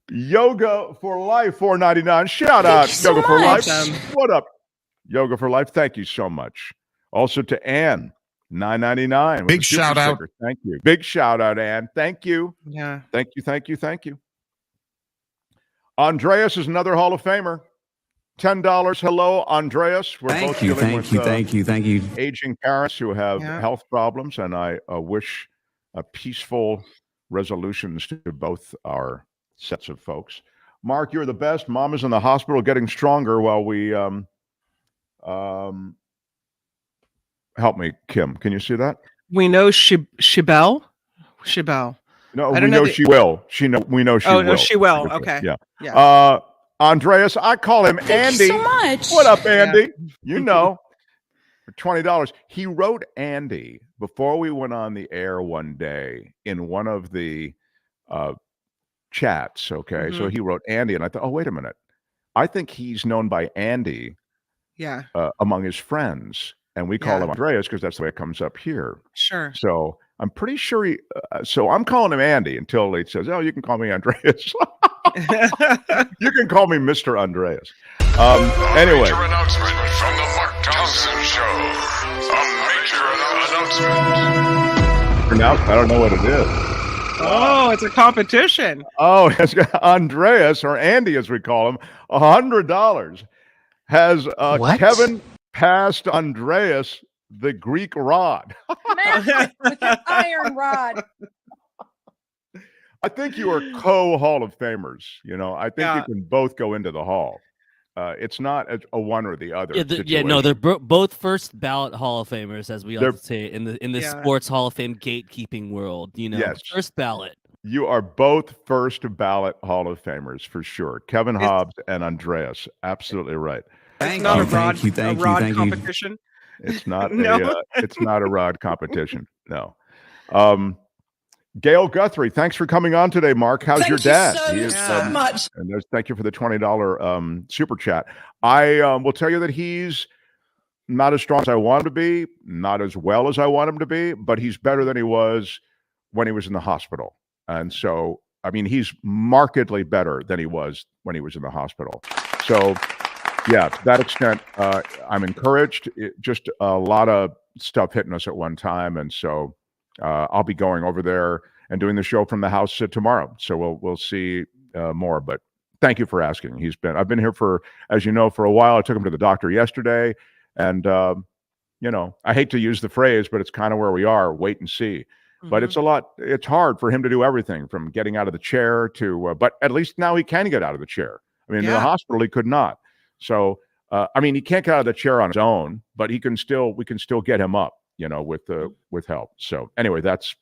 Yoga for Life, $4.99. Shout out,
so
Yoga for
much.
Life. What up, Yoga for Life? Thank you so much. Also to Ann, $9.99.
Big shout out.
Thank you. Big shout out, Ann. Thank you.
Yeah.
Thank you. Andreas is another Hall of Famer. $10. Hello, Andreas. We're both dealing with
thank you.
aging parents who have health problems, and I wish peaceful resolutions to both our sets of folks. Mark, you're the best. Mom is in the hospital getting stronger while we help me, Kim. Can you see that?
We know Shibel.
No, we know she will. We know she will.
Oh, no, she will. Okay.
Yeah. Andreas, I call him Andy.
Thank you so much.
What up, Andy? You know, for $20. He wrote Andy before we went on the air one day in one of the chats. Okay. So he wrote Andy, and I thought, oh, wait a minute. I think he's known by Andy among his friends. And we call him Andreas because that's the way it comes up here.
Sure.
So I'm pretty sure so I'm calling him Andy until he says, oh, you can call me Andreas. You can call me Mr. Andreas. Anyway.
Major announcement from the Mark Thompson Show. A major announcement.
I don't know what it is.
Oh, it's a competition.
Oh, it's Andreas, or Andy as we call him, $100. Has Kevin passed Andreas the Greek rod?
With your iron rod.
I think you are co-Hall of Famers. You know, I think you can both go into the Hall. It's not a one or the other.
No, they're both first ballot Hall of Famers, as we often say in the
Yeah.
sports Hall of Fame gatekeeping world.
Yes.
First ballot.
You are both first ballot Hall of Famers for sure. Kevin Hobbs and Andreas. Absolutely right.
It's not a rod competition.
It's not
No.
it's not a rod competition. No. Gail Guthrie, thanks for coming on today, Mark. How's your dad?
Thank you so much.
And thank you for the $20 super chat. I will tell you that he's not as strong as I want him to be, not as well as I want him to be, but he's better than he was when he was in the hospital. And so, I mean, he's markedly better than he was when he was in the hospital. So, yeah, to that extent, I'm encouraged. Just a lot of stuff hitting us at one time. And so I'll be going over there and doing the show from the house tomorrow. So we'll see more. But thank you for asking. I've been here for, as you know, for a while. I took him to the doctor yesterday. And, I hate to use the phrase, but it's kind of where we are, wait and see. But it's hard for him to do everything from getting out of the chair to, but at least now he can get out of the chair. I mean, in the hospital, he could not. So, he can't get out of the chair on his own, but we can still get him up, with help. So anyway, that's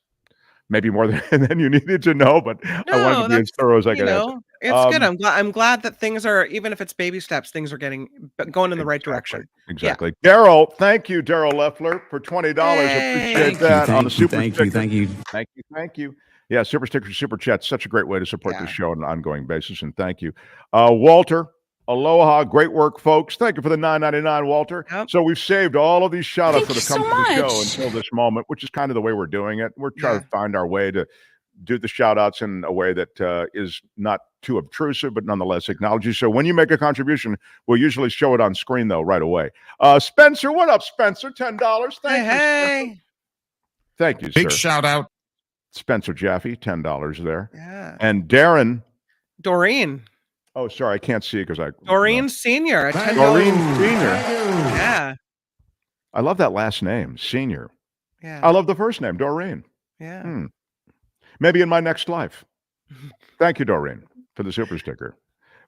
maybe more than you needed to know, but I wanted to be as thorough as I could answer.
It's good. I'm glad that things are, even if it's baby steps, things are going in the right direction.
Exactly. Yeah. Daryl, thank you, Daryl Leffler, for $20. Appreciate that on the super sticker. Thank you. Yeah, super sticker, super chat. Such a great way to support this show on an ongoing basis, and thank you. Walter, aloha, great work, folks. Thank you for the $9.99, Walter. Yep. So we've saved all of these shout-outs that have come to the show until this moment, which is kind of the way we're doing it. We're trying to find our way to do the shout-outs in a way that is not too obtrusive, but nonetheless acknowledge you. So when you make a contribution, we'll usually show it on screen, though, right away. Spencer, what up, Spencer? $10. Thank you.
Hey.
Thank you, sir.
Big shout-out.
Spencer Jaffe, $10 there.
Yeah.
And Doreen. Oh, sorry, I can't see it because
Doreen Senior.
Doreen Senior.
Yeah.
I love that last name, Senior.
Yeah.
I love the first name, Doreen.
Yeah.
Maybe in my next life. Thank you, Doreen, for the super sticker.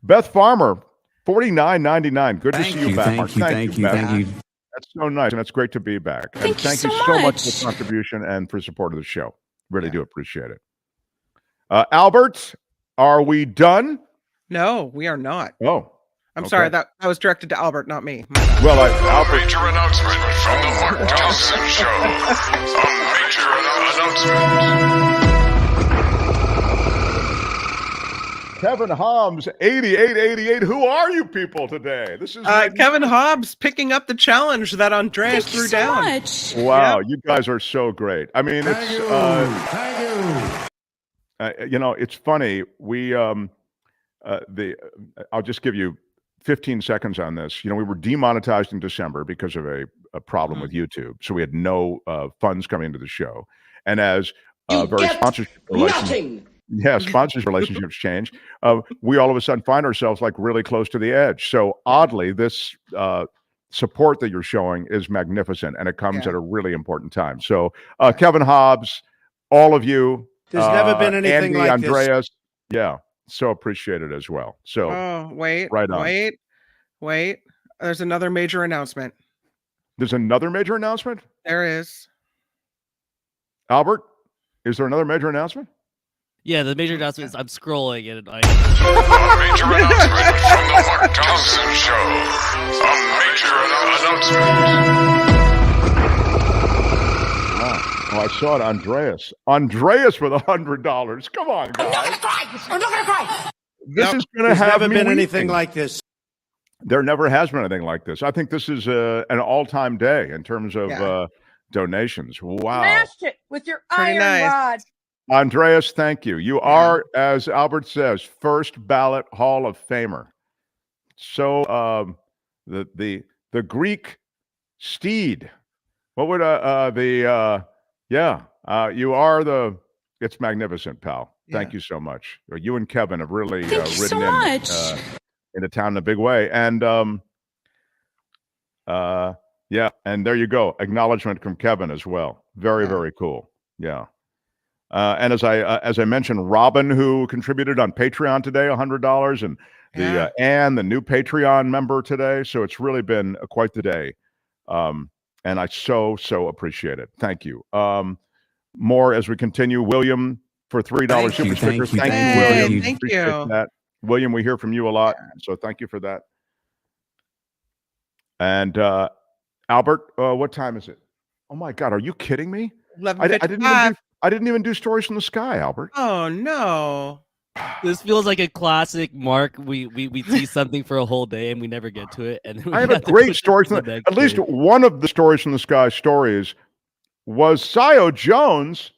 Beth Farmer, $49.99. Good to see you back. Thank you. That's so nice, and it's great to be back. And thank you so much for the contribution and for support of the show. Really do appreciate it. Albert, are we done?
No, we are not.
Oh.
I'm sorry, that was directed to Albert, not me.
Well,
major announcement from the Mark Thompson Show. A major announcement.
Kevin Hobbs, 8888. Who are you people today? This is
Kevin Hobbs picking up the challenge that Andreas threw down.
Much.
Wow, you guys are so great. I mean, it's it's funny. We I'll just give you 15 seconds on this. We were demonetized in December because of a problem with YouTube, so we had no funds coming into the show. And as very sponsorship relationships change, we all of a sudden find ourselves like really close to the edge. So oddly, this support that you're showing is magnificent, and it comes at a really important time. So Kevin Hobbs, all of you,
there's never been anything
Andy,
like
Andreas,
this.
so appreciated as well. So
wait, there's another major announcement.
There's another major announcement?
There is.
Albert, is there another major announcement?
Yeah, the major announcement is I'm scrolling and
A major announcement from the Mark Thompson Show. A major announcement.
Oh, I saw it, Andreas. Andreas with $100. Come on, guys.
I'm not gonna cry.
This is going to
have never been anything like this.
There never has been anything like this. I think this is an all-time day in terms of donations. Wow.
Smashed it with your iron rod.
Andreas, thank you. You are, as Albert says, first ballot Hall of Famer. So the Greek steed. What would you are the. It's magnificent, pal. Thank you so much. You and Kevin have really ridden into town in a big way, and and there you go. Acknowledgement from Kevin as well. Very cool. Yeah. And as I mentioned, Robin, who contributed on Patreon today, $100, and the Anne, the new Patreon member today. So it's really been quite the day. And I so appreciate it. Thank you. More as we continue. William for $3 super sticker. Thank you, William.
Thank
Appreciate
you.
that. William, we hear from you a lot. So thank you for that. And Albert, what time is it? Oh my God, are you kidding me?
11:55.
I didn't even do stories from the sky, Albert.
Oh no.
This feels like a classic Mark. We tease something for a whole day and we never get to it. And
I have a great story. At least one of the stories from the sky stories was Cay Jones.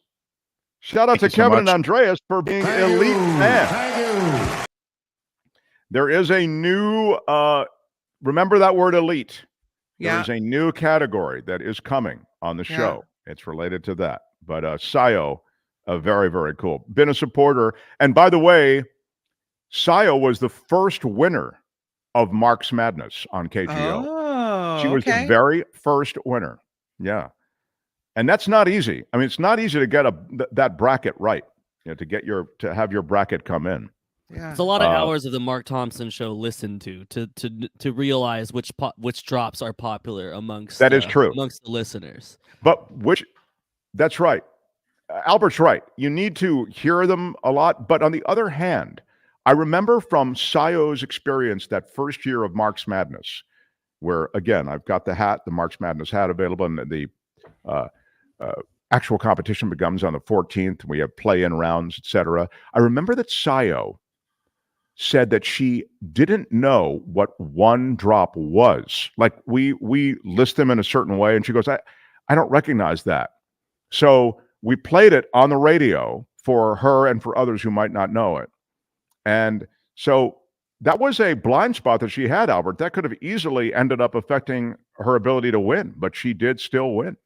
Shout out to Kevin and Andreas for being elite fans.
Thank you.
There is a new, remember that word elite. There is a new category that is coming on the show. It's related to that. But Sayo, very, very cool. Been a supporter. And by the way, Sayo was the first winner of Mark's Madness on KGO.
Oh,
she was the very first winner. Yeah. And that's not easy. I mean, it's not easy to get that bracket right, to have your bracket come in.
Yeah.
It's a lot of hours of the Mark Thompson show listened to realize which drops are popular amongst
that is true
amongst the listeners.
But that's right. Albert's right. You need to hear them a lot. But on the other hand, I remember from Sayo's experience that first year of Mark's Madness, where again I've got the Mark's Madness hat available, and the actual competition begins on the 14th. We have play-in rounds, etc. I remember that Sayo said that she didn't know what one drop was. Like we list them in a certain way, and she goes, I don't recognize that. So we played it on the radio for her and for others who might not know it. And so that was a blind spot that she had, Albert. That could have easily ended up affecting her ability to win, but she did still win.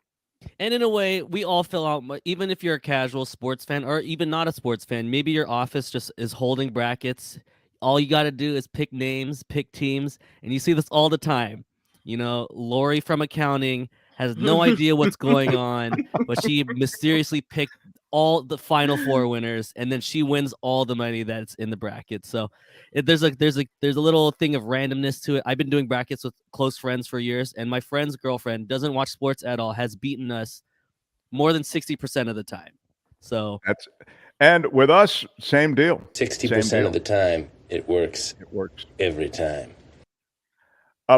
And in a way, we all fill out, even if you're a casual sports fan or even not a sports fan, maybe your office just is holding brackets. All you got to do is pick names, pick teams, and you see this all the time. You know, Lori from accounting has no idea what's going on, but she mysteriously picked all the final four winners, and then she wins all the money that's in the bracket. So there's a little thing of randomness to it. I've been doing brackets with close friends for years, and my friend's girlfriend doesn't watch sports at all, has beaten us more than 60% of the time. So
and with us, same deal.
60% of the time, it works. It works every time.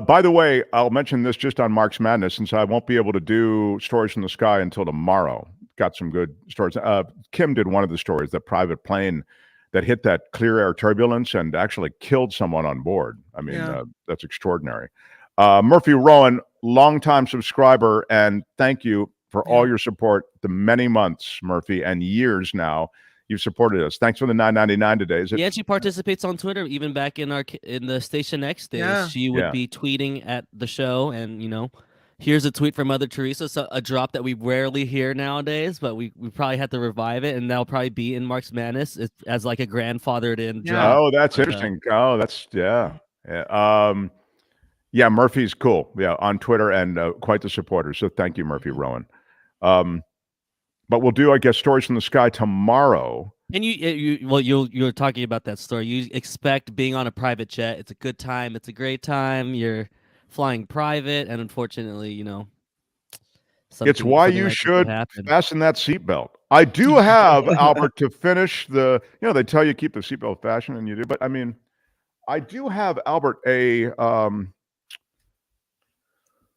By the way, I'll mention this just on Mark's Madness, since I won't be able to do stories from the sky until tomorrow. Got some good stories. Kim did one of the stories, the private plane that hit that clear air turbulence and actually killed someone on board. I mean, that's extraordinary. Murphy Rowan, longtime subscriber, and thank you for all your support, the many months, Murphy, and years now you've supported us. Thanks for the $9.99 today.
Yeah, she participates on Twitter, even back in the Station X days. Yeah. She would be tweeting at the show, and here's a tweet from Mother Teresa, so a drop that we rarely hear nowadays, but we probably have to revive it, and that'll probably be in Mark's Madness as like a grandfathered in drop.
Oh, that's interesting. Oh, that's yeah, Murphy's cool. Yeah, on Twitter and quite the supporter. So thank you, Murphy Rowan. But we'll do, I guess, stories from the sky tomorrow.
And you're talking about that story. You expect being on a private jet. It's a good time. It's a great time. You're flying private, and unfortunately,
it's why you should fasten that seatbelt. I do have, Albert, to finish the, they tell you keep the seatbelt fastened, and you do, but I mean, I do have, Albert,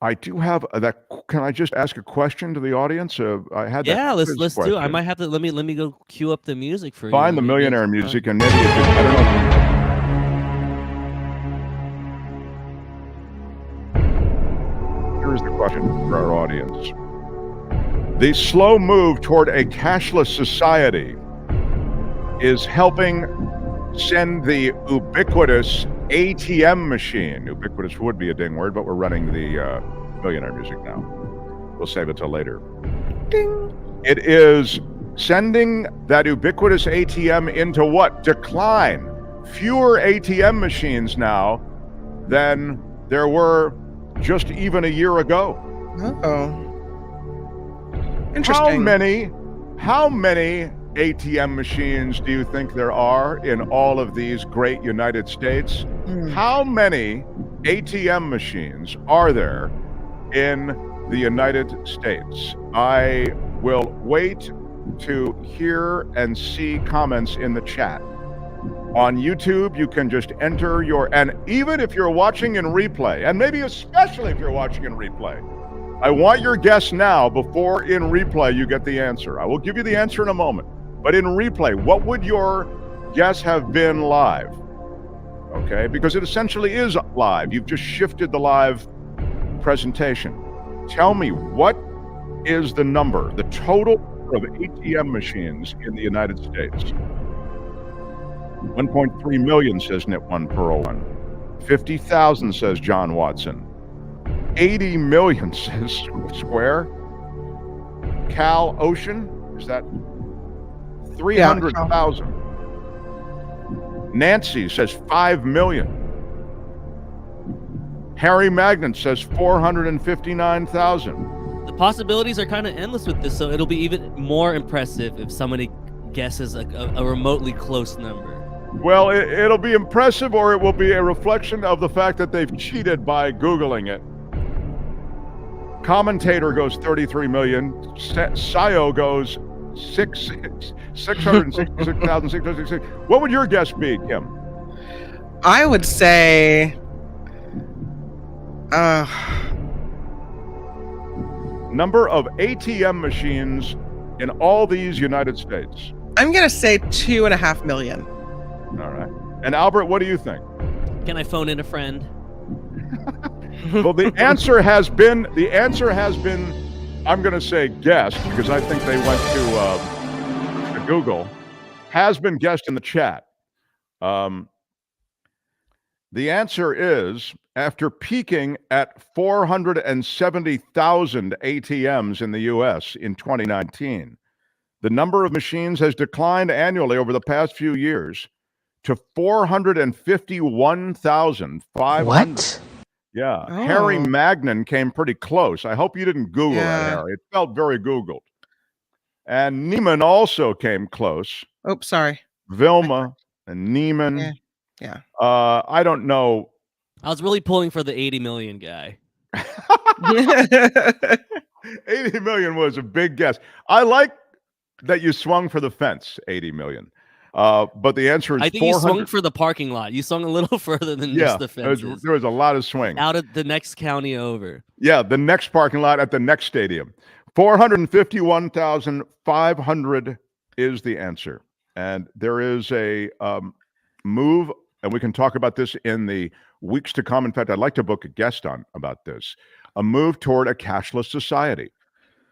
I do have that. Can I just ask a question to the audience? I had that.
Yeah, let's do it. I might have to let me go cue up the music for you.
Find the millionaire music, and maybe I don't know. Here's the question for our audience: the slow move toward a cashless society is helping send the ubiquitous ATM machine. Ubiquitous would be a ding word, but we're running the millionaire music now. We'll save it till later. Ding. It is sending that ubiquitous ATM into what? Decline. Fewer ATM machines now than there were just even a year ago.
Uh-oh. Interesting.
How many ATM machines do you think there are in all of these great United States? How many ATM machines are there in the United States? I will wait to hear and see comments in the chat. On YouTube, you can just enter and even if you're watching in replay, and maybe especially if you're watching in replay, I want your guess now before in replay you get the answer. I will give you the answer in a moment. But in replay, what would your guess have been live? Okay, because it essentially is live. You've just shifted the live presentation. Tell me, what is the number, the total of ATM machines in the United States? 1.3 million, says Knit1 Pearl 1. 50,000, says John Watson. 80 million, says Square. Cal Ocean, is that 300,000? Nancy says 5 million. Harry Magnan says 459,000.
The possibilities are kind of endless with this, so it'll be even more impressive if somebody guesses a remotely close number.
Well, it'll be impressive, or it will be a reflection of the fact that they've cheated by Googling it. Commentator goes 33 million. Sayo goes 666,666. What would your guess be, Kim?
I would say
number of ATM machines in all these United States.
I'm gonna say 2.5 million.
All right. And Albert, what do you think?
Can I phone in a friend?
Well, the answer has been, I'm going to say guessed, because I think they went to Google, has been guessed in the chat. The answer is, after peaking at 470,000 ATMs in the U.S. in 2019, the number of machines has declined annually over the past few years to 451,500.
What?
Yeah.
Oh.
Harry Magnan came pretty close. I hope you didn't Google that, Harry. It felt very Googled. And Neiman also came close.
Oh, sorry.
Vilma and Neiman.
Yeah.
I don't know.
I was really pulling for the 80 million guy.
80 million was a big guess. I like that you swung for the fence, 80 million. But the answer is
I think 400. You swung for the parking lot. You swung a little further than just the fences.
There was a lot of swing.
Out of the next county over.
Yeah, the next parking lot at the next stadium. 451,500 is the answer. And there is a move, and we can talk about this in the weeks to come. In fact, I'd like to book a guest on about this. A move toward a cashless society.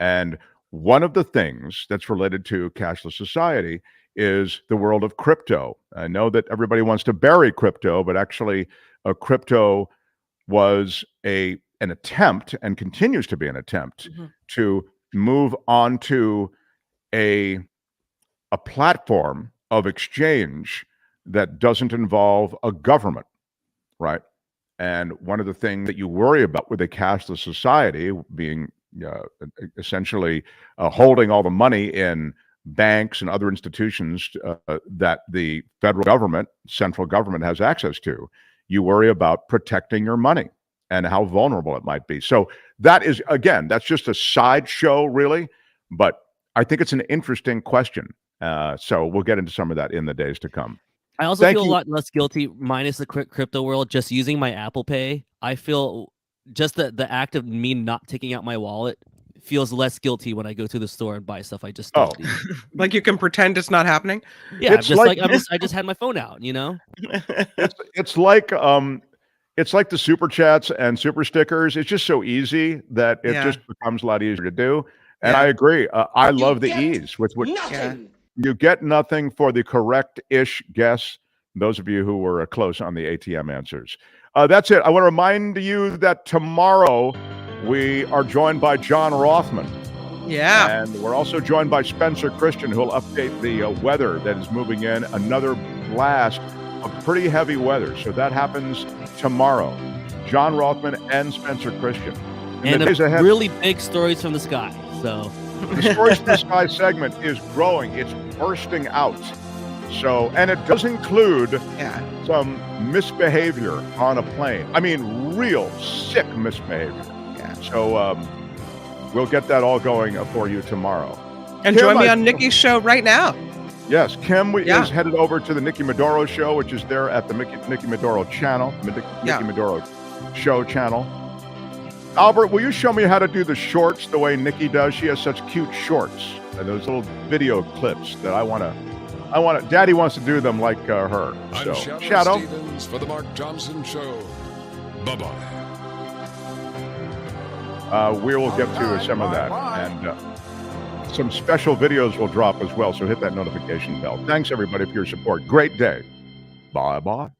And one of the things that's related to cashless society is the world of crypto. I know that everybody wants to bury crypto, but actually crypto was an attempt, and continues to be an attempt, to move on to a platform of exchange that doesn't involve a government, right? And one of the things that you worry about with a cashless society being essentially holding all the money in banks and other institutions that the federal government, central government has access to, you worry about protecting your money and how vulnerable it might be. So that is, again, that's just a sideshow, really, but I think it's an interesting question. So we'll get into some of that in the days to come.
I also feel a lot less guilty, minus the crypto world, just using my Apple Pay. I feel just the act of me not taking out my wallet feels less guilty when I go to the store and buy stuff I just don't need.
Like you can pretend it's not happening?
Yeah, I just had my phone out, you know?
It's like the super chats and super stickers. It's just so easy that it just becomes a lot easier to do. And I agree. I love the ease with which you get nothing for the correct-ish guess. Those of you who were close on the ATM answers. That's it. I want to remind you that tomorrow we are joined by John Rothman.
Yeah.
And we're also joined by Spencer Christian, who will update the weather that is moving in. Another blast of pretty heavy weather. So that happens tomorrow. John Rothman and Spencer Christian.
And really big stories from the sky. So
the Stories from the Sky segment is growing. It's bursting out. So, and it does include some misbehavior on a plane. I mean, real sick misbehavior.
Yeah.
So we'll get that all going for you tomorrow.
And
Kim,
join me on Nikki's show right now.
Yes, Kim is headed over to the Nikki Maduro show, which is there at the Nikki Maduro channel, Nikki Maduro show channel. Albert, will you show me how to do the shorts the way Nikki does? She has such cute shorts and those little video clips that I want to. Daddy wants to do them like her. So,
I'm
Shadow
Stevens for the Mark Thompson Show. Bye-bye.
We will get to some of that, and some special videos will drop as well. So hit that notification bell. Thanks everybody for your support. Great day. Bye-bye.